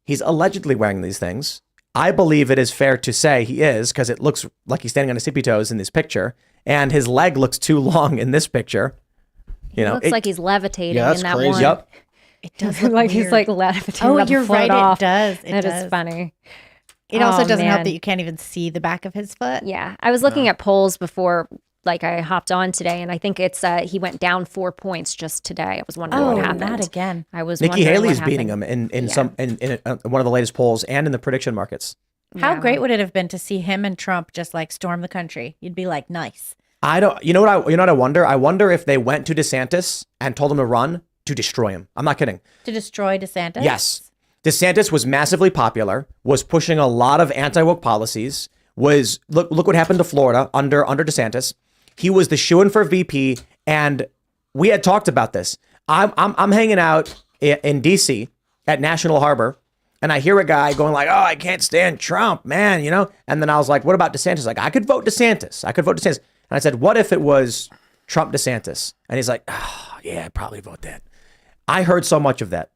[SPEAKER 1] He's allegedly wearing these things. I believe it is fair to say he is because it looks like he's standing on his tippy toes in this picture and his leg looks too long in this picture.
[SPEAKER 2] it looks like he's levitating
[SPEAKER 3] Yeah, that's
[SPEAKER 2] in that
[SPEAKER 3] crazy.
[SPEAKER 2] one.
[SPEAKER 1] Yep.
[SPEAKER 5] It does look
[SPEAKER 2] like he's
[SPEAKER 5] weird.
[SPEAKER 2] like levitating.
[SPEAKER 5] Oh,
[SPEAKER 2] about the
[SPEAKER 5] you're
[SPEAKER 2] foot
[SPEAKER 5] right.
[SPEAKER 2] off.
[SPEAKER 5] It does. It
[SPEAKER 2] That is
[SPEAKER 5] does.
[SPEAKER 2] funny.
[SPEAKER 5] It also
[SPEAKER 2] Oh,
[SPEAKER 5] doesn't help
[SPEAKER 2] man.
[SPEAKER 5] that you can't even see the back of his foot.
[SPEAKER 2] Yeah, I was looking at polls before, like I hopped on today, and I think it's he went down 4 points just today. I was wondering
[SPEAKER 5] Oh,
[SPEAKER 2] what happened.
[SPEAKER 5] not again.
[SPEAKER 2] I was.
[SPEAKER 1] Nikki
[SPEAKER 2] wondering
[SPEAKER 1] Haley
[SPEAKER 2] what
[SPEAKER 1] is beating
[SPEAKER 2] happened.
[SPEAKER 1] him in one of the latest polls and in the prediction markets.
[SPEAKER 5] How
[SPEAKER 2] Yeah.
[SPEAKER 5] great would it have been to see him and Trump just like storm the country? You'd be like, nice.
[SPEAKER 1] I don't. You know what I wonder? I wonder if they went to DeSantis and told him to run to destroy him. I'm not kidding.
[SPEAKER 5] To destroy DeSantis?
[SPEAKER 1] Yes. DeSantis was massively popular, was pushing a lot of anti-woke policies, look what happened to Florida under DeSantis. He was the shoo-in for VP, and we had talked about this. I'm hanging out in DC at National Harbor, and I hear a guy going like, "Oh, I can't stand Trump, man," And then I was like, "What about DeSantis?" Like, I could vote DeSantis. And I said, "What if it was Trump DeSantis?" And he's like, "Oh, yeah, I'd probably vote that." I heard so much of that.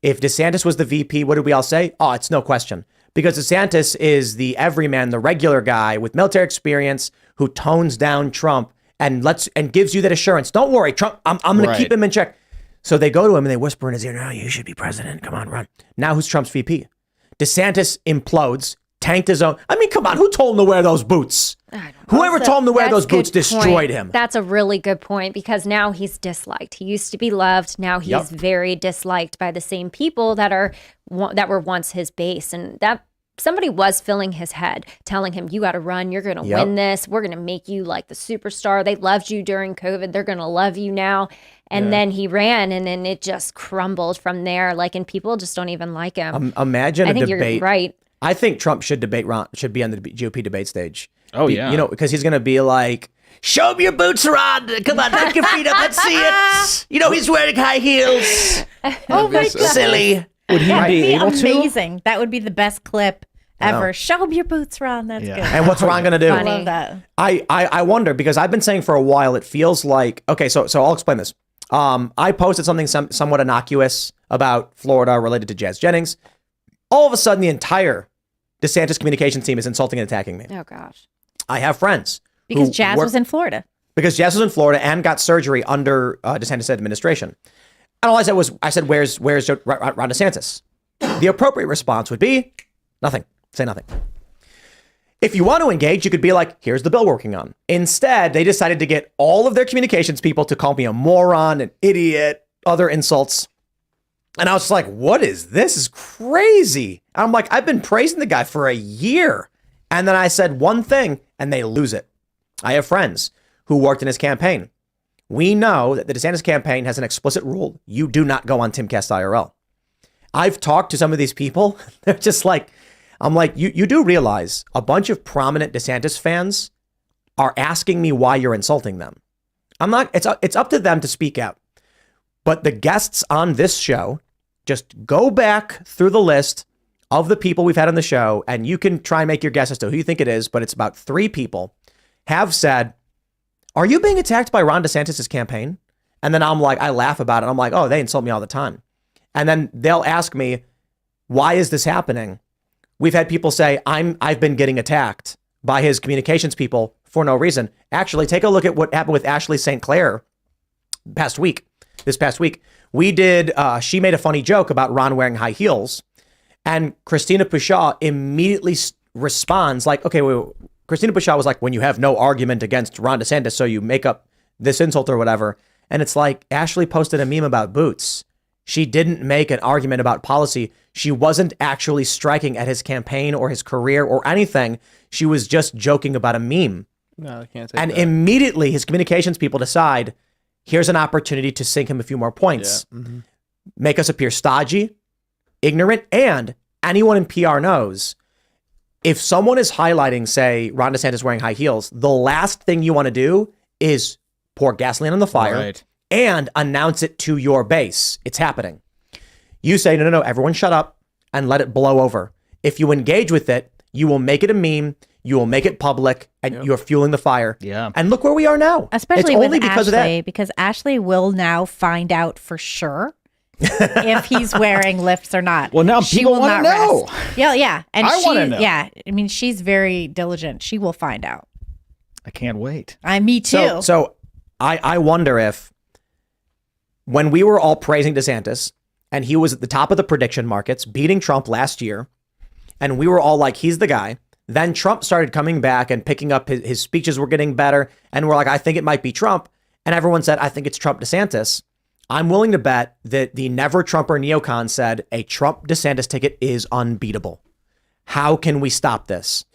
[SPEAKER 1] If DeSantis was the VP, what did we all say? Oh, it's no question. Because DeSantis is the everyman, the regular guy with military experience who tones down Trump and gives you that assurance. Don't worry, Trump, I'm going to keep him in check. So they go to him and they whisper in his ear, "No, you should be president. Come on, run." Now who's Trump's VP? DeSantis implodes, tanked his own. I mean, come on, who told him to wear those boots? Whoever told him to wear
[SPEAKER 2] That's
[SPEAKER 1] those
[SPEAKER 2] a good
[SPEAKER 1] boots destroyed
[SPEAKER 2] point.
[SPEAKER 1] him.
[SPEAKER 2] That's a really good point because now he's disliked. He used to be loved. Now he's
[SPEAKER 1] Yep.
[SPEAKER 2] very disliked by the same people that were once his base, and that somebody was filling his head, telling him, "You got to run. You're going to
[SPEAKER 1] Yep.
[SPEAKER 2] win this. We're going to make you like the superstar. They loved you during COVID. They're going to love you now." And then he ran, and then it just crumbled from there. Like, and people just don't even like him.
[SPEAKER 1] Imagine
[SPEAKER 2] I
[SPEAKER 1] a
[SPEAKER 2] think
[SPEAKER 1] debate.
[SPEAKER 2] you're right.
[SPEAKER 1] I think Trump should be on the GOP debate stage.
[SPEAKER 3] Oh, yeah.
[SPEAKER 1] Because he's going to be like, "Show me your boots, Ron. Come on, put your feet up. Let's see it." He's wearing high heels.
[SPEAKER 5] Oh my God.
[SPEAKER 1] Silly.
[SPEAKER 3] Would he
[SPEAKER 5] That'd
[SPEAKER 3] be
[SPEAKER 5] be
[SPEAKER 3] able to?
[SPEAKER 5] amazing. That would be the best clip ever.
[SPEAKER 1] Wow.
[SPEAKER 5] Show him your boots, Ron. That's good.
[SPEAKER 1] And what's Ron going to do?
[SPEAKER 5] I love that.
[SPEAKER 1] I wonder, because I've been saying for a while, it feels like, okay, so I'll explain this. I posted something somewhat innocuous about Florida related to Jazz Jennings. All of a sudden, the entire DeSantis communications team is insulting and attacking me.
[SPEAKER 2] Oh, gosh.
[SPEAKER 1] I have friends.
[SPEAKER 5] Because
[SPEAKER 1] who
[SPEAKER 5] Jazz was in Florida.
[SPEAKER 1] Because Jazz was in Florida and got surgery under DeSantis' administration. And all I said, where's Ron DeSantis? The appropriate response would be nothing. Say nothing. If you want to engage, you could be like, here's the bill we're working on. Instead, they decided to get all of their communications people to call me a moron, an idiot, other insults. And I was like, what is this? This is crazy. And I'm like, I've been praising the guy for a year. And then I said one thing and they lose it. I have friends who worked in his campaign. We know that the DeSantis campaign has an explicit rule. You do not go on Timcast IRL. I've talked to some of these people. They're just like, I'm like, you do realize a bunch of prominent DeSantis fans are asking me why you're insulting them. I'm not, it's up to them to speak out. But the guests on this show, just go back through the list of the people we've had on the show, and you can try and make your guess as to who you think it is, but it's about 3 people have said, are you being attacked by Ron DeSantis' campaign? And then I'm like, I laugh about it. I'm like, oh, they insult me all the time. And then they'll ask me, why is this happening? We've had people say, I've been getting attacked by his communications people for no reason. Actually, take a look at what happened with Ashley St. Clair this past week. We did, she made a funny joke about Ron wearing high heels. And Christina Pushaw immediately responds like, okay, Christina Pushaw was like, when you have no argument against Ron DeSantis, so you make up this insult or whatever. And it's like, Ashley posted a meme about boots. She didn't make an argument about policy. She wasn't actually striking at his campaign or his career or anything. She was just joking about a meme.
[SPEAKER 4] No, I can't say
[SPEAKER 1] And
[SPEAKER 4] that.
[SPEAKER 1] immediately his communications people decide, here's an opportunity to sink him a few more points.
[SPEAKER 4] Yeah. Mm-hmm.
[SPEAKER 1] Make us appear stodgy, ignorant, and anyone in PR knows if someone is highlighting, say, Ron DeSantis wearing high heels, the last thing you want to do is pour gasoline on the fire.
[SPEAKER 3] Right.
[SPEAKER 1] And announce it to your base. It's happening. You say, no, everyone shut up and let it blow over. If you engage with it, you will make it a meme, you will make it public, and you're fueling the fire.
[SPEAKER 3] Yeah.
[SPEAKER 1] And look where we are now.
[SPEAKER 5] Especially
[SPEAKER 1] it's
[SPEAKER 5] with
[SPEAKER 1] only because
[SPEAKER 5] Ashley,
[SPEAKER 1] of that.
[SPEAKER 5] because Ashley will now find out for sure if he's wearing lifts or not.
[SPEAKER 3] Well, now
[SPEAKER 5] she
[SPEAKER 3] people
[SPEAKER 5] will
[SPEAKER 3] wanna
[SPEAKER 5] not
[SPEAKER 3] know.
[SPEAKER 5] rest. Yeah. And
[SPEAKER 3] I wanna know.
[SPEAKER 5] Yeah. I mean, she's very diligent. She will find out.
[SPEAKER 3] I can't wait.
[SPEAKER 5] Me too.
[SPEAKER 1] So I wonder if when we were all praising DeSantis and he was at the top of the prediction markets, beating Trump last year, and we were all like, he's the guy. Then Trump started coming back and picking up his speeches were getting better. And we're like, I think it might be Trump. And everyone said, I think it's Trump DeSantis. I'm willing to bet that the never Trumper neocon said a Trump DeSantis ticket is unbeatable. How can we stop this?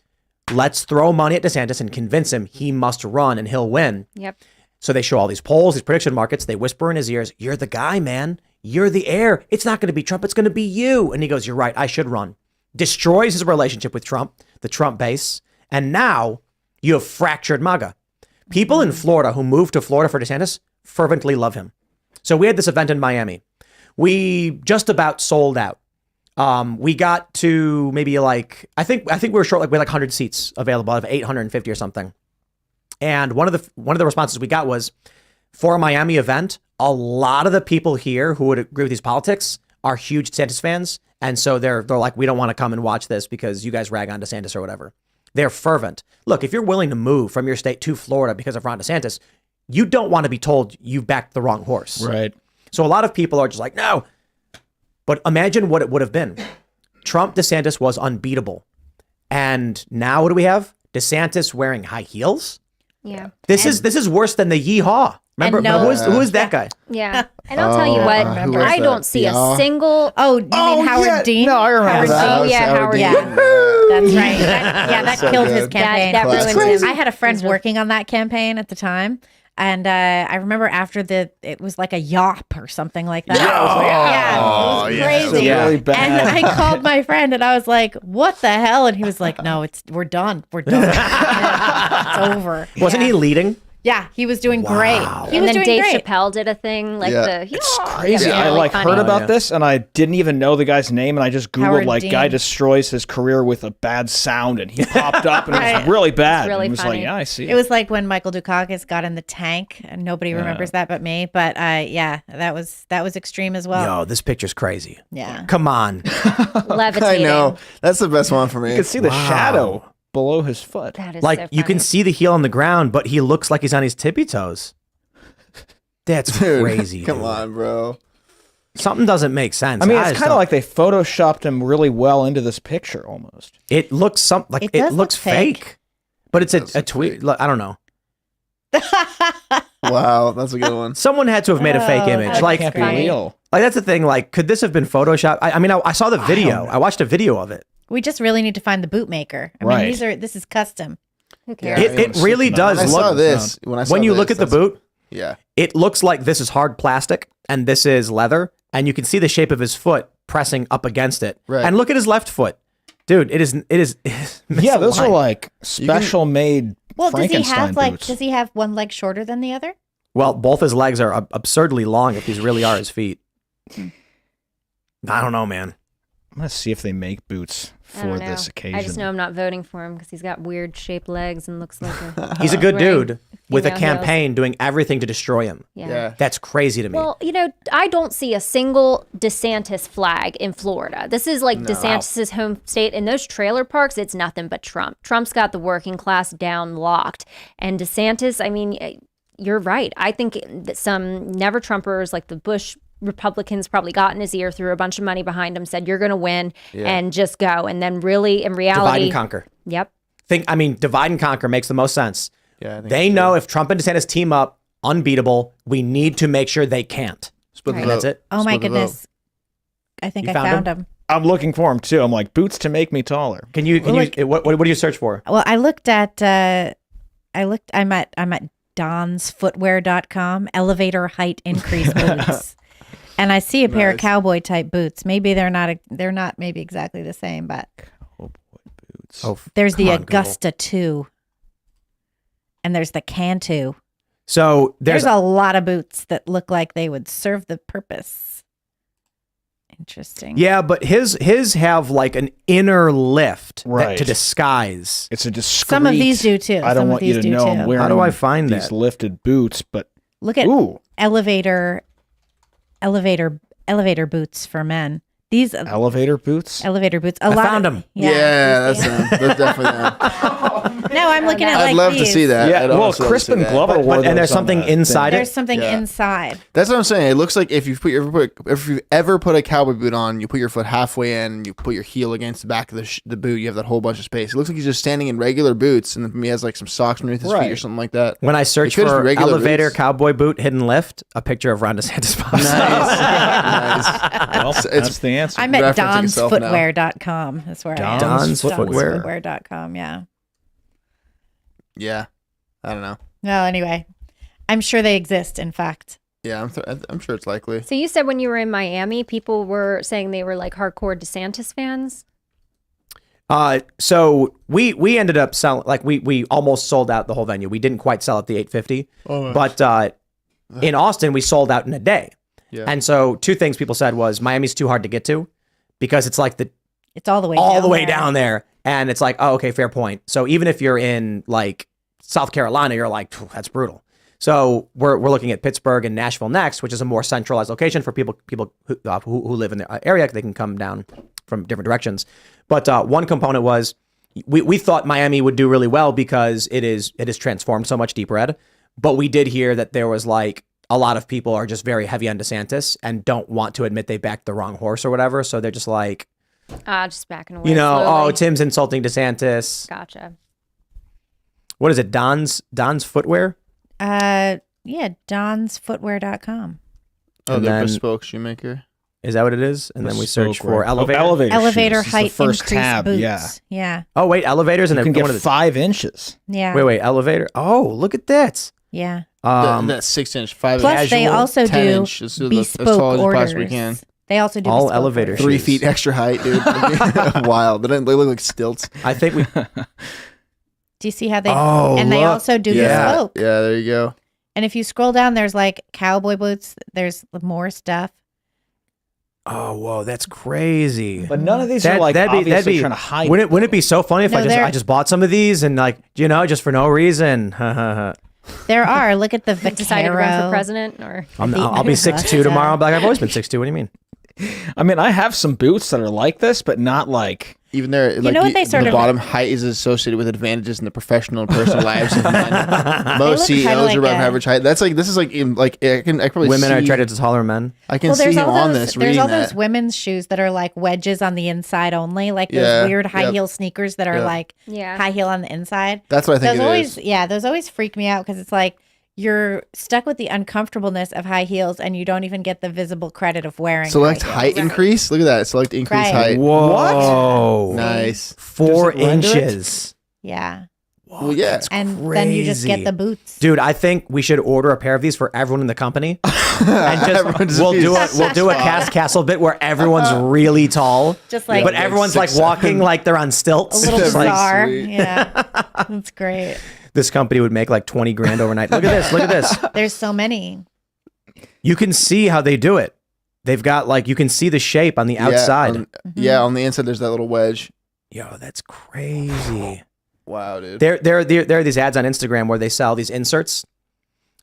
[SPEAKER 1] Let's throw money at DeSantis and convince him he must run and he'll win.
[SPEAKER 2] Yep.
[SPEAKER 1] So they show all these polls, these prediction markets. They whisper in his ears, you're the guy, man. You're the heir. It's not going to be Trump. It's going to be you. And he goes, you're right. I should run. Destroys his relationship with Trump, the Trump base. And now you have fractured MAGA. People in Florida who moved to Florida for DeSantis fervently love him. So we had this event in Miami. We just about sold out. We got to maybe like, I think we were short, like we had like 100 seats available out of 850 or something. And one of the responses we got was, for a Miami event, a lot of the people here who would agree with these politics are huge DeSantis fans. And so they're like, we don't want to come and watch this because you guys rag on DeSantis or whatever. They're fervent. Look, if you're willing to move from your state to Florida because of Ron DeSantis, you don't want to be told you've backed the wrong horse.
[SPEAKER 3] Right.
[SPEAKER 1] So a lot of people are just like, no. But imagine what it would have been. Trump DeSantis was unbeatable. And now what do we have? DeSantis wearing high heels?
[SPEAKER 2] Yeah.
[SPEAKER 1] This is worse than the yeehaw. Remember who is that guy?
[SPEAKER 2] Yeah. And I'll tell you
[SPEAKER 4] who
[SPEAKER 2] what,
[SPEAKER 4] is
[SPEAKER 2] I
[SPEAKER 4] that?
[SPEAKER 2] don't see a
[SPEAKER 4] Yeah.
[SPEAKER 2] single.
[SPEAKER 5] Oh, you mean Howard Dean?
[SPEAKER 3] No, I remember
[SPEAKER 2] Howard
[SPEAKER 3] that.
[SPEAKER 2] Dean. Yeah, Howard
[SPEAKER 5] Yeah.
[SPEAKER 2] Dean.
[SPEAKER 5] That's right. That
[SPEAKER 4] So
[SPEAKER 5] killed his
[SPEAKER 4] good.
[SPEAKER 5] campaign.
[SPEAKER 2] That
[SPEAKER 4] That's
[SPEAKER 2] ruined him.
[SPEAKER 5] I had a friend working on that campaign at the time. And I remember after it was like a yop or something like that. Yeah, it was crazy.
[SPEAKER 3] So really bad.
[SPEAKER 5] And I called my friend and I was like, what the hell? And he was like, no, we're done. We're done. It's over.
[SPEAKER 1] Wasn't he leading?
[SPEAKER 5] Yeah, he was doing great. He
[SPEAKER 2] And
[SPEAKER 5] was
[SPEAKER 2] then
[SPEAKER 5] doing
[SPEAKER 2] Dave
[SPEAKER 5] great.
[SPEAKER 2] Chappelle did a thing like
[SPEAKER 4] Yeah.
[SPEAKER 3] Crazy.
[SPEAKER 2] Yeah,
[SPEAKER 3] I
[SPEAKER 2] really
[SPEAKER 3] like
[SPEAKER 2] funny.
[SPEAKER 3] heard about
[SPEAKER 1] yeah.
[SPEAKER 3] this and I didn't even know the guy's name and I just googled
[SPEAKER 5] Howard
[SPEAKER 3] like
[SPEAKER 5] Dean.
[SPEAKER 3] guy destroys his career with a bad sound and he popped up and it
[SPEAKER 5] Right.
[SPEAKER 3] was really bad.
[SPEAKER 2] really
[SPEAKER 3] and it was
[SPEAKER 2] funny.
[SPEAKER 3] like, yeah, I see.
[SPEAKER 5] It was like when Michael Dukakis got in the tank, and nobody remembers that but me. But yeah, that was extreme as well.
[SPEAKER 1] Yo, this picture's crazy.
[SPEAKER 5] Yeah.
[SPEAKER 1] Come on.
[SPEAKER 4] I
[SPEAKER 2] levitating.
[SPEAKER 4] know. That's the best one for me.
[SPEAKER 3] you can see the shadow below his foot.
[SPEAKER 2] That is
[SPEAKER 1] Like
[SPEAKER 2] so
[SPEAKER 1] you can
[SPEAKER 2] funny.
[SPEAKER 1] see the heel on the ground, but he looks like he's on his tippy toes. That's
[SPEAKER 4] Dude,
[SPEAKER 1] crazy.
[SPEAKER 4] Come
[SPEAKER 1] dude.
[SPEAKER 4] on, bro.
[SPEAKER 1] Something doesn't make sense.
[SPEAKER 3] I mean,
[SPEAKER 1] just
[SPEAKER 3] it's kind of
[SPEAKER 1] don't-
[SPEAKER 3] like they photoshopped him really well into this picture almost.
[SPEAKER 1] it looks
[SPEAKER 5] It
[SPEAKER 1] it
[SPEAKER 5] does
[SPEAKER 1] looks
[SPEAKER 5] look fake.
[SPEAKER 1] fake. But it's
[SPEAKER 4] does
[SPEAKER 1] a
[SPEAKER 4] look
[SPEAKER 1] tweet.
[SPEAKER 4] fake.
[SPEAKER 1] Look, I don't know.
[SPEAKER 4] Wow, that's a good one.
[SPEAKER 1] Someone had to have made a fake
[SPEAKER 5] Oh,
[SPEAKER 1] image.
[SPEAKER 5] that's
[SPEAKER 1] Like,
[SPEAKER 3] Can't be
[SPEAKER 5] funny.
[SPEAKER 3] real.
[SPEAKER 1] that's the thing. Like, could this have been photoshopped? I mean, I saw the video. I watched a video of it.
[SPEAKER 5] We just really need to find the boot maker. I
[SPEAKER 3] Right.
[SPEAKER 5] mean, this is custom.
[SPEAKER 2] Who cares?
[SPEAKER 4] Yeah,
[SPEAKER 1] It really does
[SPEAKER 4] When I saw
[SPEAKER 1] look.
[SPEAKER 4] this, when I saw
[SPEAKER 1] When you look
[SPEAKER 4] this,
[SPEAKER 1] at the
[SPEAKER 4] that's-
[SPEAKER 1] boot,
[SPEAKER 4] yeah,
[SPEAKER 1] it looks like this is hard plastic and this is leather, and you can see the shape of his foot pressing up against it.
[SPEAKER 4] Right.
[SPEAKER 1] And look at his left foot, dude. It is.
[SPEAKER 3] Yeah, those are
[SPEAKER 1] misaligned.
[SPEAKER 3] like special made
[SPEAKER 5] Well, does he
[SPEAKER 3] Frankenstein
[SPEAKER 5] have like
[SPEAKER 3] boots.
[SPEAKER 5] does he have one leg shorter than the other?
[SPEAKER 1] Well, both his legs are absurdly long if these really are his feet. I don't know, man.
[SPEAKER 3] I'm gonna see if they make boots
[SPEAKER 2] I
[SPEAKER 3] for
[SPEAKER 2] don't know.
[SPEAKER 3] this occasion.
[SPEAKER 2] I just know I'm not voting for him because he's got weird shaped legs and looks like a
[SPEAKER 1] He's a good
[SPEAKER 2] wearing
[SPEAKER 1] dude with a
[SPEAKER 2] female heels.
[SPEAKER 1] campaign doing everything to destroy him.
[SPEAKER 4] yeah.
[SPEAKER 1] That's crazy to me.
[SPEAKER 2] Well, I don't see a single DeSantis flag in Florida. This is like DeSantis's home state. In those trailer parks, it's nothing but Trump. Trump's got the working class down locked. And DeSantis, I mean, you're right. I think that some never Trumpers like the Bush Republicans probably got in his ear, threw a bunch of money behind him, said, you're going to win and just go. And then really, in reality,
[SPEAKER 1] divide and conquer.
[SPEAKER 2] Yep.
[SPEAKER 1] Divide and conquer makes the most sense.
[SPEAKER 4] Yeah, I think
[SPEAKER 1] They
[SPEAKER 4] so.
[SPEAKER 1] know if Trump and DeSantis team up, unbeatable, we need to make sure they can't.
[SPEAKER 4] Split the
[SPEAKER 2] Right.
[SPEAKER 4] vote.
[SPEAKER 1] That's it.
[SPEAKER 5] Oh my
[SPEAKER 4] Split the vote.
[SPEAKER 5] goodness. I think
[SPEAKER 1] You
[SPEAKER 5] I
[SPEAKER 1] found
[SPEAKER 5] found
[SPEAKER 1] him?
[SPEAKER 5] him.
[SPEAKER 3] I'm looking for them too. I'm like boots to make me taller.
[SPEAKER 1] Can you?
[SPEAKER 5] Like-
[SPEAKER 1] What do you search for?
[SPEAKER 5] Well, I'm at donsfootwear.com, elevator height increase boots. And I see a pair of
[SPEAKER 4] Nice.
[SPEAKER 5] cowboy type boots. Maybe they're not maybe exactly the same, but
[SPEAKER 3] Boots.
[SPEAKER 1] Oh,
[SPEAKER 5] there's the
[SPEAKER 1] come on, Google.
[SPEAKER 5] Augusta 2 and there's the Cantu.
[SPEAKER 1] So
[SPEAKER 5] There's a lot of boots that look like they would serve the purpose. Interesting.
[SPEAKER 1] yeah, but his have like an inner lift
[SPEAKER 3] Right.
[SPEAKER 1] to disguise.
[SPEAKER 3] It's a discreet.
[SPEAKER 5] Some of these do too.
[SPEAKER 3] I don't
[SPEAKER 5] Some
[SPEAKER 3] want
[SPEAKER 5] of
[SPEAKER 3] you
[SPEAKER 5] these
[SPEAKER 3] to
[SPEAKER 5] do
[SPEAKER 3] know
[SPEAKER 5] too.
[SPEAKER 3] I'm wearing
[SPEAKER 1] How do I find
[SPEAKER 3] these
[SPEAKER 1] that?
[SPEAKER 3] lifted boots, but
[SPEAKER 5] Look at
[SPEAKER 3] ooh,
[SPEAKER 5] elevator boots for men. These
[SPEAKER 3] elevator boots.
[SPEAKER 5] elevator boots.
[SPEAKER 1] I found them.
[SPEAKER 4] Yeah,
[SPEAKER 5] you
[SPEAKER 4] that's
[SPEAKER 5] see?
[SPEAKER 4] them. That's definitely them.
[SPEAKER 5] No, I'm looking at
[SPEAKER 4] I'd
[SPEAKER 5] like
[SPEAKER 4] love to
[SPEAKER 5] these.
[SPEAKER 4] see that.
[SPEAKER 3] Yeah,
[SPEAKER 4] I'd
[SPEAKER 3] well,
[SPEAKER 4] also love to see
[SPEAKER 3] Crispin
[SPEAKER 4] that.
[SPEAKER 3] Glover wore
[SPEAKER 1] and
[SPEAKER 3] those
[SPEAKER 1] there's
[SPEAKER 3] on
[SPEAKER 1] something
[SPEAKER 3] that
[SPEAKER 1] inside
[SPEAKER 3] thing.
[SPEAKER 1] it.
[SPEAKER 5] There's something
[SPEAKER 4] Yeah.
[SPEAKER 5] inside.
[SPEAKER 4] That's what I'm saying. It looks like if you ever put a cowboy boot on, you put your foot halfway in, you put your heel against the back of the boot, you have that whole bunch of space. It looks like he's just standing in regular boots, and then he has like some socks underneath his feet or
[SPEAKER 3] Right.
[SPEAKER 4] something like that.
[SPEAKER 1] When I search
[SPEAKER 4] It could just
[SPEAKER 1] for
[SPEAKER 4] be regular
[SPEAKER 1] elevator,
[SPEAKER 4] boots.
[SPEAKER 1] cowboy boot, hidden lift, a picture of Ron DeSantis pops up.
[SPEAKER 4] Nice.
[SPEAKER 3] Well,
[SPEAKER 4] It's-
[SPEAKER 3] that's the answer.
[SPEAKER 5] I'm at
[SPEAKER 4] referencing itself now.
[SPEAKER 5] donsfootwear.com. That's where I am.
[SPEAKER 1] Don's Footwear?
[SPEAKER 5] Donsfootwear.com, yeah.
[SPEAKER 4] Yeah, I don't know.
[SPEAKER 5] Well, anyway, I'm sure they exist, in fact.
[SPEAKER 4] Yeah, I'm sure it's likely.
[SPEAKER 2] So you said when you were in Miami, people were saying they were like hardcore DeSantis fans.
[SPEAKER 1] So we ended up selling, like we almost sold out the whole venue. We didn't quite sell at the 850, but in Austin we sold out in a day.
[SPEAKER 4] Yeah.
[SPEAKER 1] And so two things people said was Miami's too hard to get to because it's like
[SPEAKER 5] It's all the way
[SPEAKER 1] down there, and it's like, oh, okay, fair point. So even if you're in like South Carolina, you're like, that's brutal. So we're looking at Pittsburgh and Nashville next, which is a more centralized location for people who live in the area. They can come down from different directions. But one component was we thought Miami would do really well because it is transformed so much, deep red. But we did hear that there was like a lot of people are just very heavy on DeSantis and don't want to admit they backed the wrong horse or whatever. So they're just like,
[SPEAKER 2] Just backing away.
[SPEAKER 1] oh,
[SPEAKER 2] slowly.
[SPEAKER 1] Tim's insulting DeSantis.
[SPEAKER 2] Gotcha.
[SPEAKER 1] What is it? Don's Footwear?
[SPEAKER 5] Yeah, donsfootwear.com.
[SPEAKER 4] Oh,
[SPEAKER 1] And
[SPEAKER 4] they're
[SPEAKER 1] then-
[SPEAKER 4] bespoke shoemaker.
[SPEAKER 1] Is that what it is? And then we search
[SPEAKER 3] Bespoke,
[SPEAKER 1] for
[SPEAKER 3] right.
[SPEAKER 1] elevator.
[SPEAKER 3] Oh, elevator.
[SPEAKER 5] Elevator
[SPEAKER 3] shoes is the
[SPEAKER 5] height
[SPEAKER 3] first
[SPEAKER 5] increase
[SPEAKER 3] tab.
[SPEAKER 5] boots.
[SPEAKER 3] Yeah,
[SPEAKER 5] Yeah.
[SPEAKER 1] Oh, wait, elevators and
[SPEAKER 3] you
[SPEAKER 1] then
[SPEAKER 3] can
[SPEAKER 1] one
[SPEAKER 3] get
[SPEAKER 1] of the
[SPEAKER 3] 5 inches.
[SPEAKER 5] Yeah.
[SPEAKER 1] wait, elevator. Oh, look at that.
[SPEAKER 5] Yeah.
[SPEAKER 4] That 6-inch, 5
[SPEAKER 5] Plus, they
[SPEAKER 4] casual,
[SPEAKER 5] also
[SPEAKER 4] 10
[SPEAKER 5] do
[SPEAKER 4] inch, as
[SPEAKER 5] bespoke
[SPEAKER 4] tall as you
[SPEAKER 5] orders.
[SPEAKER 4] possibly can.
[SPEAKER 5] They also do
[SPEAKER 1] All
[SPEAKER 5] bespoke
[SPEAKER 1] elevator
[SPEAKER 5] orders.
[SPEAKER 4] 3
[SPEAKER 1] shoes.
[SPEAKER 4] feet extra height, dude. Wild. They look like stilts.
[SPEAKER 1] I think we
[SPEAKER 5] Do you see how they?
[SPEAKER 1] Oh,
[SPEAKER 5] and they
[SPEAKER 1] look.
[SPEAKER 5] also do
[SPEAKER 4] Yeah.
[SPEAKER 5] the smoke.
[SPEAKER 4] Yeah, there you go.
[SPEAKER 5] And if you scroll down, there's like cowboy boots. There's more stuff.
[SPEAKER 1] Oh, whoa, that's crazy.
[SPEAKER 3] But none of these
[SPEAKER 1] That-
[SPEAKER 3] are like
[SPEAKER 1] that'd be-
[SPEAKER 3] obviously
[SPEAKER 1] that'd be-
[SPEAKER 3] trying to hide.
[SPEAKER 1] Wouldn't it be so funny if
[SPEAKER 5] No,
[SPEAKER 1] I
[SPEAKER 5] they're-
[SPEAKER 1] just bought some of these and like, just for no reason?
[SPEAKER 5] There are. Look at the
[SPEAKER 2] Decided to run for
[SPEAKER 5] Vaquero.
[SPEAKER 2] president, or
[SPEAKER 1] I'll be 6'2" tomorrow. But I've always been 6'2". What do you mean?
[SPEAKER 3] I mean, I have some boots that are like this, but not like.
[SPEAKER 4] Even there, like
[SPEAKER 5] know what they sort
[SPEAKER 4] the
[SPEAKER 5] of-
[SPEAKER 4] bottom height is associated with advantages in the professional and personal lives of men. Most
[SPEAKER 5] They look kinda
[SPEAKER 4] CEOs
[SPEAKER 5] like
[SPEAKER 4] are above
[SPEAKER 5] a-
[SPEAKER 4] average height. That's like this is like I can probably
[SPEAKER 1] Women
[SPEAKER 4] see,
[SPEAKER 1] are attracted to taller men.
[SPEAKER 4] I can
[SPEAKER 5] Well,
[SPEAKER 4] see
[SPEAKER 5] there's
[SPEAKER 4] him
[SPEAKER 5] all
[SPEAKER 4] on
[SPEAKER 5] those.
[SPEAKER 4] this
[SPEAKER 5] There's
[SPEAKER 4] reading
[SPEAKER 5] all
[SPEAKER 4] that.
[SPEAKER 5] those women's shoes that are like wedges on the inside only, like those
[SPEAKER 4] Yeah,
[SPEAKER 5] weird high
[SPEAKER 4] yep.
[SPEAKER 5] heel sneakers that are
[SPEAKER 4] Yeah.
[SPEAKER 5] like
[SPEAKER 2] Yeah.
[SPEAKER 5] high heel on the inside.
[SPEAKER 4] That's what I think
[SPEAKER 5] Those
[SPEAKER 4] it
[SPEAKER 5] always,
[SPEAKER 4] is.
[SPEAKER 5] yeah, those always freak me out because it's like you're stuck with the uncomfortableness of high heels and you don't even get the visible credit of wearing.
[SPEAKER 4] Select
[SPEAKER 5] high
[SPEAKER 4] height
[SPEAKER 5] heels.
[SPEAKER 4] increase. Look at that. Select increase
[SPEAKER 5] Right.
[SPEAKER 4] height.
[SPEAKER 1] Whoa.
[SPEAKER 4] Nice.
[SPEAKER 1] 4
[SPEAKER 3] Does it render it?
[SPEAKER 1] inches.
[SPEAKER 5] Yeah,
[SPEAKER 4] Well, yeah.
[SPEAKER 5] and then you just get
[SPEAKER 1] crazy.
[SPEAKER 5] the boots.
[SPEAKER 1] Dude, I think we should order a pair of these for everyone in the company, and
[SPEAKER 4] Everyone
[SPEAKER 1] just we'll do a
[SPEAKER 4] spot.
[SPEAKER 1] cast castle bit where everyone's really tall,
[SPEAKER 5] Just like
[SPEAKER 1] but
[SPEAKER 4] like
[SPEAKER 1] everyone's like
[SPEAKER 4] 6'7".
[SPEAKER 1] walking like they're on
[SPEAKER 5] a
[SPEAKER 1] stilts.
[SPEAKER 5] little
[SPEAKER 1] It's like,
[SPEAKER 5] star.
[SPEAKER 4] sweet.
[SPEAKER 5] Yeah, that's great.
[SPEAKER 1] this company would make like 20 grand overnight. Look at this. Look at this.
[SPEAKER 5] There's so many.
[SPEAKER 1] You can see how they do it. They've got like you can see the shape on the outside.
[SPEAKER 4] Yeah, on the inside there's that little wedge.
[SPEAKER 1] Yo, that's crazy.
[SPEAKER 4] Wow, dude.
[SPEAKER 1] There are these ads on Instagram where they sell these inserts.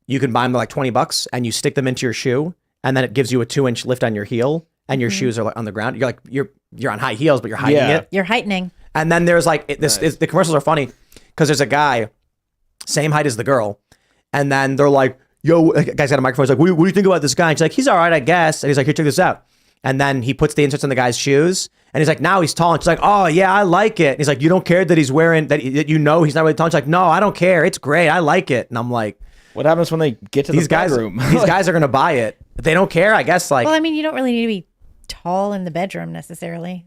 [SPEAKER 1] You can buy them for like $20 and you stick them into your shoe, and then it gives you a 2-inch lift on your heel, and your shoes are like on the ground. You're on high heels, but you're hiding
[SPEAKER 3] Yeah.
[SPEAKER 1] it.
[SPEAKER 5] You're heightening.
[SPEAKER 1] And then there's like the commercials are funny because there's a guy same height as the girl, and then they're like, "Yo," guy's got a microphone. He's like, "What do you think about this guy?" And she's like, "He's all right, I guess." And he's like, "Here, check this out." And then he puts the inserts in the guy's shoes, and he's like, "Now he's tall." And she's like, "Oh yeah, I like it." And he's like, "You don't care that he's wearing that he's not really tall?" And she's like, "No, I don't care. It's great. I like it." And I'm like,
[SPEAKER 3] What happens when they get to
[SPEAKER 1] these
[SPEAKER 3] the
[SPEAKER 1] guys,
[SPEAKER 3] bedroom?
[SPEAKER 1] these guys are gonna buy it. They don't care, I guess. Like
[SPEAKER 5] Well, I mean, you don't really need to be tall in the bedroom necessarily.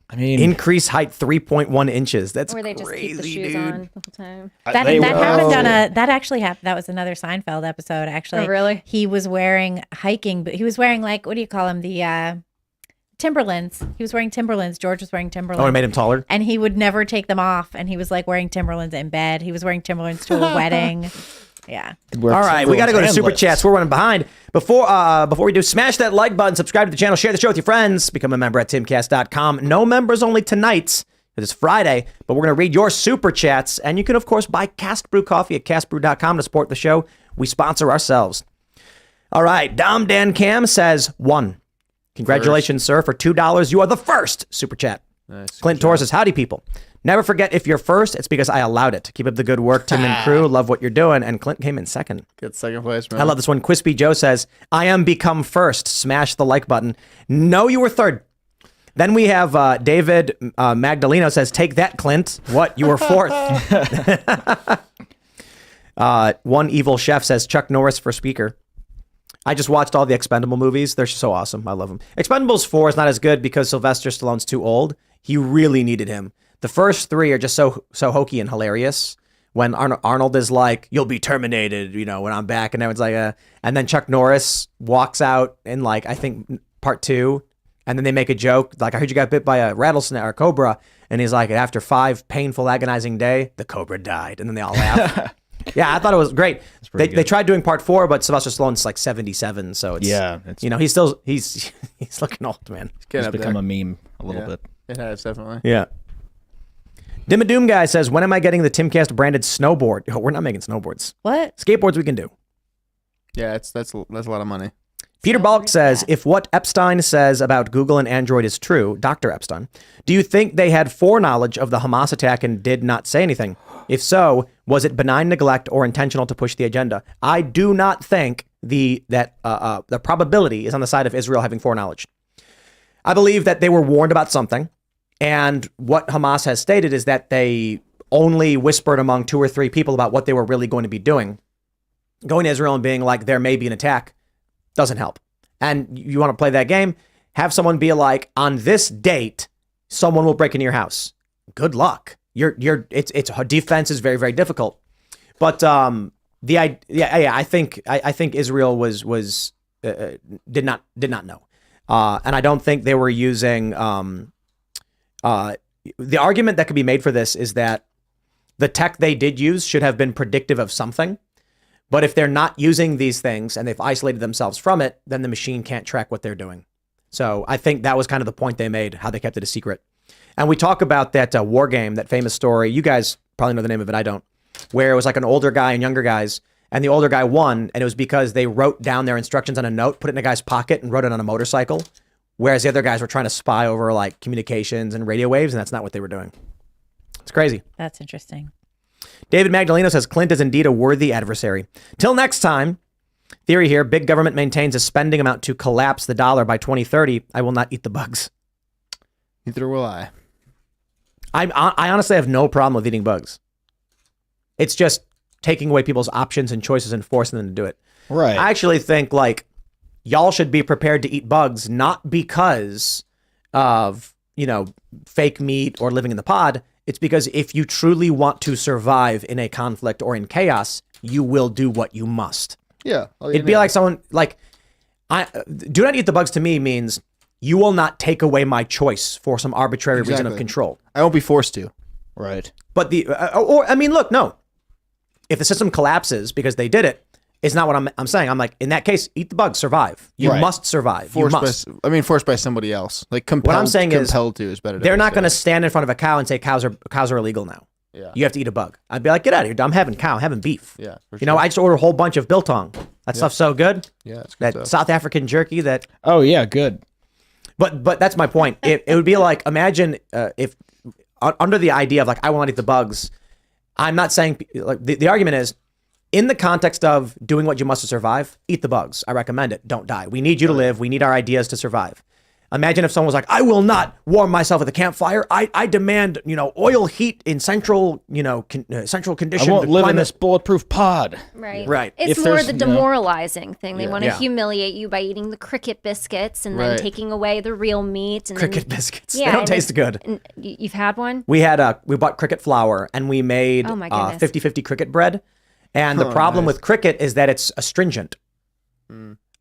[SPEAKER 3] I mean,
[SPEAKER 1] increase height 3.1 inches. That's
[SPEAKER 2] or they
[SPEAKER 1] crazy,
[SPEAKER 2] just keep the shoes
[SPEAKER 1] dude.
[SPEAKER 2] on the whole time.
[SPEAKER 5] That
[SPEAKER 3] they
[SPEAKER 5] happened
[SPEAKER 3] will.
[SPEAKER 5] on that actually happened. That was another Seinfeld episode. Actually,
[SPEAKER 2] Oh, really?
[SPEAKER 5] He was wearing hiking, but he was wearing like what do you call them? The Timberlands. He was wearing Timberlands. George was wearing Timberlands.
[SPEAKER 1] Oh, it made him taller.
[SPEAKER 5] And he would never take them off. And he was like wearing Timberlands in bed. He was wearing Timberlands to a wedding. Yeah.
[SPEAKER 1] All right, we got to go to super chats. We're running behind. Before we do, smash that like button, subscribe to the channel, share the show with your friends, become a member at timcast.com. No members only tonight, because it's Friday, but we're going to read your super chats, and you can, of course, buy Cast Brew coffee at castbrew.com to support the show. We sponsor ourselves. All right, Dom Dan Cam says 1. Congratulations, sir, for $2. You are the first super chat.
[SPEAKER 4] Nice.
[SPEAKER 1] Clint Torres says, howdy, people. Never forget if you're first, it's because I allowed it. Keep up the good work, Tim and crew. Love what you're doing. And Clint came in second.
[SPEAKER 4] Get second place, man.
[SPEAKER 1] I love this one. Quispy Joe says, I am become first. Smash the like button. No, you were third. Then we have David Magdaleno says, take that, Clint. What? You were fourth. One evil chef says, Chuck Norris for speaker. I just watched all the Expendable movies. They're so awesome. I love them. Expendables 4 is not as good because Sylvester Stallone's too old. He really needed him. The first 3 are just so hokey and hilarious. When Arnold is like, you'll be terminated, when I'm back. And everyone's like, and then Chuck Norris walks out in like, I think part 2. And then they make a joke. Like, I heard you got bit by a rattlesnake or a cobra. And he's like, after 5 painful, agonizing day, the cobra died. And then they all laugh. Yeah, I thought it was great. They tried doing part 4, but Sylvester Stallone's like 77. So it's, he's looking old, man.
[SPEAKER 3] It's become a meme a little bit.
[SPEAKER 4] It has, definitely.
[SPEAKER 1] Yeah. Dimmadoom guy says, when am I getting the Timcast branded snowboard? Oh, we're not making snowboards.
[SPEAKER 5] What?
[SPEAKER 1] Skateboards we can do.
[SPEAKER 4] Yeah, that's a lot of money.
[SPEAKER 1] Peter Balk says, if what Epstein says about Google and Android is true, Dr. Epstein, do you think they had foreknowledge of the Hamas attack and did not say anything? If so, was it benign neglect or intentional to push the agenda? I do not think the probability is on the side of Israel having foreknowledge. I believe that they were warned about something. And what Hamas has stated is that they only whispered among 2 or 3 people about what they were really going to be doing. Going to Israel and being like, there may be an attack doesn't help. And you want to play that game, have someone be like, on this date, someone will break into your house. Good luck. It's defense is very, very difficult. But I think Israel was did not know. And I don't think they were using the argument that could be made for this is that the tech they did use should have been predictive of something. But if they're not using these things and they've isolated themselves from it, then the machine can't track what they're doing. So I think that was kind of the point they made, how they kept it a secret. And we talk about that war game, that famous story. You guys probably know the name of it. I don't. Where it was like an older guy and younger guys. And the older guy won. And it was because they wrote down their instructions on a note, put it in a guy's pocket and wrote it on a motorcycle. Whereas the other guys were trying to spy over like communications and radio waves. And that's not what they were doing. It's crazy.
[SPEAKER 5] That's interesting.
[SPEAKER 1] David Magdaleno says Clint is indeed a worthy adversary. Till next time, theory here, big government maintains a spending amount to collapse the dollar by 2030. I will not eat the bugs.
[SPEAKER 4] Neither will I.
[SPEAKER 1] I honestly have no problem with eating bugs. It's just taking away people's options and choices and forcing them to do it.
[SPEAKER 3] Right.
[SPEAKER 1] I actually think like y'all should be prepared to eat bugs, not because of, fake meat or living in the pod. It's because if you truly want to survive in a conflict or in chaos, you will do what you must.
[SPEAKER 4] Yeah.
[SPEAKER 1] It'd be like someone like, do not eat the bugs to me means you will not take away my choice for some arbitrary reason of control.
[SPEAKER 4] I won't be forced to.
[SPEAKER 3] Right.
[SPEAKER 1] But look, no. If the system collapses because they did it, it's not what I'm saying. I'm like, in that case, eat the bugs, survive. You must survive.
[SPEAKER 4] Forced by somebody else. Like compelled.
[SPEAKER 1] What I'm saying
[SPEAKER 4] compelled to is better.
[SPEAKER 1] They're not going to stand in front of a cow and say cows are illegal now.
[SPEAKER 4] Yeah.
[SPEAKER 1] You have to eat a bug. I'd be like, get out of here. I'm having cow. I'm having beef.
[SPEAKER 4] Yeah.
[SPEAKER 1] I just ordered a whole bunch of biltong. That stuff's so good.
[SPEAKER 4] Yeah. It's good
[SPEAKER 1] That
[SPEAKER 4] stuff.
[SPEAKER 1] South African jerky that.
[SPEAKER 3] Oh yeah, good.
[SPEAKER 1] But that's my point. It would be like, imagine if under the idea of like, I want to eat the bugs. I'm not saying like the argument is in the context of doing what you must to survive, eat the bugs. I recommend it. Don't die. We need you to live. We need our ideas to survive. Imagine if someone was like, I will not warm myself at the campfire. I demand, oil heat in central condition.
[SPEAKER 3] I won't live in this bulletproof pod.
[SPEAKER 2] Right.
[SPEAKER 1] Right.
[SPEAKER 2] It's
[SPEAKER 3] If
[SPEAKER 2] more
[SPEAKER 3] there's
[SPEAKER 2] the
[SPEAKER 3] no-
[SPEAKER 2] demoralizing thing. They want to
[SPEAKER 1] Yeah.
[SPEAKER 2] humiliate you by eating the cricket biscuits and then
[SPEAKER 4] Right.
[SPEAKER 2] taking away the real meat. And
[SPEAKER 1] Cricket
[SPEAKER 2] then,
[SPEAKER 1] biscuits.
[SPEAKER 2] Yeah,
[SPEAKER 1] They don't
[SPEAKER 2] and
[SPEAKER 1] taste good.
[SPEAKER 2] And you've had one?
[SPEAKER 1] We bought cricket flour and we made
[SPEAKER 2] Oh my goodness.
[SPEAKER 1] 50-50 cricket bread. And the problem
[SPEAKER 4] nice.
[SPEAKER 1] with cricket is that it's astringent.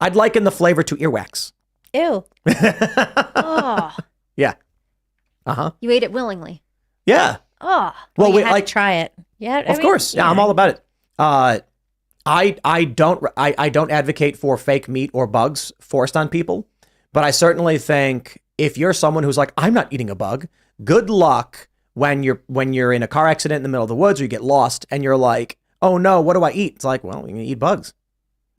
[SPEAKER 1] I'd liken the flavor to earwax.
[SPEAKER 5] Ew.
[SPEAKER 2] Oh,
[SPEAKER 1] Yeah. Uh-huh.
[SPEAKER 2] you ate it willingly.
[SPEAKER 1] Yeah.
[SPEAKER 2] Oh,
[SPEAKER 1] Well,
[SPEAKER 5] you
[SPEAKER 1] we
[SPEAKER 5] had
[SPEAKER 1] like
[SPEAKER 5] to try it. Yeah.
[SPEAKER 1] Of course. Yeah, I'm all about it. I don't advocate for fake meat or bugs forced on people, but I certainly think if you're someone who's like, I'm not eating a bug, good luck when you're in a car accident in the middle of the woods or you get lost and you're like, oh no, what do I eat? It's like, well, you can eat bugs.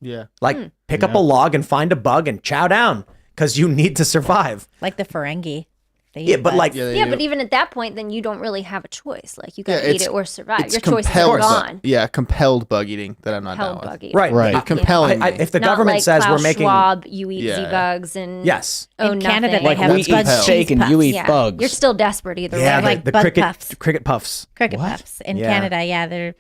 [SPEAKER 4] Yeah.
[SPEAKER 1] Like pick up a log and find a bug and chow down because you need to survive.
[SPEAKER 5] Like the Ferengi. They
[SPEAKER 1] Yeah,
[SPEAKER 5] eat
[SPEAKER 1] but
[SPEAKER 5] bugs.
[SPEAKER 1] like,
[SPEAKER 4] Yeah, they
[SPEAKER 2] yeah,
[SPEAKER 4] do.
[SPEAKER 2] but even at that point, then you don't really have a choice. Like you got
[SPEAKER 4] Yeah,
[SPEAKER 2] to eat
[SPEAKER 4] it's-
[SPEAKER 2] it or survive.
[SPEAKER 4] It's
[SPEAKER 2] Your choice is
[SPEAKER 4] compelled
[SPEAKER 2] gone.
[SPEAKER 4] Yeah, compelled bug eating that I'm not
[SPEAKER 2] Held
[SPEAKER 4] down with.
[SPEAKER 2] buggy.
[SPEAKER 1] right.
[SPEAKER 3] Right.
[SPEAKER 1] I-
[SPEAKER 4] Compelling me.
[SPEAKER 1] if the
[SPEAKER 2] Not
[SPEAKER 1] government
[SPEAKER 2] like
[SPEAKER 1] says
[SPEAKER 2] Klaus
[SPEAKER 1] we're making
[SPEAKER 2] Schwab, you eat
[SPEAKER 4] Yeah.
[SPEAKER 2] Z-bugs and
[SPEAKER 1] yes.
[SPEAKER 2] oh,
[SPEAKER 5] In Canada,
[SPEAKER 2] nothing.
[SPEAKER 5] they
[SPEAKER 3] Like
[SPEAKER 5] have
[SPEAKER 3] we eat
[SPEAKER 5] bug
[SPEAKER 3] steak
[SPEAKER 5] cheese
[SPEAKER 3] and you
[SPEAKER 5] puffs.
[SPEAKER 3] eat
[SPEAKER 2] yeah.
[SPEAKER 3] bugs.
[SPEAKER 2] You're still desperate either
[SPEAKER 1] Yeah,
[SPEAKER 2] way.
[SPEAKER 5] like
[SPEAKER 1] the
[SPEAKER 5] bug
[SPEAKER 1] cricket
[SPEAKER 5] puffs.
[SPEAKER 1] cricket puffs.
[SPEAKER 5] Cricket
[SPEAKER 3] What?
[SPEAKER 5] puffs in
[SPEAKER 1] Yeah.
[SPEAKER 5] Canada. Yeah,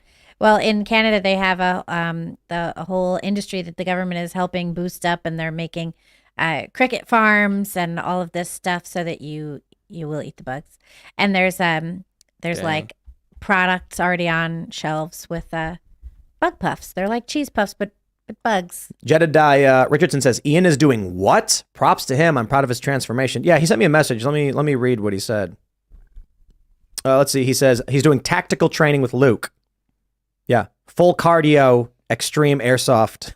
[SPEAKER 5] in Canada they have a whole industry that the government is helping boost up, and they're making cricket farms and all of this stuff so that you will eat the bugs. And there's like products already on shelves with bug puffs. They're like cheese puffs, but bugs.
[SPEAKER 1] Jedediah Richardson says, Ian is doing what? Props to him. I'm proud of his transformation. Yeah, he sent me a message. Let me read what he said. Let's see. He says he's doing tactical training with Luke. Yeah. Full cardio, extreme airsoft.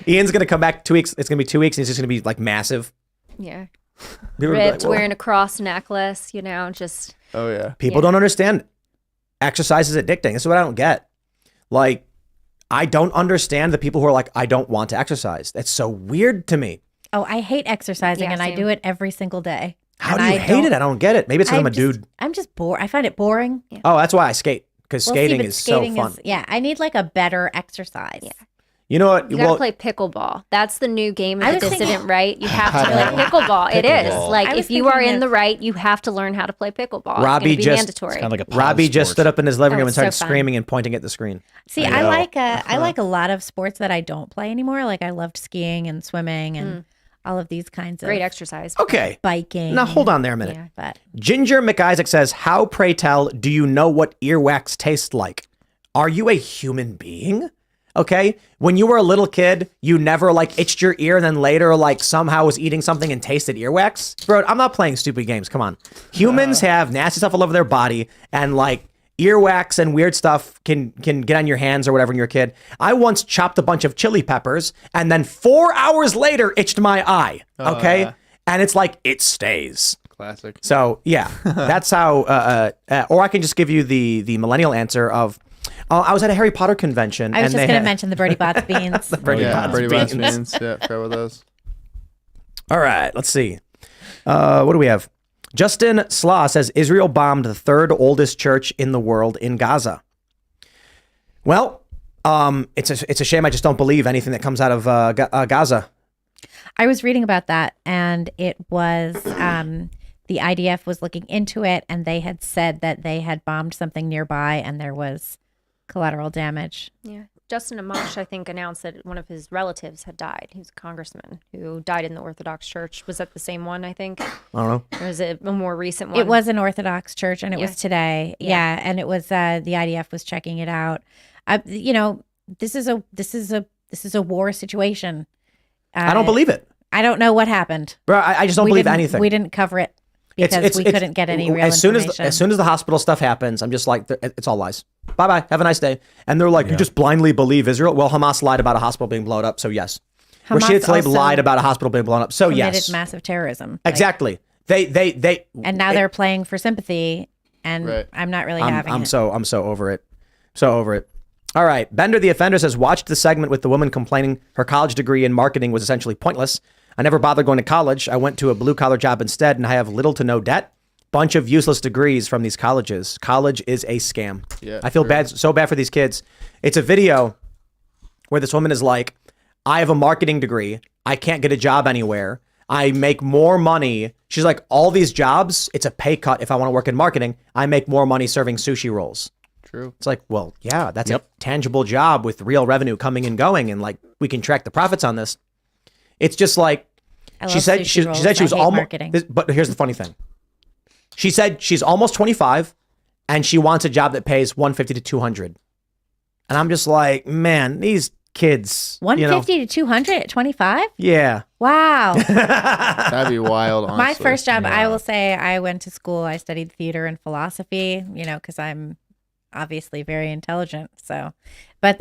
[SPEAKER 1] Ian's going to come back 2 weeks. It's going to be 2 weeks and he's just going to be like massive.
[SPEAKER 2] Yeah.
[SPEAKER 1] People, are gonna be
[SPEAKER 2] Ripped,
[SPEAKER 1] like, "Whoa."
[SPEAKER 2] wearing a cross necklace, just
[SPEAKER 4] Oh yeah.
[SPEAKER 1] People don't understand. Exercise is addicting. This is what I don't get. Like, I don't understand the people who are like, I don't want to exercise. That's so weird to me.
[SPEAKER 5] Oh, I hate exercising,
[SPEAKER 2] Yeah,
[SPEAKER 5] and I
[SPEAKER 2] same.
[SPEAKER 5] do it every single day.
[SPEAKER 1] How
[SPEAKER 5] And
[SPEAKER 1] do you hate it? I don't get it. Maybe it's because I'm a dude.
[SPEAKER 5] I'm just bored. I find it boring.
[SPEAKER 1] Oh, that's why I skate. Because
[SPEAKER 5] Well, see,
[SPEAKER 1] skating
[SPEAKER 5] but
[SPEAKER 1] is
[SPEAKER 5] skating
[SPEAKER 1] so fun.
[SPEAKER 5] yeah, I need like a better exercise.
[SPEAKER 2] Yeah.
[SPEAKER 1] You know what?
[SPEAKER 2] you gotta play pickleball. That's the new game
[SPEAKER 5] I
[SPEAKER 2] of the
[SPEAKER 5] was thinking-
[SPEAKER 2] dissident, right? You have to play pickleball. It is.
[SPEAKER 3] Pickleball.
[SPEAKER 2] Like
[SPEAKER 5] I was
[SPEAKER 2] if you are
[SPEAKER 5] thinking
[SPEAKER 2] in
[SPEAKER 5] of-
[SPEAKER 2] the right, you have to learn how to play pickleball.
[SPEAKER 1] Robbie
[SPEAKER 2] it's gonna be
[SPEAKER 1] just-
[SPEAKER 2] mandatory.
[SPEAKER 3] Kind of like a pod
[SPEAKER 1] Robbie just
[SPEAKER 3] sport.
[SPEAKER 1] stood up in his living room and
[SPEAKER 2] it's
[SPEAKER 1] started
[SPEAKER 2] so fun.
[SPEAKER 1] screaming and pointing at the screen.
[SPEAKER 5] See, I like a lot of sports that I don't play anymore. Like I loved skiing and swimming and all of these kinds of
[SPEAKER 2] Great exercise.
[SPEAKER 1] Okay.
[SPEAKER 5] biking.
[SPEAKER 1] Now hold on there a minute.
[SPEAKER 2] Yeah.
[SPEAKER 5] But
[SPEAKER 1] Ginger McIsaac says, how, pray tell, do you know what earwax tastes like? Are you a human being? Okay, when you were a little kid, you never like itched your ear, and then later like somehow was eating something and tasted earwax. Bro, I'm not playing stupid games. Come on, humans have nasty stuff all over their body, and like earwax and weird stuff can get on your hands or whatever when you're a kid. I once chopped a bunch of chili peppers, and then 4 hours later itched my eye. Okay, and it's like it stays.
[SPEAKER 4] Classic.
[SPEAKER 1] So yeah, that's how. Or I can just give you the millennial answer of. I was at a Harry Potter convention.
[SPEAKER 5] I was
[SPEAKER 1] and
[SPEAKER 5] just going to mention the Birdie Bots beans.
[SPEAKER 1] Brady Bots
[SPEAKER 4] beans. Yeah, fair with those.
[SPEAKER 1] All right, let's see. What do we have? Justin Slaw says Israel bombed the third oldest church in the world in Gaza. Well, it's a shame. I just don't believe anything that comes out of Gaza.
[SPEAKER 5] I was reading about that, and it was the IDF was looking into it, and they had said that they had bombed something nearby, and there was collateral damage.
[SPEAKER 2] Yeah. Justin Amash, I think, announced that one of his relatives had died. He was a congressman who died in the Orthodox Church. Was that the same one, I think?
[SPEAKER 1] I don't know.
[SPEAKER 2] Or is it a more recent one?
[SPEAKER 5] It was an Orthodox church, and it
[SPEAKER 2] Yeah.
[SPEAKER 5] was today. Yeah, and it was the IDF was checking it out. This is a war situation.
[SPEAKER 1] I don't believe it.
[SPEAKER 5] I don't know what happened.
[SPEAKER 1] Bro, I just don't believe anything.
[SPEAKER 5] We didn't cover it because we couldn't get any real information.
[SPEAKER 1] As soon as the hospital stuff happens, I'm just like, it's all lies. Bye-bye. Have a nice day. And they're like, you just blindly believe Israel? Well, Hamas lied about a hospital being blown up, so yes. Rashid Tlaib lied about a hospital being blown up, so
[SPEAKER 5] committed
[SPEAKER 1] yes.
[SPEAKER 5] massive terrorism.
[SPEAKER 1] Exactly. They
[SPEAKER 5] and now they're playing for sympathy, and
[SPEAKER 4] Right.
[SPEAKER 5] I'm not really having
[SPEAKER 1] I'm
[SPEAKER 5] it.
[SPEAKER 1] so over it. So over it. All right. Bender the Offender says, watched the segment with the woman complaining her college degree in marketing was essentially pointless. I never bothered going to college. I went to a blue collar job instead, and I have little to no debt. Bunch of useless degrees from these colleges. College is a scam.
[SPEAKER 4] Yeah,
[SPEAKER 1] I feel so bad for these kids. It's a video where this woman is like, I have a marketing degree. I can't get a job anywhere. I make more money. She's like, all these jobs, it's a pay cut if I want to work in marketing. I make more money serving sushi rolls.
[SPEAKER 4] True.
[SPEAKER 1] It's like, well, yeah, that's a tangible job with real revenue coming and going, and like we can track the profits on this. It's just like she said she was almost. But here's the funny thing. She said she's almost 25, and she wants a job that pays $150 to $200. And I'm just like, man, these kids.
[SPEAKER 5] 150 to 200 at 25?
[SPEAKER 1] Yeah.
[SPEAKER 5] Wow.
[SPEAKER 4] That'd be wild. Honestly.
[SPEAKER 5] My first job, I will say, I went to school. I studied theater and philosophy. Because I'm obviously very intelligent. So, but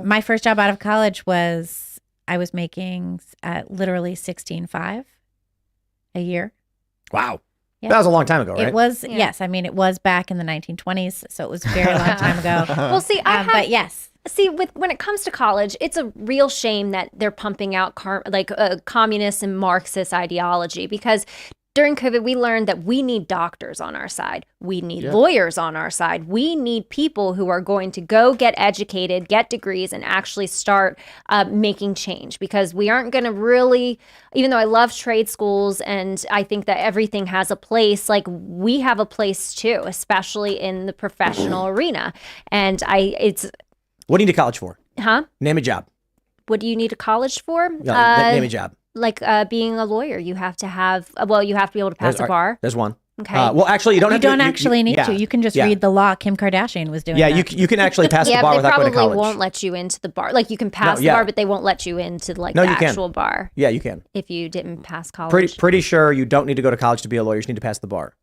[SPEAKER 5] my first job out of college was I was making literally $16,500 a year.
[SPEAKER 1] Wow.
[SPEAKER 5] Yeah.
[SPEAKER 1] That was a long time ago, right?
[SPEAKER 5] It was, yes. I mean, it was back in the 1920s, so it was a very long time ago.
[SPEAKER 2] Well, see,
[SPEAKER 5] but yes.
[SPEAKER 2] See, when it comes to college, it's a real shame that they're pumping out communist and Marxist ideology, because during COVID, we learned that we need doctors on our side. We need lawyers on our side. We need people who are going to go get educated, get degrees, and actually start making change, because we aren't going to really, even though I love trade schools and I think that everything has a place, like we have a place too, especially in the professional arena. And
[SPEAKER 1] what do you need college for?
[SPEAKER 2] Huh?
[SPEAKER 1] Name a job.
[SPEAKER 2] What do you need a college for?
[SPEAKER 1] Name a job.
[SPEAKER 2] Like being a lawyer, you have to have, you have to be able to pass a bar.
[SPEAKER 1] There's one.
[SPEAKER 2] Okay.
[SPEAKER 1] Well, actually, you don't have to.
[SPEAKER 5] You don't actually need to. You can just read the law. Kim Kardashian was doing that.
[SPEAKER 1] You can actually pass the bar without going to college.
[SPEAKER 2] They probably won't let you into the bar. Like you can pass the bar, but they won't let you into the actual bar.
[SPEAKER 1] Yeah, you can.
[SPEAKER 2] If you didn't pass college.
[SPEAKER 1] Pretty sure you don't need to go to college to be a lawyer. You just need to pass the bar.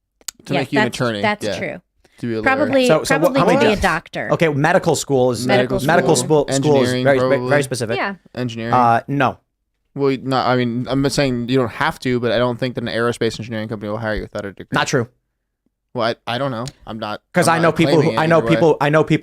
[SPEAKER 4] To make you an attorney.
[SPEAKER 5] That's true.
[SPEAKER 4] To be a
[SPEAKER 5] probably
[SPEAKER 4] lawyer.
[SPEAKER 5] To be a doctor.
[SPEAKER 1] Okay, medical school is
[SPEAKER 5] medical
[SPEAKER 1] school is very specific.
[SPEAKER 2] Yeah.
[SPEAKER 4] Engineering.
[SPEAKER 1] No.
[SPEAKER 4] Well, no. I mean, I'm not saying you don't have to, but I don't think that an aerospace engineering company will hire you without a degree.
[SPEAKER 1] Not true.
[SPEAKER 4] Well, I don't know. I'm not,
[SPEAKER 1] because I know people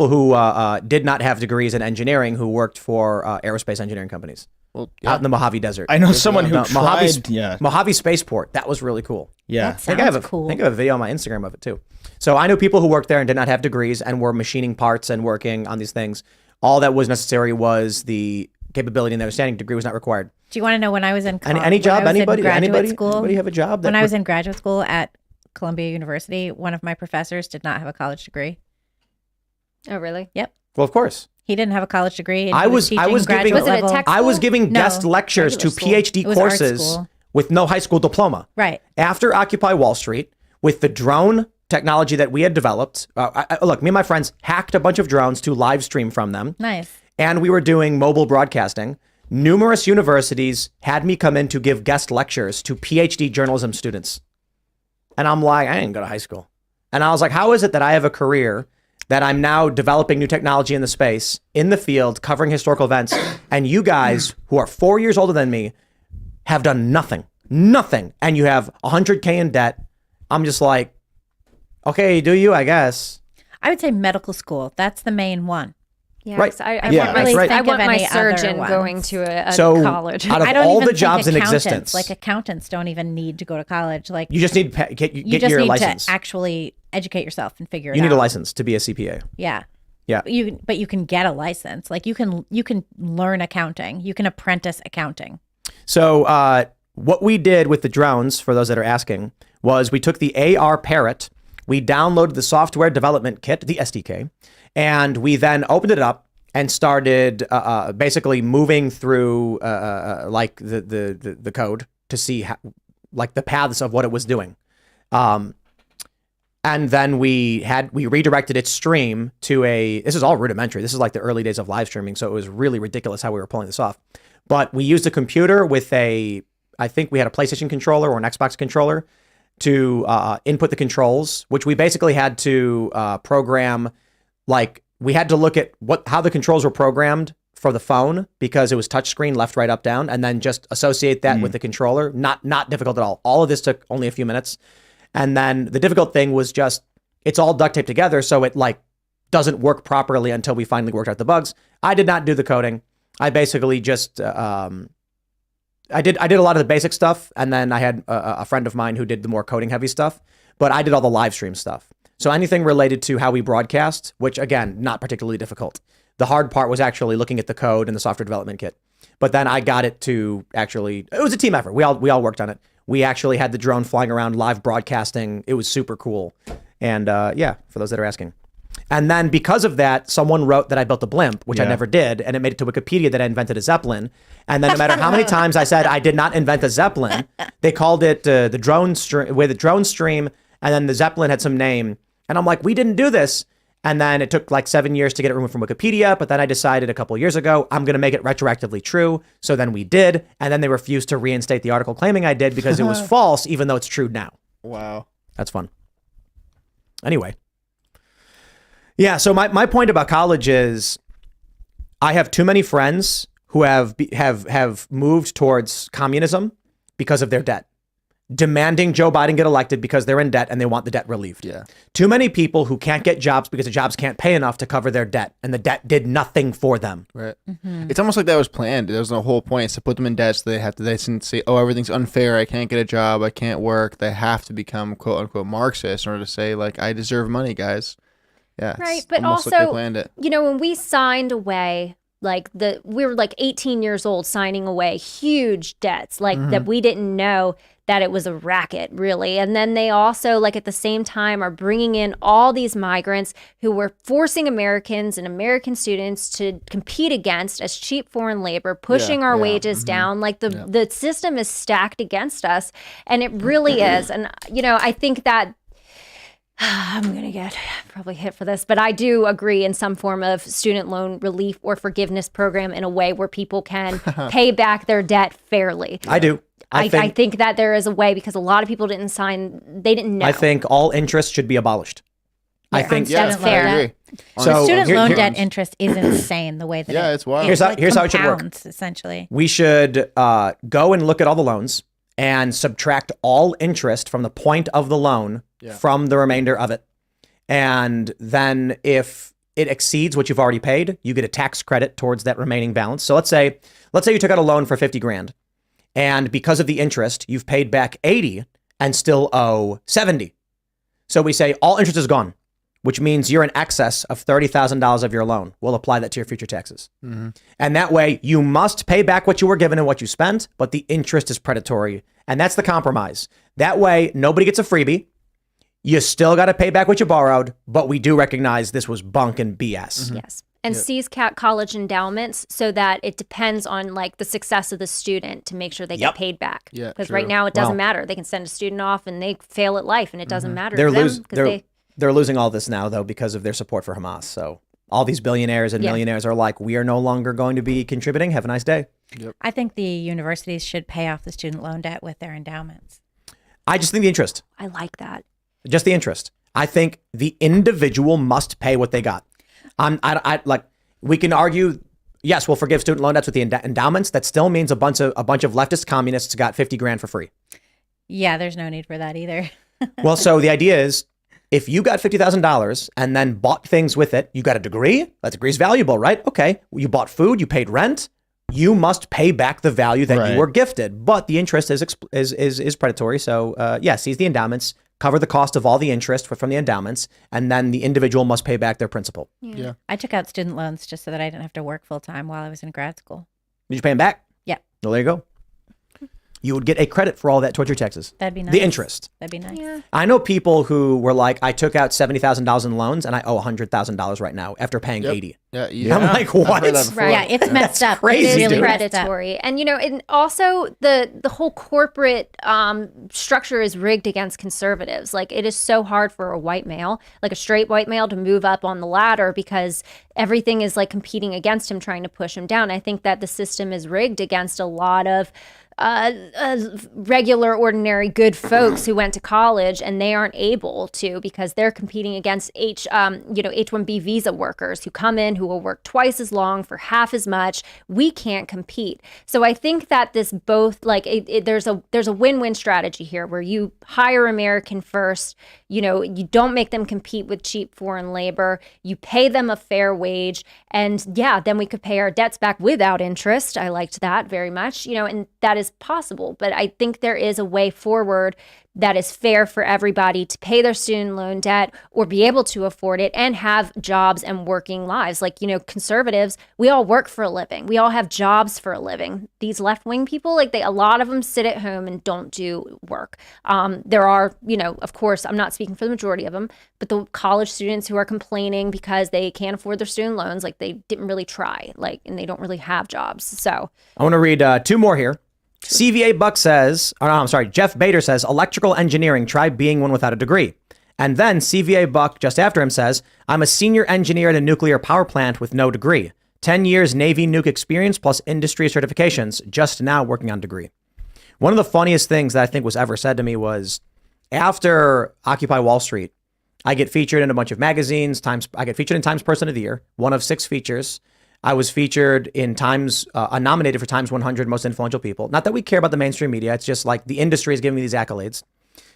[SPEAKER 1] who did not have degrees in engineering who worked for aerospace engineering companies.
[SPEAKER 4] Well,
[SPEAKER 1] out in the Mojave Desert.
[SPEAKER 3] I know someone who tried.
[SPEAKER 1] Mojave Spaceport. That was really cool.
[SPEAKER 3] Yeah,
[SPEAKER 5] that sounds cool.
[SPEAKER 1] I think I have a video on my Instagram of it too. So I know people who worked there and did not have degrees and were machining parts and working on these things. All that was necessary was the capability and understanding. Degree was not required.
[SPEAKER 5] Do you want to know when I was in college?
[SPEAKER 1] Any job? Anybody have a job?
[SPEAKER 5] When I was in graduate school at Columbia University, one of my professors did not have a college degree.
[SPEAKER 2] Oh, really?
[SPEAKER 5] Yep.
[SPEAKER 1] Well, of course.
[SPEAKER 5] He didn't have a college degree. And
[SPEAKER 1] I was giving guest lectures to PhD courses with no high school diploma.
[SPEAKER 5] Right.
[SPEAKER 1] After Occupy Wall Street, with the drone technology that we had developed, look, me and my friends hacked a bunch of drones to live stream from them.
[SPEAKER 5] Nice.
[SPEAKER 1] and we were doing mobile broadcasting, numerous universities had me come in to give guest lectures to PhD journalism students. And I'm like, I didn't go to high school. And I was like, how is it that I have a career that I'm now developing new technology in the space, in the field, covering historical events, and you guys who are 4 years older than me have done nothing, and you have 100K in debt. I'm just like, okay, do you, I guess.
[SPEAKER 5] I would say medical school. That's the main one.
[SPEAKER 2] Yeah,
[SPEAKER 1] Right.
[SPEAKER 2] I
[SPEAKER 1] Yeah,
[SPEAKER 2] want my,
[SPEAKER 1] that's right.
[SPEAKER 2] I want
[SPEAKER 5] Think of
[SPEAKER 2] my
[SPEAKER 5] any other
[SPEAKER 2] surgeon
[SPEAKER 5] ones.
[SPEAKER 2] going to a
[SPEAKER 1] So,
[SPEAKER 2] college.
[SPEAKER 1] out of
[SPEAKER 5] I don't
[SPEAKER 1] all
[SPEAKER 5] even
[SPEAKER 1] the
[SPEAKER 5] think
[SPEAKER 1] jobs in
[SPEAKER 5] accountants,
[SPEAKER 1] existence,
[SPEAKER 5] like accountants don't even need to go to college. Like
[SPEAKER 1] you just need to get
[SPEAKER 5] you just
[SPEAKER 1] your
[SPEAKER 5] need
[SPEAKER 1] license.
[SPEAKER 5] to actually educate yourself and figure it
[SPEAKER 1] You
[SPEAKER 5] out.
[SPEAKER 1] need a license to be a CPA.
[SPEAKER 5] Yeah.
[SPEAKER 1] Yeah.
[SPEAKER 5] But you can get a license. Like you can learn accounting. You can apprentice accounting.
[SPEAKER 1] So what we did with the drones, for those that are asking, was we took the AR Parrot, we downloaded the software development kit, the SDK, and we then opened it up and started basically moving through like the code to see how, like the paths of what it was doing. And then we redirected its stream to this is all rudimentary. This is like the early days of live streaming. So it was really ridiculous how we were pulling this off. But we used a computer with I think we had a PlayStation controller or an Xbox controller to input the controls, which we basically had to program. Like we had to look at how the controls were programmed for the phone because it was touchscreen, left, right, up, down, and then just associate that with the controller. Not difficult at all. All of this took only a few minutes. And then the difficult thing was just, it's all duct taped together, so it like doesn't work properly until we finally worked out the bugs. I did not do the coding. I basically just, I did a lot of the basic stuff, and then I had a friend of mine who did the more coding heavy stuff, but I did all the live stream stuff. So anything related to how we broadcast, which again, not particularly difficult. The hard part was actually looking at the code and the software development kit. But then I got it to actually, it was a team effort. We all worked on it. We actually had the drone flying around live broadcasting. It was super cool. And yeah, for those that are asking. And then because of that, someone wrote that I built a blimp, which I never did. And it made it to Wikipedia that I invented a Zeppelin. And then no matter how many times I said I did not invent a Zeppelin, they called it the drone stream. And then the Zeppelin had some name. And I'm like, we didn't do this. And then it took like 7 years to get it removed from Wikipedia. But then I decided a couple years ago, I'm going to make it retroactively true. So then we did. And then they refused to reinstate the article claiming I did because it was false, even though it's true now.
[SPEAKER 4] Wow.
[SPEAKER 1] That's fun. Anyway. Yeah. So my point about college is I have too many friends who have moved towards communism because of their debt. Demanding Joe Biden get elected because they're in debt and they want the debt relieved. Yeah. Too many people who can't get jobs because the jobs can't pay enough to cover their debt, and the debt did nothing for them.
[SPEAKER 4] Right. Mm-hmm. It's almost like that was planned. There was the whole point is to put them in debt so they shouldn't say, oh, everything's unfair. I can't get a job. I can't work. They have to become quote unquote Marxist in order to say like, I deserve money, guys. Yeah.
[SPEAKER 2] Right. But
[SPEAKER 4] also,
[SPEAKER 2] like
[SPEAKER 4] they planned it.
[SPEAKER 2] You know, when we signed away, we were like 18 years old signing away huge debts that we didn't know that it was a racket, really. And then they also, like at the same time, are bringing in all these migrants who were forcing Americans and American students to compete against as cheap foreign labor, pushing our wages down. Like the system is stacked against us, and it really is. And, you know, I think that I'm going to get probably hit for this, but I do agree in some form of student loan relief or forgiveness program in a way where people can pay back their debt fairly.
[SPEAKER 1] I do.
[SPEAKER 2] I think that there is a way because a lot of people didn't know.
[SPEAKER 1] I think all interest should be abolished. I think
[SPEAKER 2] that's fair.
[SPEAKER 4] I agree.
[SPEAKER 1] So
[SPEAKER 5] Student loan debt interest is insane the way that
[SPEAKER 4] it's wild.
[SPEAKER 1] Here's how it should work.
[SPEAKER 5] compounds, essentially.
[SPEAKER 1] We should go and look at all the loans and subtract all interest from the point of the loan from the remainder of it. And then if it exceeds what you've already paid, you get a tax credit towards that remaining balance. So let's say you took out a loan for 50 grand. And because of the interest, you've paid back 80 and still owe 70. So we say all interest is gone, which means you're in excess of $30,000 of your loan. We'll apply that to your future taxes. Mm-hmm. And that way you must pay back what you were given and what you spent, but the interest is predatory. And that's the compromise. That way nobody gets a freebie. You still got to pay back what you borrowed, but we do recognize this was bunk and BS.
[SPEAKER 2] Mm-hmm. Yes. And seize college endowments so that it depends on like the success of the student to make sure they get paid back. Yeah, because right now it doesn't matter. They can send a student off and they fail at life and it doesn't matter to them.
[SPEAKER 1] They're losing all this now though because of their support for Hamas. So all these billionaires and millionaires are like, we are no longer going to be contributing. Have a nice day.
[SPEAKER 5] I think the universities should pay off the student loan debt with their endowments.
[SPEAKER 1] I just think the interest.
[SPEAKER 2] I like that.
[SPEAKER 1] Just the interest. I think the individual must pay what they got. I like. We can argue. Yes, we'll forgive student loan debts with the endowments. That still means a bunch of leftist communists got 50 grand for free.
[SPEAKER 5] Yeah, there's no need for that either.
[SPEAKER 1] Well, so the idea is, if you got $50,000 and then bought things with it, you got a degree. That degree's valuable, right? Okay, you bought food, you paid rent. You must pay back the value that you were gifted, but the interest is predatory. So seize the endowments, cover the cost of all the interest from the endowments, and then the individual must pay back their principal.
[SPEAKER 4] Yeah.
[SPEAKER 5] I took out student loans just so that I didn't have to work full time while I was in grad school.
[SPEAKER 1] Did you pay them back?
[SPEAKER 5] Yeah.
[SPEAKER 1] Well, there you go. You would get a credit for all that towards your taxes.
[SPEAKER 5] That'd be nice.
[SPEAKER 1] The interest.
[SPEAKER 5] That'd be nice.
[SPEAKER 2] Yeah.
[SPEAKER 1] I know people who were like, I took out $70,000 in loans and I owe $100,000 right now after paying $80,000.
[SPEAKER 4] Yeah.
[SPEAKER 1] I'm like, what?
[SPEAKER 2] Right.
[SPEAKER 5] Yeah, it's messed up.
[SPEAKER 1] crazy,
[SPEAKER 5] It's
[SPEAKER 2] It is
[SPEAKER 1] dude.
[SPEAKER 2] predatory. And, and also the whole corporate structure is rigged against conservatives. Like, it is so hard for a white male, like a straight white male, to move up on the ladder because everything is like competing against him, trying to push him down. I think that the system is rigged against a lot of regular, ordinary, good folks who went to college, and they aren't able to because they're competing against H-1B visa workers who come in, who will work twice as long for half as much. We can't compete. So I think that this both there's a win-win strategy here where you hire American first. You don't make them compete with cheap foreign labor. You pay them a fair wage, and then we could pay our debts back without interest. I liked that very much. And that is possible, but I think there is a way forward that is fair for everybody to pay their student loan debt or be able to afford it and have jobs and working lives. Like, conservatives, we all work for a living. We all have jobs for a living. These left-wing people, a lot of them sit at home and don't do work. There are, of course, I'm not speaking for the majority of them, but the college students who are complaining because they can't afford their student loans, they didn't really try, and they don't really have jobs. So
[SPEAKER 1] I want to read two more here. CVA Buck says, Jeff Bader says, electrical engineering, try being one without a degree. And then CVA Buck, just after him, says, I'm a senior engineer at a nuclear power plant with no degree. 10 years Navy nuke experience plus industry certifications, just now working on degree. One of the funniest things that I think was ever said to me was, after Occupy Wall Street, I get featured in a bunch of magazines. I get featured in Times Person of the Year, one of 6 features. I was featured in Times, nominated for Times 100 Most Influential People. Not that we care about the mainstream media. It's just like the industry is giving me these accolades.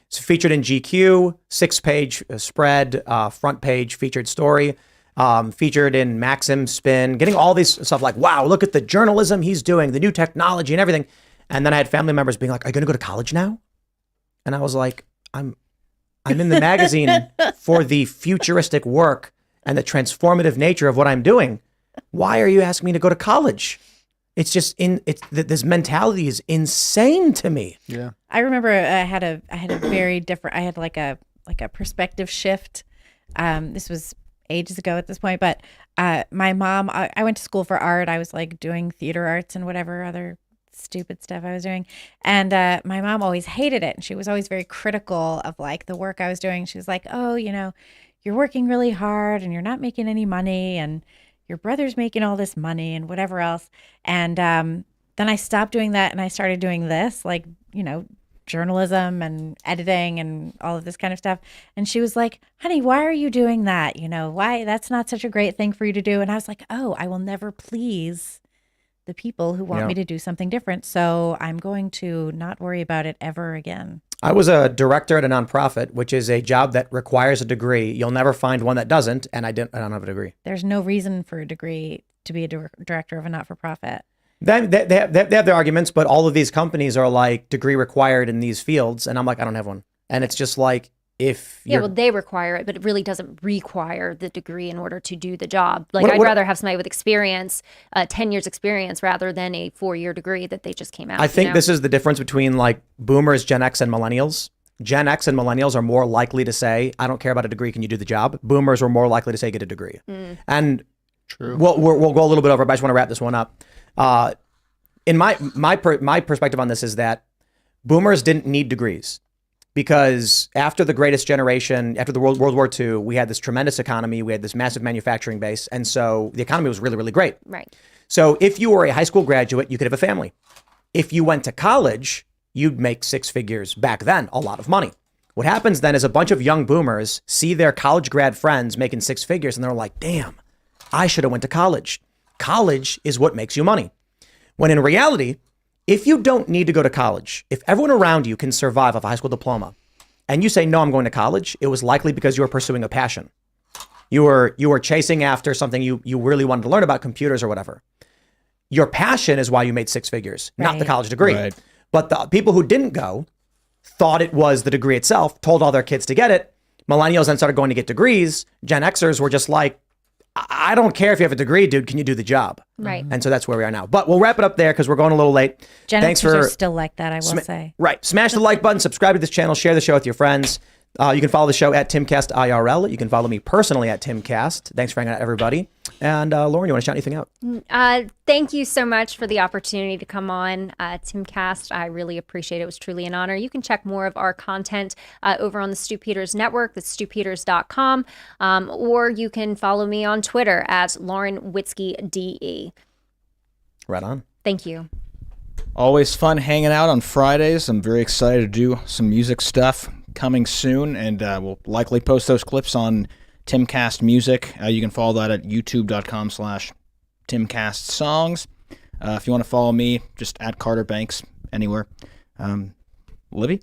[SPEAKER 1] It's featured in GQ, 6-page spread, front page featured story, featured in Maxim, Spin, getting all these stuff like, wow, look at the journalism he's doing, the new technology and everything. And then I had family members being like, are you going to go to college now? And I was like, I'm in the magazine for the futuristic work and the transformative nature of what I'm doing. Why are you asking me to go to college? It's just this mentality is insane to me.
[SPEAKER 4] Yeah.
[SPEAKER 5] I remember I had a very different, I had like a perspective shift. This was ages ago at this point, but my mom, I went to school for art. I was doing theater arts and whatever other stupid stuff I was doing. And my mom always hated it. And she was always very critical of the work I was doing. She was like, oh, you're working really hard and you're not making any money, and your brother's making all this money and whatever else. And then I stopped doing that and I started doing this, journalism and editing and all of this kind of stuff. And she was like, honey, why are you doing that? Why? That's not such a great thing for you to do. And I was like, oh, I will never please the people who want me to do something different. So I'm going to not worry about it ever again.
[SPEAKER 1] I was a director at a nonprofit, which is a job that requires a degree. You'll never find one that doesn't, and I don't have a degree.
[SPEAKER 5] There's no reason for a degree to be a director of a not-for-profit.
[SPEAKER 1] They have their arguments, but all of these companies are like degree required in these fields, and I'm like, I don't have one. And it's just like, if
[SPEAKER 2] they require it, but it really doesn't require the degree in order to do the job. I'd rather have somebody with experience, 10 years experience, rather than a 4-year degree that they just came out.
[SPEAKER 1] I think this is the difference between boomers, Gen X, and millennials. Gen X and millennials are more likely to say, I don't care about a degree, can you do the job? Boomers are more likely to say, get a degree. And
[SPEAKER 4] True.
[SPEAKER 1] We'll go a little bit over, but I just want to wrap this one up. In my perspective on this is that boomers didn't need degrees. because after the greatest generation, after the World War II, we had this tremendous economy. We had this massive manufacturing base. And so the economy was really, really great.
[SPEAKER 2] Right.
[SPEAKER 1] So if you were a high school graduate, you could have a family. If you went to college, you'd make six figures back then, a lot of money. What happens then is a bunch of young boomers see their college grad friends making six figures and they're like, damn, I should have went to college. College is what makes you money. When in reality, if you don't need to go to college, if everyone around you can survive off a high school diploma and you say, no, I'm going to college, it was likely because you were pursuing a passion. You were chasing after something you really wanted to learn about, computers or whatever. Your passion is why you made six figures, not the college degree.
[SPEAKER 3] Right.
[SPEAKER 1] But the people who didn't go thought it was the degree itself, told all their kids to get it. Millennials then started going to get degrees. Gen Xers were just like, I don't care if you have a degree, dude. Can you do the job?
[SPEAKER 2] Right.
[SPEAKER 1] And so that's where we are now. But we'll wrap it up there because we're going a little late.
[SPEAKER 5] Gen
[SPEAKER 1] Thanks
[SPEAKER 5] Xers
[SPEAKER 1] for
[SPEAKER 5] are still like that, I will say.
[SPEAKER 1] Right. Smash the like button, subscribe to this channel, share the show with your friends. You can follow the show at Timcast IRL. You can follow me personally at Timcast. Thanks for hanging out, everybody. And Lauren, you want to shout anything out?
[SPEAKER 2] Thank you so much for the opportunity to come on Timcast. I really appreciate it. It was truly an honor. You can check more of our content over on the Stu Peters Network, that's stupeters.com, or you can follow me on Twitter at Lauren Witzke DE.
[SPEAKER 1] Right on.
[SPEAKER 2] Thank you.
[SPEAKER 3] Always fun hanging out on Fridays. I'm very excited to do some music stuff coming soon, and we'll likely post those clips on Timcast Music. You can follow that at youtube.com/TimcastSongs. If you want to follow me, just at Carter Banks anywhere. Libby?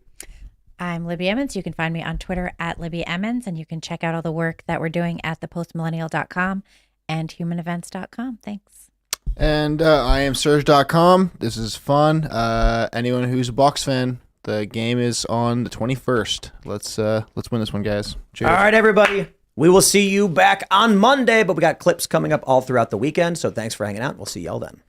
[SPEAKER 5] I'm Libby Emmons. You can find me on Twitter at Libby Emmons, and you can check out all the work that we're doing at thepostmillennial.com and humanevents.com. Thanks.
[SPEAKER 4] And I am Serge.com. This is fun. Anyone who's a Bucs fan, the game is on the 21st. Let's win this one, guys. Cheers.
[SPEAKER 1] All right, everybody. We will see you back on Monday, but we got clips coming up all throughout the weekend. So thanks for hanging out. We'll see y'all then.